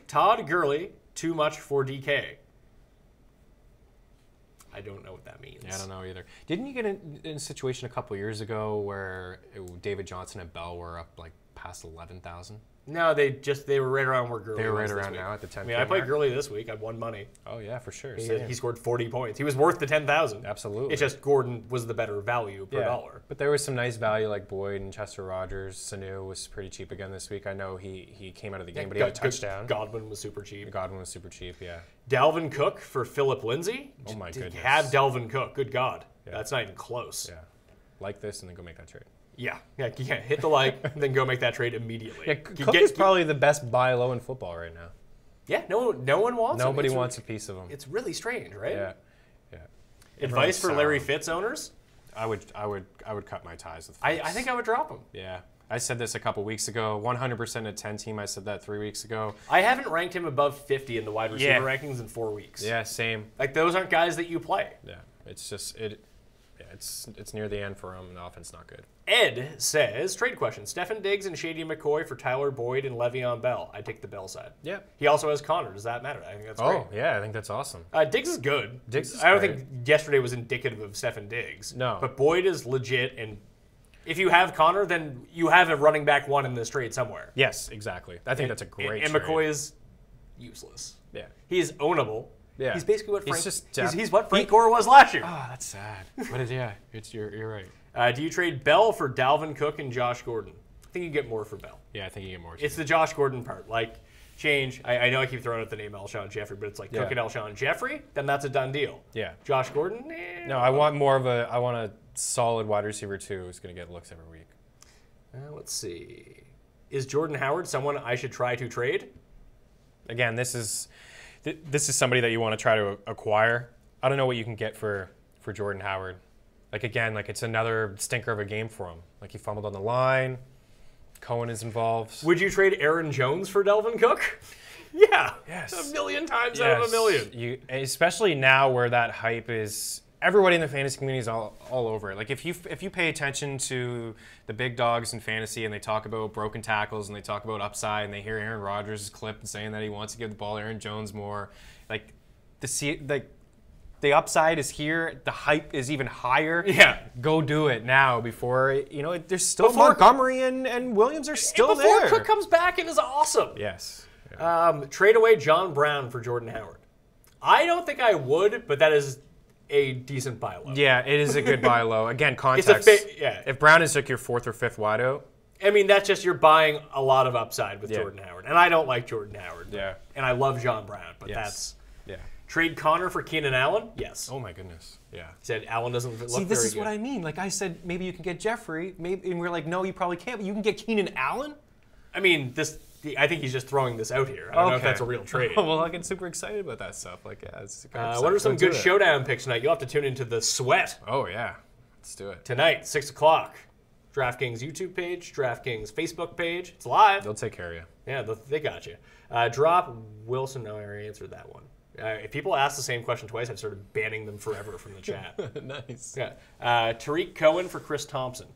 [SPEAKER 3] Todd Gurley too much for DK? I don't know what that means.
[SPEAKER 4] Yeah, I don't know either. Didn't you get in a situation a couple years ago where David Johnson and Bell were up like past 11,000?
[SPEAKER 3] No, they were right around where Gurley
[SPEAKER 4] They were right
[SPEAKER 3] was this
[SPEAKER 4] around
[SPEAKER 3] week.
[SPEAKER 4] now at the 10K
[SPEAKER 3] I mean, I played
[SPEAKER 4] mark.
[SPEAKER 3] Gurley this week. I won money.
[SPEAKER 4] Oh yeah, for sure.
[SPEAKER 3] He scored 40 points. He was worth the 10,000.
[SPEAKER 4] Absolutely.
[SPEAKER 3] It's just Gordon was the better value per dollar.
[SPEAKER 4] But there was some nice value like Boyd and Chester Rogers. Sanu was pretty cheap again this week. I know he came out of the game, but he had a touchdown.
[SPEAKER 3] Godwin was super cheap.
[SPEAKER 4] Godwin was super cheap, yeah.
[SPEAKER 3] Dalvin Cook for Philip Lindsay.
[SPEAKER 4] Oh my goodness.
[SPEAKER 3] Have Dalvin Cook. Good God.
[SPEAKER 4] Yeah.
[SPEAKER 3] That's not even close.
[SPEAKER 4] Yeah. Like this and then go make that trade.
[SPEAKER 3] Yeah. Hit the like, then go make that trade immediately.
[SPEAKER 4] Yeah, Cook is probably the best buy low in football right now.
[SPEAKER 3] Yeah, no one wants him.
[SPEAKER 4] Nobody wants a piece of him.
[SPEAKER 3] It's really strange, right?
[SPEAKER 4] Yeah. Yeah.
[SPEAKER 3] Advice for
[SPEAKER 4] Everyone's
[SPEAKER 3] Larry
[SPEAKER 4] sour.
[SPEAKER 3] Fitz owners?
[SPEAKER 4] I would cut my ties with
[SPEAKER 3] I
[SPEAKER 4] Fitz.
[SPEAKER 3] think I would drop him.
[SPEAKER 4] Yeah. I said this a couple weeks ago. 100% a 10 team. I said that 3 weeks ago.
[SPEAKER 3] I haven't ranked him above 50 in the wide receiver
[SPEAKER 4] Yeah.
[SPEAKER 3] rankings in 4 weeks.
[SPEAKER 4] Yeah, same.
[SPEAKER 3] Like, those aren't guys that you play.
[SPEAKER 4] Yeah. It's just it's near the end for him and the offense not good.
[SPEAKER 3] Ed says, trade question, Stefan Diggs and Shady McCoy for Tyler Boyd and Le'Veon Bell. I take the Bell side.
[SPEAKER 4] Yeah.
[SPEAKER 3] He also has Connor. Does that matter? I think that's great.
[SPEAKER 4] Oh, yeah, I think that's awesome.
[SPEAKER 3] Diggs is good.
[SPEAKER 4] Diggs is
[SPEAKER 3] I don't
[SPEAKER 4] great.
[SPEAKER 3] think yesterday was indicative of Stefan Diggs.
[SPEAKER 4] No.
[SPEAKER 3] But Boyd is legit, and if you have Connor, then you have a running back one in this trade somewhere.
[SPEAKER 4] Yes, exactly. I think that's a great
[SPEAKER 3] And
[SPEAKER 4] trade.
[SPEAKER 3] McCoy is useless.
[SPEAKER 4] Yeah.
[SPEAKER 3] He is ownable.
[SPEAKER 4] Yeah.
[SPEAKER 3] He's basically what
[SPEAKER 4] He's
[SPEAKER 3] Frank.
[SPEAKER 4] just
[SPEAKER 3] He's what Frank Gore was last year.
[SPEAKER 4] Oh, that's sad. But yeah, you're right.
[SPEAKER 3] Do you trade Bell for Dalvin Cook and Josh Gordon? I think you get more for Bell.
[SPEAKER 4] Yeah, I think you get more.
[SPEAKER 3] It's the Josh Gordon part. Like, change. I know I keep throwing out the name Alshon Jeffrey, but it's like Cook and Alshon Jeffrey, then that's a done deal.
[SPEAKER 4] Yeah.
[SPEAKER 3] Josh Gordon?
[SPEAKER 4] No, I want a solid wide receiver too who's going to get looks every week.
[SPEAKER 3] Let's see. Is Jordan Howard someone I should try to trade?
[SPEAKER 4] Again, this is somebody that you want to try to acquire. I don't know what you can get for Jordan Howard. Like, again, like it's another stinker of a game for him. Like, he fumbled on the line. Cohen is involved.
[SPEAKER 3] Would you trade Aaron Jones for Dalvin Cook? Yeah.
[SPEAKER 4] Yes.
[SPEAKER 3] A million times out of a million.
[SPEAKER 4] Especially now where that hype is, everybody in the fantasy community is all over it. Like if you pay attention to the big dogs in fantasy and they talk about broken tackles and they talk about upside and they hear Aaron Rodgers' clip saying that he wants to give the ball to Aaron Jones more, like the upside is here. The hype is even higher.
[SPEAKER 3] Yeah.
[SPEAKER 4] Go do it now before, there's still Montgomery and Williams are still
[SPEAKER 3] before
[SPEAKER 4] there.
[SPEAKER 3] Cook comes back and is awesome.
[SPEAKER 4] Yes. Yeah.
[SPEAKER 3] Trade away John Brown for Jordan Howard. I don't think I would, but that is a decent buy low.
[SPEAKER 4] Yeah, it is a good buy low. Again, context. If Brown is like your 4th or 5th wideout.
[SPEAKER 3] I mean, that's just you're buying a lot of upside with Jordan Howard. And I don't like Jordan Howard.
[SPEAKER 4] Yeah.
[SPEAKER 3] And I love John Brown, but that's...
[SPEAKER 4] Yeah.
[SPEAKER 3] Trade Connor for Keenan Allen? Yes.
[SPEAKER 4] Oh my goodness. Yeah.
[SPEAKER 3] He said Allen doesn't look very good.
[SPEAKER 4] See, this is what I mean. Like I said, maybe you can get Jeffrey, and we're like, no, you probably can't, but you can get Keenan Allen?
[SPEAKER 3] I mean, I think he's just throwing this out here. I don't know if that's a real trade.
[SPEAKER 4] Well, I get super excited about that stuff. Like, yeah, it's
[SPEAKER 3] what are some good showdown picks tonight? You'll have to tune into the Sweat.
[SPEAKER 4] Oh, yeah. Let's do it.
[SPEAKER 3] Tonight, 6 o'clock. DraftKings YouTube page, DraftKings Facebook page. It's live.
[SPEAKER 4] They'll take care of you.
[SPEAKER 3] Yeah, they got you. Drop Wilson. No, I already answered that one. If people ask the same question twice, I've started banning them forever from the chat.
[SPEAKER 4] Nice.
[SPEAKER 3] Yeah. Tariq Cohen for Chris Thompson.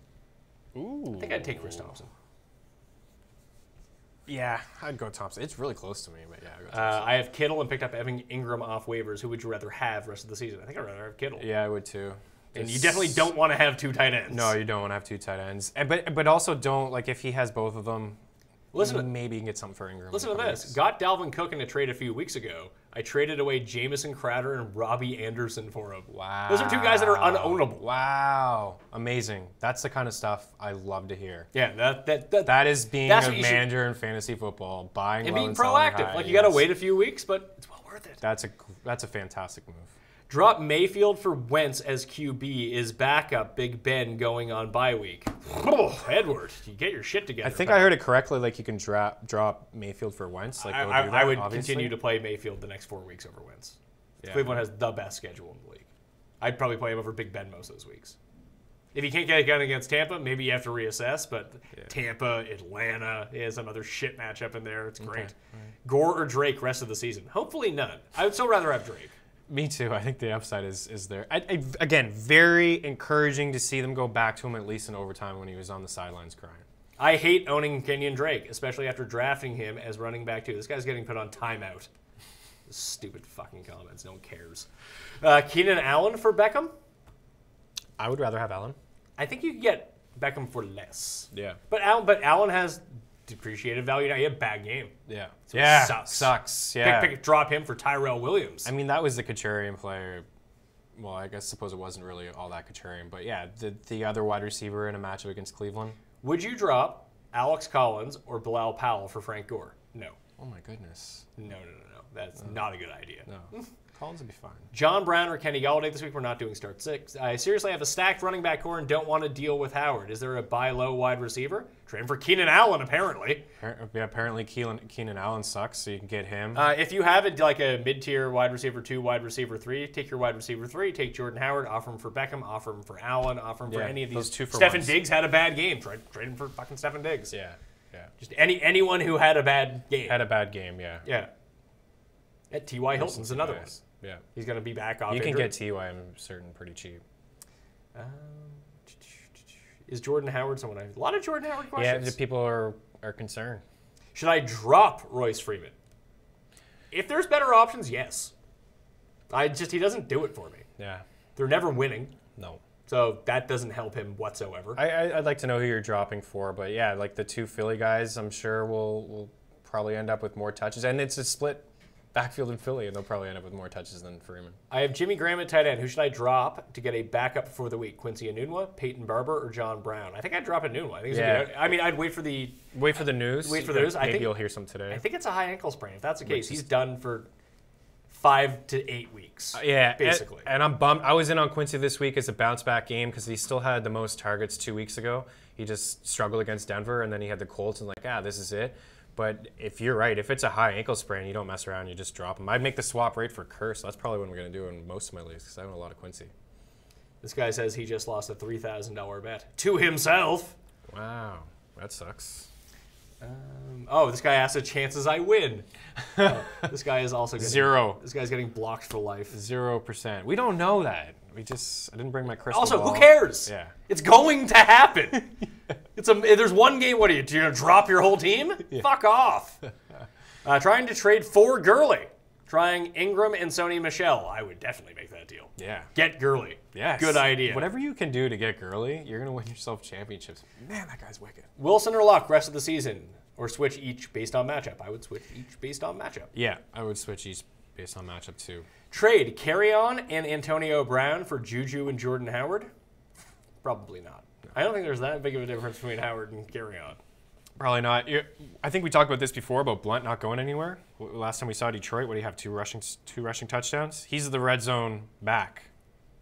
[SPEAKER 4] Ooh.
[SPEAKER 3] I think I'd take Chris Thompson.
[SPEAKER 4] Yeah, I'd go Thompson. It's really close to me, but yeah, I'd go Thompson.
[SPEAKER 3] I have Kittle and picked up Evan Ingram off waivers. Who would you rather have rest of the season? I think I'd rather have Kittle.
[SPEAKER 4] Yeah, I would too.
[SPEAKER 3] And you definitely don't want to have 2 tight ends.
[SPEAKER 4] No, you don't want to have 2 tight ends. But also don't, like, if he has both of them, maybe you can get something for Ingram.
[SPEAKER 3] Listen to this. Got Dalvin Cook in a trade a few weeks ago. I traded away Jamison Crowder and Robbie Anderson for him.
[SPEAKER 4] Wow.
[SPEAKER 3] Those are 2 guys that are unownable.
[SPEAKER 4] Wow. Amazing. That's the kind of stuff I love to hear.
[SPEAKER 3] Yeah,
[SPEAKER 4] that is being a manager in fantasy football, buying
[SPEAKER 3] and
[SPEAKER 4] low
[SPEAKER 3] being
[SPEAKER 4] and selling
[SPEAKER 3] proactive.
[SPEAKER 4] high.
[SPEAKER 3] Like, you got to wait a few weeks, but it's well worth it.
[SPEAKER 4] That's a fantastic move.
[SPEAKER 3] Drop Mayfield for Wentz as QB. Is backup Big Ben going on bye week? Oh, Edward, you get your shit together.
[SPEAKER 4] I think I heard it correctly. Like you can drop Mayfield for Wentz. Like
[SPEAKER 3] I would continue to play Mayfield the next 4 weeks over Wentz.
[SPEAKER 4] Yeah.
[SPEAKER 3] Cleveland has the best schedule in the league. I'd probably play him over Big Ben most of those weeks. If you can't get it done against Tampa, maybe you have to reassess. But Tampa, Atlanta, some other shit matchup in there. It's great. Right. Gore or Drake rest of the season? Hopefully none. I would still rather have Drake.
[SPEAKER 4] Me too. I think the upside is there. Again, very encouraging to see them go back to him at least in overtime when he was on the sidelines crying.
[SPEAKER 3] I hate owning Kenyon Drake, especially after drafting him as running back too. This guy's getting put on timeout. Stupid fucking comments. No one cares. Keenan Allen for Beckham?
[SPEAKER 4] I would rather have Allen.
[SPEAKER 3] I think you could get Beckham for less.
[SPEAKER 4] Yeah.
[SPEAKER 3] But Allen has depreciated value now. He had a bad game.
[SPEAKER 4] Yeah.
[SPEAKER 3] So it
[SPEAKER 4] sucks. Yeah.
[SPEAKER 3] Drop him for Tyrell Williams.
[SPEAKER 4] I mean, that was the Kacharian player. Well, I suppose it wasn't really all that Kacharian. But yeah, the other wide receiver in a matchup against Cleveland.
[SPEAKER 3] Would you drop Alex Collins or Bilal Powell for Frank Gore? No.
[SPEAKER 4] Oh, my goodness.
[SPEAKER 3] No. That's not a good idea.
[SPEAKER 4] No. Collins would be fine.
[SPEAKER 3] John Brown or Kenny Galladay this week. We're not doing start 6. I seriously have a stacked running back core and don't want to deal with Howard. Is there a buy low wide receiver? Trade for Keenan Allen, apparently.
[SPEAKER 4] Yeah, apparently Keenan Allen sucks, so you can get him.
[SPEAKER 3] If you have it like a mid-tier wide receiver 2, wide receiver 3, take your wide receiver 3, take Jordan Howard, offer him for Beckham, offer him for Allen, offer him for any of these.
[SPEAKER 4] Those 2 for
[SPEAKER 3] Stephen
[SPEAKER 4] ones.
[SPEAKER 3] Diggs had a bad game. Trade him for fucking Stephen Diggs.
[SPEAKER 4] Yeah.
[SPEAKER 3] Just anyone who had a bad game.
[SPEAKER 4] Yeah.
[SPEAKER 3] Yeah. T.Y. Hilton's another one.
[SPEAKER 4] Yeah.
[SPEAKER 3] He's going to be back off.
[SPEAKER 4] You can get T.Y. I'm certain pretty cheap.
[SPEAKER 3] Is Jordan Howard someone? A lot of Jordan Howard questions.
[SPEAKER 4] Yeah, people are concerned.
[SPEAKER 3] Should I drop Royce Freeman? If there's better options, yes. He doesn't do it for me.
[SPEAKER 4] Yeah.
[SPEAKER 3] They're never winning.
[SPEAKER 4] No.
[SPEAKER 3] So that doesn't help him whatsoever.
[SPEAKER 4] I'd like to know who you're dropping for, but yeah, like the 2 Philly guys, I'm sure will probably end up with more touches, and it's a split backfield in Philly, and they'll probably end up with more touches than Freeman. I
[SPEAKER 3] have Jimmy Graham at tight end. Who should I drop to get a backup for the week? Quincy Enunwa, Peyton Barber, or John Brown? I think I'd drop Enunwa. I think I'd wait for the news.
[SPEAKER 4] Wait for the news. Maybe you'll hear some today.
[SPEAKER 3] I think it's a high ankle sprain. If that's the case, he's done for 5 to 8 weeks. Basically.
[SPEAKER 4] And I'm bummed. I was in on Quincy this week as a bounce back game because he still had the most targets 2 weeks ago. He just struggled against Denver, and then he had the Colts, and this is it. But if you're right, if it's a high ankle sprain, you don't mess around, you just drop him. I'd make the swap rate for Curse. That's probably what we're going to do in most of my leagues because I own a lot of Quincy.
[SPEAKER 3] This guy says he just lost a $3,000 bet to himself.
[SPEAKER 4] Wow, that sucks.
[SPEAKER 3] This guy asked the chances I win. This guy is also getting,
[SPEAKER 4] 0.
[SPEAKER 3] This guy's getting blocked for life.
[SPEAKER 4] 0%. We don't know that. I didn't bring my crystal
[SPEAKER 3] Also,
[SPEAKER 4] ball.
[SPEAKER 3] who cares?
[SPEAKER 4] Yeah.
[SPEAKER 3] It's going to happen. There's one game. What are you going to drop your whole team? Yeah. Fuck off. Trying to trade for Gurley. Trying Ingram and Sony Michel. I would definitely make that deal.
[SPEAKER 4] Yeah.
[SPEAKER 3] Get Gurley.
[SPEAKER 4] Yes.
[SPEAKER 3] Good idea.
[SPEAKER 4] Whatever you can do to get Gurley, you're going to win yourself championships. Man, that guy's wicked.
[SPEAKER 3] Wilson or Luck rest of the season. Or switch each based on matchup. I would switch each based on matchup.
[SPEAKER 4] Yeah, I would switch each based on matchup too. Trade
[SPEAKER 3] Carry-On and Antonio Brown for Juju and Jordan Howard? Probably not. No. I don't think there's that big of a difference between Howard and Carry-On.
[SPEAKER 4] Probably not. I think we talked about this before about Blunt not going anywhere. Last time we saw Detroit, what do you have? Two rushing touchdowns. He's the red zone back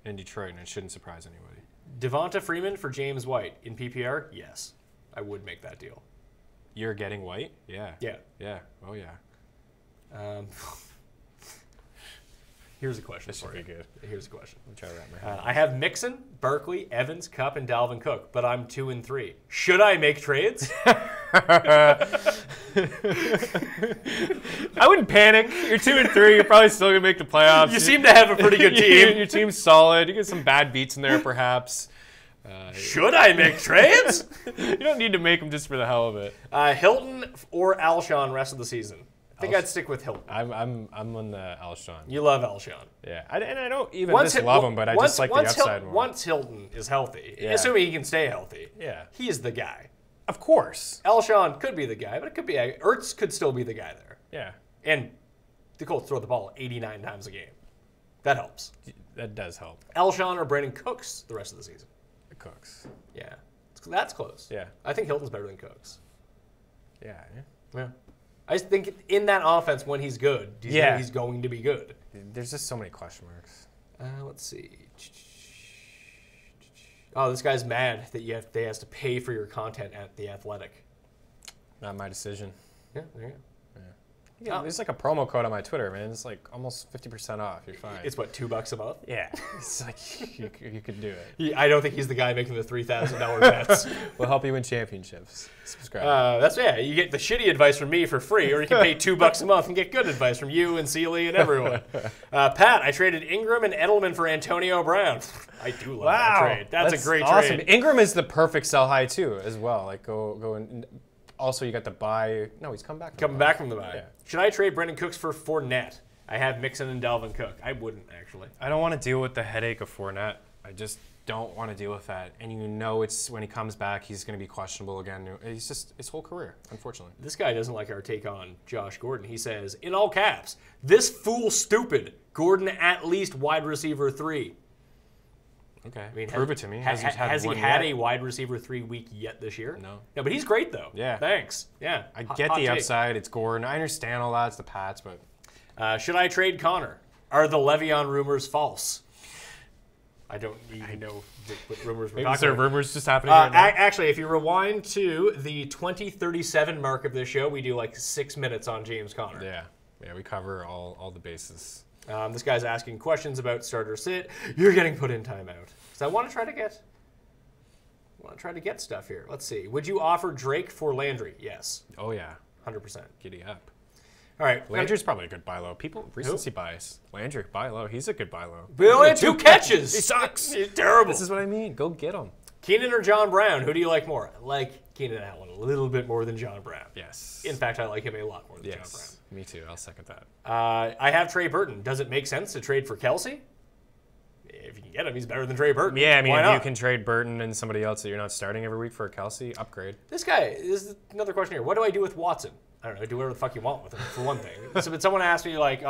[SPEAKER 4] in Detroit, and it shouldn't surprise anybody.
[SPEAKER 3] Devonta Freeman for James White in PPR? Yes, I would make that deal.
[SPEAKER 4] You're getting White? Yeah.
[SPEAKER 3] Yeah.
[SPEAKER 4] Yeah. Oh yeah.
[SPEAKER 3] Here's a question.
[SPEAKER 4] This should be good.
[SPEAKER 3] Here's a question.
[SPEAKER 4] I'll try to wrap my head.
[SPEAKER 3] I have Mixon, Barkley, Evans, Kupp, and Dalvin Cook, but I'm 2-3. Should I make trades?
[SPEAKER 4] I wouldn't panic. You're 2-3. You're probably still gonna make the playoffs.
[SPEAKER 3] You seem to have a pretty good team.
[SPEAKER 4] Your team's solid. You get some bad beats in there, perhaps.
[SPEAKER 3] Should I make trades?
[SPEAKER 4] You don't need to make them just for the hell of it.
[SPEAKER 3] Hilton or Alshon rest of the season? I think I'd stick with Hilton.
[SPEAKER 4] I'm on the Alshon.
[SPEAKER 3] You love Alshon.
[SPEAKER 4] Yeah, and I don't even love him, but I just like the upside more.
[SPEAKER 3] Once Hilton is healthy, assuming he can stay healthy,
[SPEAKER 4] yeah,
[SPEAKER 3] he is the guy.
[SPEAKER 4] Of course.
[SPEAKER 3] Alshon could be the guy, but it could be Ertz could still be the guy there.
[SPEAKER 4] Yeah.
[SPEAKER 3] And the Colts throw the ball 89 times a game. That helps.
[SPEAKER 4] That does help.
[SPEAKER 3] Alshon or Brandon Cooks the rest of the season?
[SPEAKER 4] Cooks.
[SPEAKER 3] Yeah. That's close.
[SPEAKER 4] Yeah.
[SPEAKER 3] I think Hilton's better than Cooks.
[SPEAKER 4] Yeah.
[SPEAKER 3] Yeah. I just think in that offense, when he's good, he's going to be good.
[SPEAKER 4] There's just so many question marks.
[SPEAKER 3] Let's see. Oh, this guy's mad that they has to pay for your content at The Athletic.
[SPEAKER 4] Not my decision.
[SPEAKER 3] Yeah, there you go.
[SPEAKER 4] Yeah, there's like a promo code on my Twitter, man. It's like almost 50% off. You're fine.
[SPEAKER 3] It's what, $2 a month?
[SPEAKER 4] Yeah. It's like you could do it.
[SPEAKER 3] I don't think he's the guy making the $3,000 bets.
[SPEAKER 4] We'll help you win championships. Subscribe.
[SPEAKER 3] You get the shitty advice from me for free, or you can pay $2 a month and get good advice from you and Sealy and everyone. Pat, I traded Ingram and Edelman for Antonio Brown. I do love that trade. That's a great
[SPEAKER 4] awesome.
[SPEAKER 3] trade.
[SPEAKER 4] Ingram is the perfect sell high too, as well. Like go and also you got the buy. No, he's come back.
[SPEAKER 3] Coming back from the buy.
[SPEAKER 4] Yeah.
[SPEAKER 3] Should I trade Brandon Cooks for Fournette? I have Mixon and Dalvin Cook. I wouldn't actually.
[SPEAKER 4] I don't want to deal with the headache of Fournette. I just don't want to deal with that. And you know, it's when he comes back, he's going to be questionable again. He's just his whole career, unfortunately.
[SPEAKER 3] This guy doesn't like our take on Josh Gordon. He says, in all caps, "This fool stupid. Gordon at least wide receiver 3."
[SPEAKER 4] Okay,
[SPEAKER 3] I mean,
[SPEAKER 4] prove it to me.
[SPEAKER 3] Has he had a wide receiver 3 week yet this year?
[SPEAKER 4] No.
[SPEAKER 3] No, but he's great though.
[SPEAKER 4] Yeah.
[SPEAKER 3] Thanks. Yeah.
[SPEAKER 4] I get the upside. It's Gordon. I understand all that. It's the Pats, but
[SPEAKER 3] should I trade Connor? Are the Le'Veon rumors false? I don't even know what rumors we're talking
[SPEAKER 4] is there
[SPEAKER 3] about.
[SPEAKER 4] rumors just happening right now?
[SPEAKER 3] Actually, if you rewind to the 2037 mark of this show, we do like 6 minutes on James Conner.
[SPEAKER 4] Yeah, we cover all the bases.
[SPEAKER 3] This guy's asking questions about starter sit. You're getting put in timeout. So I want to try to get stuff here. Let's see. Would you offer Drake for Landry? Yes.
[SPEAKER 4] Oh yeah,
[SPEAKER 3] 100%.
[SPEAKER 4] giddy up.
[SPEAKER 3] All right.
[SPEAKER 4] Landry's probably a good buy low. People recency bias. Landry buy low. He's a good buy low.
[SPEAKER 3] But only had 2 catches.
[SPEAKER 4] He sucks.
[SPEAKER 3] He's terrible.
[SPEAKER 4] This is what I mean. Go get him.
[SPEAKER 3] Keenan or John Brown? Who do you like more? I like Keenan Allen a little bit more than John Brown.
[SPEAKER 4] Yes.
[SPEAKER 3] In fact, I like him a lot more than John Brown.
[SPEAKER 4] Me too. I'll second that.
[SPEAKER 3] I have Trey Burton. Does it make sense to trade for Kelsey? If you can get him, he's better than Trey Burton.
[SPEAKER 4] Yeah, I mean,
[SPEAKER 3] why
[SPEAKER 4] if
[SPEAKER 3] not?
[SPEAKER 4] you can trade Burton and somebody else that you're not starting every week for a Kelsey, upgrade.
[SPEAKER 3] This guy, this is another question here. What do I do with Watson? I don't know. Do whatever the fuck you want with him, for one thing. But someone asked me, like,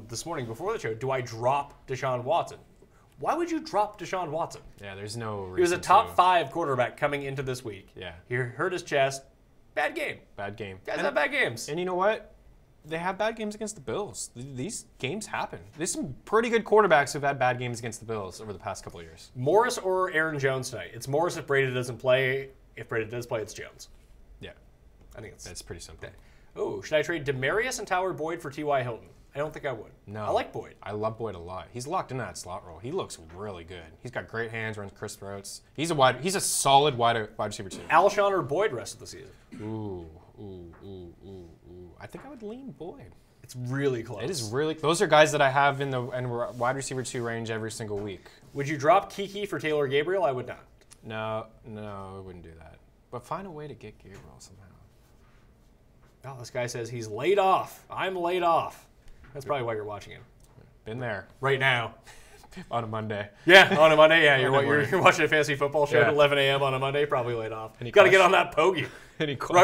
[SPEAKER 3] this morning before the show, do I drop Deshaun Watson? Why would you drop Deshaun Watson?
[SPEAKER 4] Yeah, there's no reason
[SPEAKER 3] He was a top 5 quarterback coming into this week.
[SPEAKER 4] Yeah.
[SPEAKER 3] He hurt his chest. Bad game.
[SPEAKER 4] Bad game.
[SPEAKER 3] Guys have bad games.
[SPEAKER 4] And you know what? They have bad games against the Bills. These games happen. There's some pretty good quarterbacks who've had bad games against the Bills over the past couple of years.
[SPEAKER 3] Morris or Aaron Jones tonight? It's Morris if Brady doesn't play. If Brady does play, it's Jones.
[SPEAKER 4] Yeah.
[SPEAKER 3] I think
[SPEAKER 4] That's pretty simple.
[SPEAKER 3] Oh, should I trade Demarius and Tyler Boyd for T.Y. Hilton? I don't think I would.
[SPEAKER 4] No.
[SPEAKER 3] I like Boyd.
[SPEAKER 4] I love Boyd a lot. He's locked in that slot role. He looks really good. He's got great hands, runs crisp routes. He's a solid wide receiver too.
[SPEAKER 3] Alshon or Boyd rest of the season?
[SPEAKER 4] Ooh. I think I would lean Boyd.
[SPEAKER 3] It's really close.
[SPEAKER 4] It is really. Those are guys that I have in the wide receiver 2 range every single week.
[SPEAKER 3] Would you drop Kiki for Taylor Gabriel? I would not.
[SPEAKER 4] No, I wouldn't do that. But find a way to get Gabriel somehow.
[SPEAKER 3] Oh, this guy says he's laid off. I'm laid off. That's probably why you're watching him.
[SPEAKER 4] Been there.
[SPEAKER 3] Right now.
[SPEAKER 4] On a Monday.
[SPEAKER 3] Yeah, on a Monday. Yeah, you're
[SPEAKER 4] Monday
[SPEAKER 3] watching a fantasy football show at 11 a.m. on a Monday. Probably laid off. Got to get on that Pogie.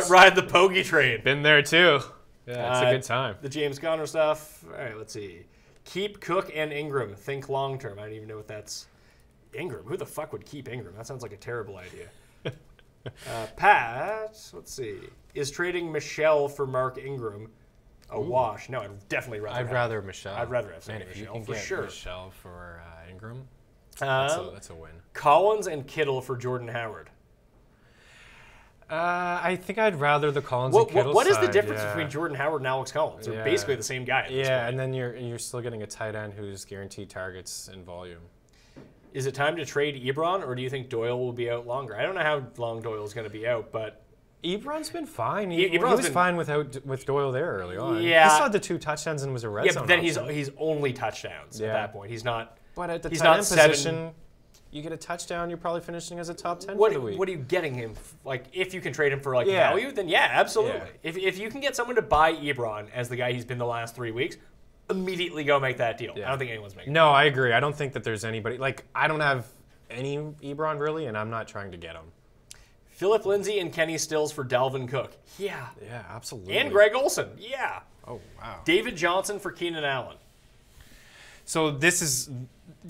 [SPEAKER 3] Ride the Pogie train.
[SPEAKER 4] Been there too. Yeah, it's a good time.
[SPEAKER 3] The James Conner stuff. All right, let's see. Keep Cook and Ingram. Think long term. I don't even know what that's. Ingram. Who the fuck would keep Ingram? That sounds like a terrible idea. Pat, let's see. Is trading Michelle for Mark Ingram a wash? No, I'd definitely rather.
[SPEAKER 4] I'd rather Michelle.
[SPEAKER 3] I'd rather have
[SPEAKER 4] Man, if
[SPEAKER 3] Michelle,
[SPEAKER 4] you can
[SPEAKER 3] for
[SPEAKER 4] get
[SPEAKER 3] sure.
[SPEAKER 4] Michelle for Ingram, that's a win.
[SPEAKER 3] Collins and Kittle for Jordan Howard.
[SPEAKER 4] I think I'd rather the Collins and Kittle
[SPEAKER 3] What is the
[SPEAKER 4] side,
[SPEAKER 3] difference between Jordan Howard and Alex Collins? They're basically the same guy. At this point.
[SPEAKER 4] And then you're still getting a tight end who's guaranteed targets and volume.
[SPEAKER 3] Is it time to trade Ebron, or do you think Doyle will be out longer? I don't know how long Doyle's going to be out, but
[SPEAKER 4] Ebron's been fine. He was fine with Doyle there early on.
[SPEAKER 3] Yeah,
[SPEAKER 4] he still had the 2 touchdowns and was a red zone.
[SPEAKER 3] Yeah, but then
[SPEAKER 4] option.
[SPEAKER 3] he's only touchdowns at that point. He's not.
[SPEAKER 4] But at the
[SPEAKER 3] he's
[SPEAKER 4] tight
[SPEAKER 3] not
[SPEAKER 4] end
[SPEAKER 3] 7.
[SPEAKER 4] position, you get a touchdown, you're probably finishing as a top 10 for the week.
[SPEAKER 3] What are you getting him? Like, if you can trade him for value, then yeah, absolutely.
[SPEAKER 4] Yeah.
[SPEAKER 3] If you can get someone to buy Ebron as the guy he's been the last 3 weeks, immediately go make that deal.
[SPEAKER 4] Yeah.
[SPEAKER 3] I don't think anyone's making.
[SPEAKER 4] No, I agree. I don't think that there's anybody I don't have any Ebron really, and I'm not trying to get him.
[SPEAKER 3] Philip Lindsay and Kenny Stills for Dalvin Cook. Yeah.
[SPEAKER 4] Yeah, absolutely.
[SPEAKER 3] And Greg Olsen. Yeah.
[SPEAKER 4] Oh wow.
[SPEAKER 3] David Johnson for Keenan Allen.
[SPEAKER 4] So that's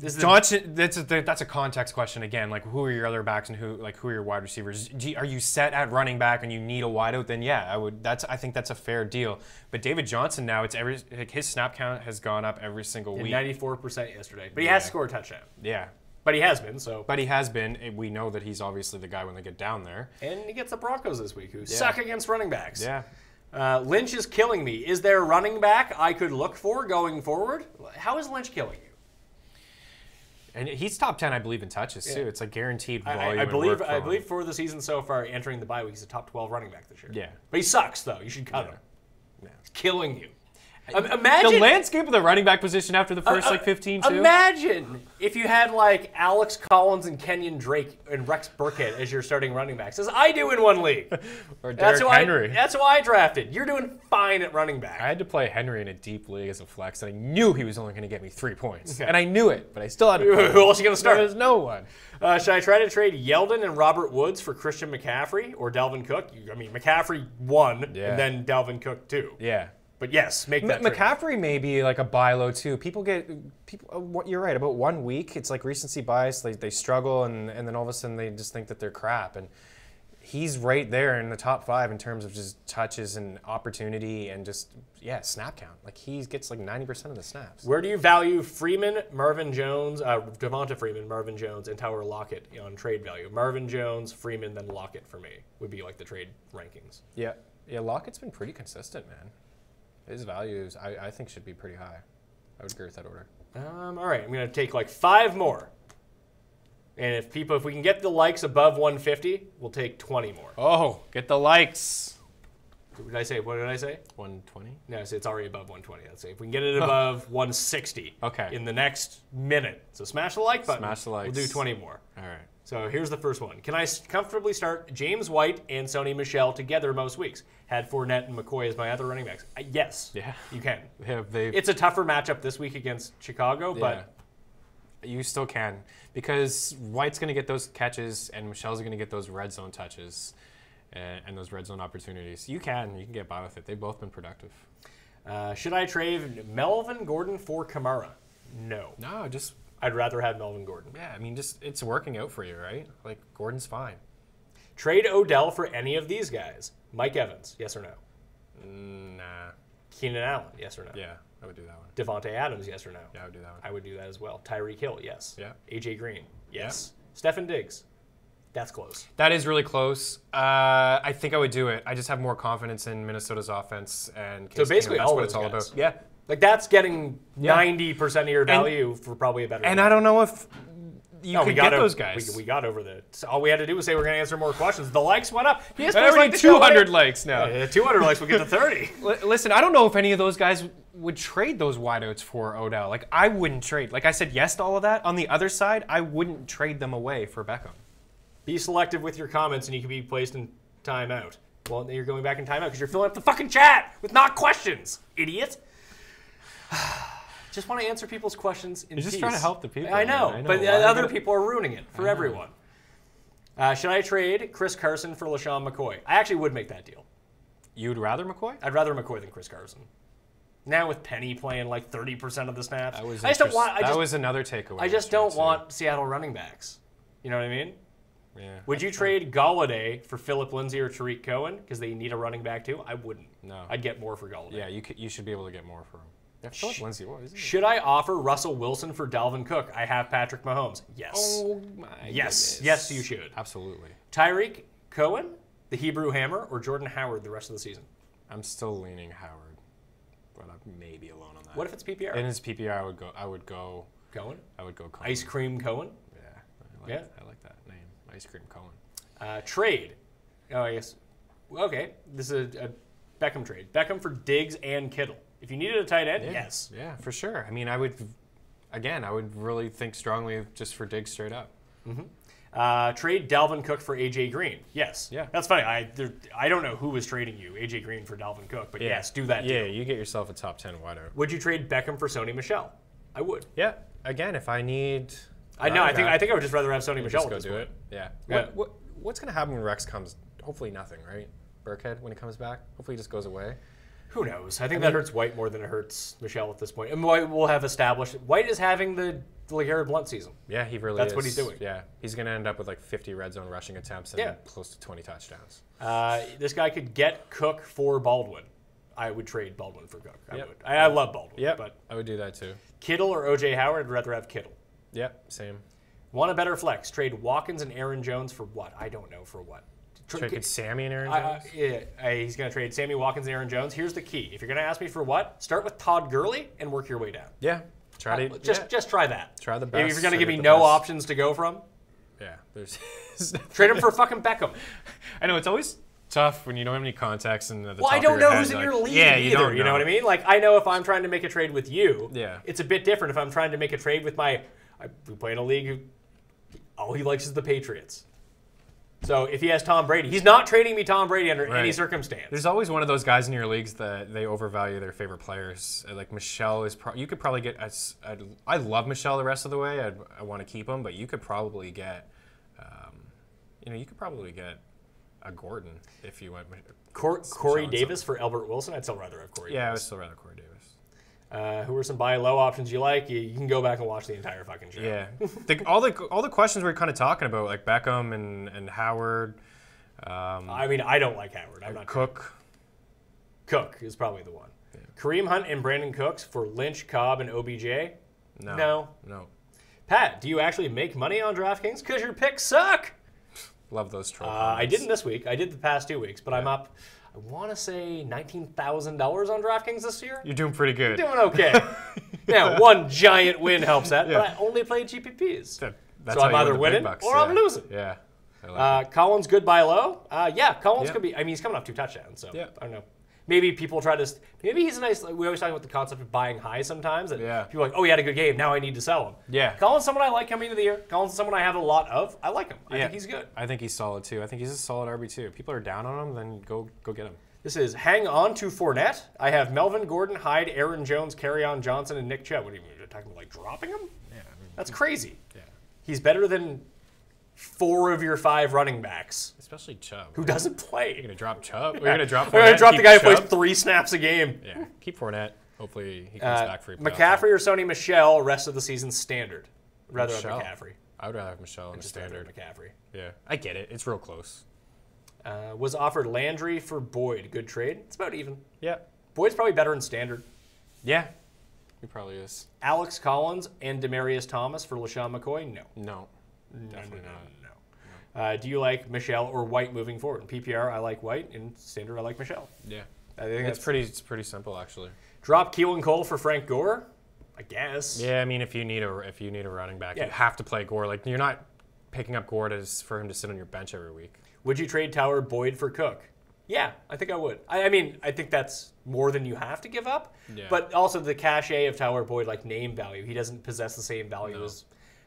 [SPEAKER 4] a context question again. Like, who are your other backs and who are your wide receivers? Are you set at running back and you need a wideout? Then yeah, I would. I think that's a fair deal. But David Johnson now, his snap count has gone up every single week.
[SPEAKER 3] 94% yesterday, but he has scored a touchdown.
[SPEAKER 4] Yeah.
[SPEAKER 3] But he has been, so.
[SPEAKER 4] But he has been. We know that he's obviously the guy when they get down there.
[SPEAKER 3] And he gets the Broncos this week, who suck against running backs.
[SPEAKER 4] Yeah.
[SPEAKER 3] Lynch is killing me. Is there a running back I could look for going forward? How is Lynch killing you?
[SPEAKER 4] And he's top 10, I believe, in touches too. It's like guaranteed volume.
[SPEAKER 3] I believe for the season so far, entering the bye week, he's a top 12 running back this year.
[SPEAKER 4] Yeah.
[SPEAKER 3] But he sucks, though. You should cut him.
[SPEAKER 4] Yeah.
[SPEAKER 3] He's killing you. Imagine
[SPEAKER 4] the landscape of the running back position after the first 15 too.
[SPEAKER 3] Imagine if you had Alex Collins and Kenyon Drake and Rex Burkhead as your starting running backs, as I do in one league.
[SPEAKER 4] Or Derrick Henry.
[SPEAKER 3] That's who I drafted. You're doing fine at running back.
[SPEAKER 4] I had to play Henry in a deep league as a flex, and I knew he was only going to get me 3 points. And I knew it, but I still had to play him.
[SPEAKER 3] Who else are you going to start?
[SPEAKER 4] There's no one.
[SPEAKER 3] Should I try to trade Yeldon and Robert Woods for Christian McCaffrey or Dalvin Cook? I mean, McCaffrey 1, and then Dalvin Cook 2.
[SPEAKER 4] Yeah.
[SPEAKER 3] But yes, make that trade.
[SPEAKER 4] McCaffrey may be like a buy low too. You're right, about 1 week, it's like recency bias. They struggle, and then all of a sudden they just think that they're crap. And he's right there in the top 5 in terms of just touches and opportunity and just, snap count. Like, he gets like 90% of the snaps.
[SPEAKER 3] Where do you value Freeman, Marvin Jones, Devonta Freeman, Marvin Jones, and Tyler Lockett on trade value? Marvin Jones, Freeman, then Lockett for me would be like the trade rankings.
[SPEAKER 4] Yeah, Lockett's been pretty consistent, man. His values, I think, should be pretty high. I would agree with that order.
[SPEAKER 3] All right, I'm going to take 5 more. And if we can get the likes above 150, we'll take 20 more.
[SPEAKER 4] Oh, get the likes.
[SPEAKER 3] What did I say?
[SPEAKER 4] 120?
[SPEAKER 3] No, it's already above 120. Let's say if we can get it above 160 in the next minute. So smash the like button.
[SPEAKER 4] Smash the likes.
[SPEAKER 3] We'll do 20 more.
[SPEAKER 4] All right.
[SPEAKER 3] So here's the first one. Can I comfortably start James White and Sony Michel together most weeks? Had Fournette and McCoy as my other running backs. Yes, you can. It's a tougher matchup this week against Chicago, but
[SPEAKER 4] you still can, because White's going to get those catches and Michel's going to get those red zone touches and those red zone opportunities. You can get by with it. They've both been productive.
[SPEAKER 3] Should I trade Melvin Gordon for Kamara? No.
[SPEAKER 4] No,
[SPEAKER 3] I'd rather have Melvin Gordon.
[SPEAKER 4] Yeah, I mean, it's working out for you, right? Like, Gordon's fine.
[SPEAKER 3] Trade Odell for any of these guys. Mike Evans, yes or no?
[SPEAKER 4] Nah.
[SPEAKER 3] Keenan Allen, yes or no?
[SPEAKER 4] Yeah, I would do that one.
[SPEAKER 3] Devontae Adams, yes or no?
[SPEAKER 4] Yeah, I would do that one.
[SPEAKER 3] I would do that as well. Tyreek Hill, yes.
[SPEAKER 4] Yeah.
[SPEAKER 3] AJ Green, yes. Yeah. Stefan Diggs, that's close.
[SPEAKER 4] That is really close. I think I would do it. I just have more confidence in Minnesota's offense and
[SPEAKER 3] so basically
[SPEAKER 4] that's
[SPEAKER 3] all
[SPEAKER 4] what it's all
[SPEAKER 3] guys.
[SPEAKER 4] about. Yeah.
[SPEAKER 3] Like, that's getting 90% of your value for probably a better.
[SPEAKER 4] And I don't know if you could get those guys.
[SPEAKER 3] We got over the. All we had to do was say we're going to answer more questions. The likes went up.
[SPEAKER 4] Already 200 likes now.
[SPEAKER 3] 200 likes. We'll get to 30.
[SPEAKER 4] Listen, I don't know if any of those guys would trade those wideouts for Odell. Like, I wouldn't trade. Like, I said yes to all of that. On the other side, I wouldn't trade them away for Beckham.
[SPEAKER 3] Be selective with your comments and you can be placed in timeout. Well, you're going back in timeout because you're filling up the fucking chat with not questions, idiot. Just want to answer people's questions in
[SPEAKER 4] You're just
[SPEAKER 3] peace.
[SPEAKER 4] trying to help the people.
[SPEAKER 3] I know,
[SPEAKER 4] man.
[SPEAKER 3] but the other people are ruining it for everyone. Should I trade Chris Carson for LaShawn McCoy? I actually would make that deal.
[SPEAKER 4] You'd rather McCoy?
[SPEAKER 3] I'd rather McCoy than Chris Carson. Now with Penny playing like 30% of the snaps,
[SPEAKER 4] That was
[SPEAKER 3] I just don't want.
[SPEAKER 4] that was another takeaway.
[SPEAKER 3] I just don't want Seattle running backs. You know what I mean?
[SPEAKER 4] Yeah.
[SPEAKER 3] Would you trade Galladay for Phillip Lindsay or Tariq Cohen because they need a running back too? I wouldn't.
[SPEAKER 4] No.
[SPEAKER 3] I'd get more for Galladay.
[SPEAKER 4] Yeah, you should be able to get more for him. Yeah, Phillip Lindsay, what is he?
[SPEAKER 3] Should I offer Russell Wilson for Dalvin Cook? I have Patrick Mahomes. Yes.
[SPEAKER 4] Oh my
[SPEAKER 3] Yes.
[SPEAKER 4] goodness.
[SPEAKER 3] Yes, you should.
[SPEAKER 4] Absolutely.
[SPEAKER 3] Tyreek Cohen, the Hebrew Hammer, or Jordan Howard the rest of the season?
[SPEAKER 4] I'm still leaning Howard, but I may be alone on that.
[SPEAKER 3] What if it's PPR?
[SPEAKER 4] In his PPR, I would go
[SPEAKER 3] Cohen?
[SPEAKER 4] Cohen.
[SPEAKER 3] Ice Cream Cohen?
[SPEAKER 4] Yeah, I like that name. Ice Cream Cohen.
[SPEAKER 3] Trade. Oh, I guess. Okay, this is a Beckham trade. Beckham for Diggs and Kittle. If you needed a tight end, yes.
[SPEAKER 4] Yeah, for sure. I mean, I would really think strongly just for Diggs straight up.
[SPEAKER 3] Trade Dalvin Cook for AJ Green. Yes.
[SPEAKER 4] Yeah.
[SPEAKER 3] That's funny. I don't know who was trading you, AJ Green for Dalvin Cook, but yes, do that.
[SPEAKER 4] Yeah,
[SPEAKER 3] deal.
[SPEAKER 4] you get yourself a top 10 wideout.
[SPEAKER 3] Would you trade Beckham for Sony Michel? I would.
[SPEAKER 4] Yeah. Again, if I need.
[SPEAKER 3] I know. I think I would just rather have Sony Michel.
[SPEAKER 4] Just go do it. Yeah. What's gonna happen when Rex comes? Hopefully nothing, right? Burkhead when he comes back. Hopefully he just goes away.
[SPEAKER 3] Who knows? I think that hurts White more than it hurts Michelle at this point. And White will have established. White is having the LeGarrette Blount season.
[SPEAKER 4] Yeah, he really
[SPEAKER 3] That's
[SPEAKER 4] is.
[SPEAKER 3] what he's doing.
[SPEAKER 4] Yeah, he's going to end up with like 50 red zone rushing attempts and close to 20 touchdowns.
[SPEAKER 3] This guy could get Cook for Baldwin. I would trade Baldwin for Cook. I would. I love Baldwin.
[SPEAKER 4] Yeah,
[SPEAKER 3] but
[SPEAKER 4] I would do that too.
[SPEAKER 3] Kittle or O.J. Howard? I'd rather have Kittle.
[SPEAKER 4] Yep, same.
[SPEAKER 3] Want a better flex? Trade Watkins and Aaron Jones for what? I don't know for what.
[SPEAKER 4] Trade Sammy and Aaron Jones?
[SPEAKER 3] He's going to trade Sammy Watkins and Aaron Jones. Here's the key. If you're going to ask me for what, start with Todd Gurley and work your way down.
[SPEAKER 4] Yeah.
[SPEAKER 3] Just try that.
[SPEAKER 4] Try the best.
[SPEAKER 3] If you're going to give me no options to go from,
[SPEAKER 4] there's
[SPEAKER 3] trade him for fucking Beckham.
[SPEAKER 4] I know, it's always tough when you don't have any context. And
[SPEAKER 3] well, I don't know who's in your league either. You know what I mean? Like, I know if I'm trying to make a trade with you, it's a bit different if I'm trying to make a trade with we play in a league who all he likes is the Patriots. So if he has Tom Brady, he's not trading me Tom Brady under any circumstance.
[SPEAKER 4] There's always one of those guys in your leagues that they overvalue their favorite players. Like Michelle is, you could probably get. I love Michelle the rest of the way. I want to keep him, but you could probably get, you could probably get a Gordon if you went.
[SPEAKER 3] Corey Davis for Albert Wilson. I'd still rather have Corey.
[SPEAKER 4] Yeah, I would still rather Corey Davis.
[SPEAKER 3] Who are some buy low options you like? You can go back and watch the entire fucking show.
[SPEAKER 4] Yeah, all the questions we're kind of talking about, like Beckham and Howard.
[SPEAKER 3] I mean, I don't like Howard. I'm not
[SPEAKER 4] Cook.
[SPEAKER 3] Cook is probably the one. Yeah. Kareem Hunt and Brandon Cooks for Lynch, Cobb, and OBJ. No. Pat, do you actually make money on DraftKings? Because your picks suck.
[SPEAKER 4] Love those trolls.
[SPEAKER 3] I didn't this week. I did the past 2 weeks, but I'm up. I want to say $19,000 on DraftKings this year.
[SPEAKER 4] You're doing pretty good.
[SPEAKER 3] Doing okay. Now, one giant win helps that, but I only played GPPs.
[SPEAKER 4] That's
[SPEAKER 3] so I'm either winning or I'm losing.
[SPEAKER 4] Yeah.
[SPEAKER 3] Collins good buy low. Collins could be. I mean, he's coming off 2 touchdowns, so I don't know. Maybe people try to. Maybe he's a nice. Like, we always talk about the concept of buying high sometimes. That people are like, oh, he had a good game. Now I need to sell him. Yeah. Collins, someone I like coming into the year. Collins, someone I have a lot of. I like him. I think he's good.
[SPEAKER 4] I think he's solid too. I think he's a solid RB too. If people are down on him, then go get him.
[SPEAKER 3] This is hang on to Fournette. I have Melvin Gordon, Hyde, Aaron Jones, Kerryon Johnson, and Nick Chubb. What are you talking about? Like dropping him?
[SPEAKER 4] Yeah.
[SPEAKER 3] That's crazy.
[SPEAKER 4] Yeah.
[SPEAKER 3] He's better than 4 of your 5 running backs.
[SPEAKER 4] Especially Chubb.
[SPEAKER 3] Who doesn't play.
[SPEAKER 4] You're going to drop Chubb? We're going to drop Fournette.
[SPEAKER 3] We're going to drop the guy who plays 3 snaps a game.
[SPEAKER 4] Yeah. Keep Fournette. Hopefully he comes back for you.
[SPEAKER 3] McCaffrey or Sony Michel, rest of the season standard. Rather have McCaffrey.
[SPEAKER 4] I would rather have Michel in the standard.
[SPEAKER 3] McCaffrey.
[SPEAKER 4] Yeah. I get it. It's real close.
[SPEAKER 3] Was offered Landry for Boyd. Good trade. It's about even.
[SPEAKER 4] Yeah.
[SPEAKER 3] Boyd's probably better in standard.
[SPEAKER 4] Yeah. He probably is.
[SPEAKER 3] Alex Collins and Demaryius Thomas for LaShawn McCoy? No. No. Do you like Michelle or White moving forward? In PPR, I like White. In standard, I like Michelle.
[SPEAKER 4] Yeah.
[SPEAKER 3] I think
[SPEAKER 4] it's pretty simple actually.
[SPEAKER 3] Drop Keelan Cole for Frank Gore? I guess.
[SPEAKER 4] Yeah, I mean if you need a running back, you have to play Gore. Like you're not picking up Gore for him to sit on your bench every week.
[SPEAKER 3] Would you trade Tyler Boyd for Cook? Yeah, I think I would. I mean, I think that's more than you have to give up.
[SPEAKER 4] Yeah.
[SPEAKER 3] But also the cachet of Tyler Boyd, like name value. He doesn't possess the same value as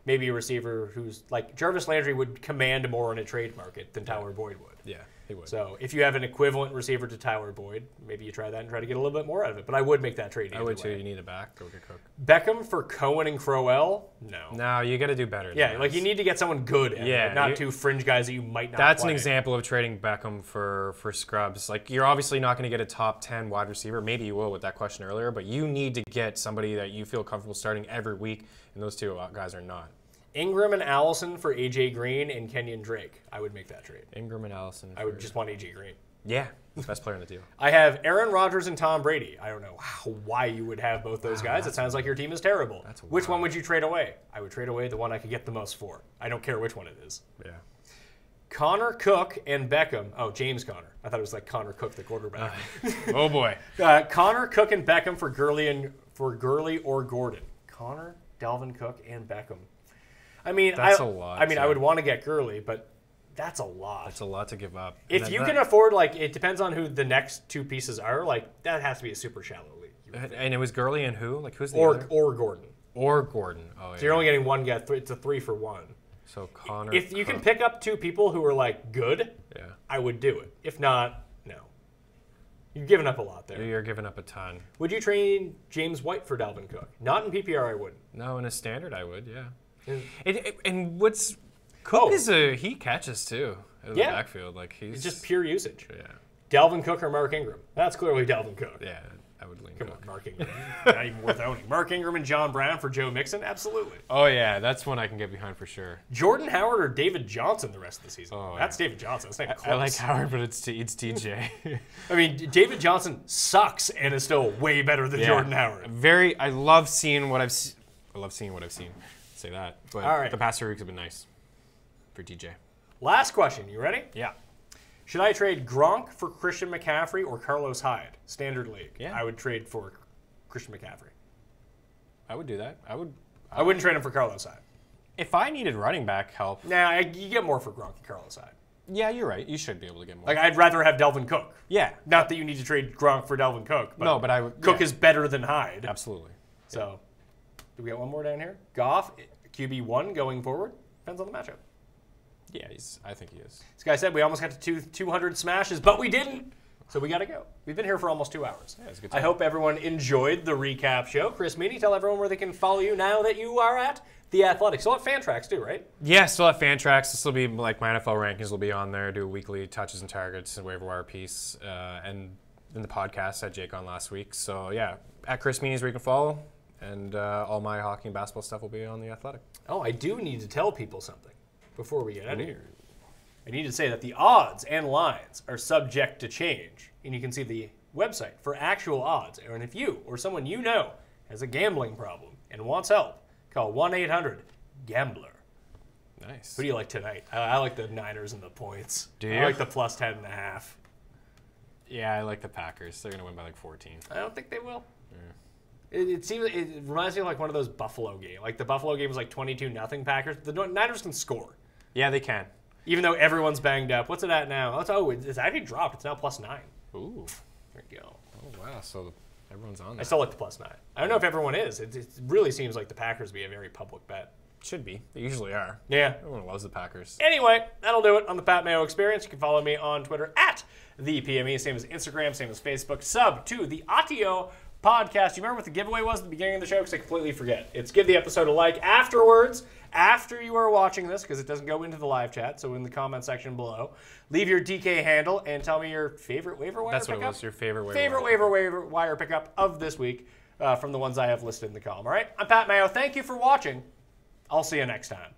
[SPEAKER 3] maybe a receiver who's like Jarvis Landry would command more in a trade market than Tyler Boyd would.
[SPEAKER 4] Yeah, he would.
[SPEAKER 3] So if you have an equivalent receiver to Tyler Boyd, maybe you try that and try to get a little bit more out of it. But I would make that trade.
[SPEAKER 4] I would
[SPEAKER 3] way.
[SPEAKER 4] too. You need a back. Go get Cook.
[SPEAKER 3] Beckham for Cohen and Crowell? No.
[SPEAKER 4] No, you got to do better.
[SPEAKER 3] Yeah,
[SPEAKER 4] than
[SPEAKER 3] like
[SPEAKER 4] this.
[SPEAKER 3] you need to get someone good. Not
[SPEAKER 4] you-
[SPEAKER 3] two fringe guys that you might not.
[SPEAKER 4] That's
[SPEAKER 3] play.
[SPEAKER 4] an example of trading Beckham for scrubs. Like, you're obviously not going to get a top 10 wide receiver. Maybe you will with that question earlier, but you need to get somebody that you feel comfortable starting every week, and those two guys are not.
[SPEAKER 3] Ingram and Allison for AJ Green and Kenyon Drake. I would make that trade.
[SPEAKER 4] Ingram and Allison.
[SPEAKER 3] I would just want AJ Green.
[SPEAKER 4] Yeah, best player in the deal.
[SPEAKER 3] I have Aaron Rodgers and Tom Brady. I don't know why you would have both those guys. It sounds like your team is terrible. Which one would you trade away? I would trade away the one I could get the most for. I don't care which one it is.
[SPEAKER 4] Yeah.
[SPEAKER 3] Connor Cook and Beckham. Oh, James Conner. I thought it was like Connor Cook, the quarterback.
[SPEAKER 4] Oh boy.
[SPEAKER 3] Connor Cook and Beckham for Gurley or Gordon. Connor, Dalvin Cook, and Beckham. I mean,
[SPEAKER 4] That's a lot,
[SPEAKER 3] I mean, I
[SPEAKER 4] too.
[SPEAKER 3] would want to get Gurley, but that's a lot.
[SPEAKER 4] That's a lot to give up.
[SPEAKER 3] If you can afford, like, it depends on who the next two pieces are. Like, that has to be a super shallow league.
[SPEAKER 4] And it was Gurley and who? Like, who's the other?
[SPEAKER 3] Or Gordon.
[SPEAKER 4] Or Gordon. Oh, yeah.
[SPEAKER 3] So you're only getting one guy. It's a 3-for-1.
[SPEAKER 4] So Connor.
[SPEAKER 3] If you can pick up two people who are like good,
[SPEAKER 4] Yeah.
[SPEAKER 3] I would do it. If not, no. You're giving up a lot there.
[SPEAKER 4] You're giving up a ton.
[SPEAKER 3] Would you trade James White for Dalvin Cook? Not in PPR, I wouldn't.
[SPEAKER 4] No, in a standard, I would. Yeah.
[SPEAKER 3] Yeah.
[SPEAKER 4] And what's Cook is he catches too in the backfield. Like he's
[SPEAKER 3] It's just pure usage.
[SPEAKER 4] Yeah.
[SPEAKER 3] Dalvin Cook or Mark Ingram? That's clearly Dalvin Cook.
[SPEAKER 4] Yeah, I would lean
[SPEAKER 3] Come
[SPEAKER 4] Cook.
[SPEAKER 3] on, Mark Ingram. Not even worth owning. Mark Ingram and John Brown for Joe Mixon? Absolutely.
[SPEAKER 4] Oh yeah, that's one I can get behind for sure.
[SPEAKER 3] Jordan Howard or David Johnson the rest of the season?
[SPEAKER 4] Oh,
[SPEAKER 3] That's David Johnson. That's not
[SPEAKER 4] I
[SPEAKER 3] close.
[SPEAKER 4] like Howard, but it's TJ.
[SPEAKER 3] I mean, David Johnson sucks and is still way better than Jordan Howard.
[SPEAKER 4] I love seeing what I've seen. I love seeing what I've seen. Say that. But
[SPEAKER 3] All right.
[SPEAKER 4] the past 3 weeks have been nice for TJ.
[SPEAKER 3] Last question. You ready?
[SPEAKER 4] Yeah.
[SPEAKER 3] Should I trade Gronk for Christian McCaffrey or Carlos Hyde? Standard league.
[SPEAKER 4] Yeah.
[SPEAKER 3] I would trade for Christian McCaffrey.
[SPEAKER 4] I would do that.
[SPEAKER 3] I wouldn't trade him for Carlos Hyde.
[SPEAKER 4] If I needed running back help.
[SPEAKER 3] Nah, you get more for Gronk than Carlos Hyde.
[SPEAKER 4] Yeah, you're right. You should be able to get more.
[SPEAKER 3] Like, I'd rather have Delvin Cook.
[SPEAKER 4] Yeah.
[SPEAKER 3] Not that you need to trade Gronk for Delvin Cook. But
[SPEAKER 4] No, but I would.
[SPEAKER 3] Cook
[SPEAKER 4] yeah.
[SPEAKER 3] is better than Hyde.
[SPEAKER 4] Absolutely.
[SPEAKER 3] So, do we got one more down here? Goff, QB1 going forward? Depends on the matchup.
[SPEAKER 4] Yeah, I think he is.
[SPEAKER 3] This guy said we almost got to 200 smashes, but we didn't. So we got to go. We've been here for almost 2 hours.
[SPEAKER 4] Yeah, it's a good
[SPEAKER 3] I
[SPEAKER 4] time.
[SPEAKER 3] hope everyone enjoyed the recap show. Chris Meaney, tell everyone where they can follow you now that you are at The Athletic. Still at Fantrax too, right?
[SPEAKER 4] Yeah, still at Fantrax. This will be like my NFL rankings will be on there. Do weekly touches and targets and waiver wire piece, and in the podcast at Jake on last week. So yeah, at Chris Meaney is where you can follow, and all my hockey and basketball stuff will be on The Athletic.
[SPEAKER 3] Oh, I do need to tell people something before we get out of here. I need to say that the odds and lines are subject to change, and you can see the website for actual odds. And if you or someone you know has a gambling problem and wants help, call 1-800-GAMBLER.
[SPEAKER 4] Nice.
[SPEAKER 3] Who do you like tonight? I like the Niners and the points.
[SPEAKER 4] Do
[SPEAKER 3] I
[SPEAKER 4] you?
[SPEAKER 3] like the plus 10.5.
[SPEAKER 4] Yeah, I like the Packers. They're gonna win by like 14.
[SPEAKER 3] I don't think they will. It seems it reminds me of like one of those Buffalo games. Like the Buffalo game was like 22-0 Packers. The Niners can score,
[SPEAKER 4] Yeah, they can.
[SPEAKER 3] even though everyone's banged up. What's it at now? It's actually dropped. It's now plus 9.
[SPEAKER 4] Ooh.
[SPEAKER 3] There you go.
[SPEAKER 4] Oh wow. So everyone's on.
[SPEAKER 3] I
[SPEAKER 4] That.
[SPEAKER 3] still like the plus 9. I don't know if everyone is. It really seems like the Packers be a very public bet.
[SPEAKER 4] Should be. They usually are.
[SPEAKER 3] Yeah.
[SPEAKER 4] Everyone loves the Packers.
[SPEAKER 3] Anyway, that'll do it on the Pat Mayo Experience. You can follow me on Twitter at the PME, same as Instagram, same as Facebook. Sub to the Audio Podcast. You remember what the giveaway was at the beginning of the show? Because I completely forget. It's give the episode a like afterwards, after you are watching this, because it doesn't go into the live chat. So in the comment section below, leave your DK handle and tell me your favorite waiver wire
[SPEAKER 4] That's
[SPEAKER 3] pickup.
[SPEAKER 4] what it was. Your favorite waiver.
[SPEAKER 3] Favorite waiver wire pickup of this week from the ones I have listed in the column. All right, I'm Pat Mayo. Thank you for watching. I'll see you next time.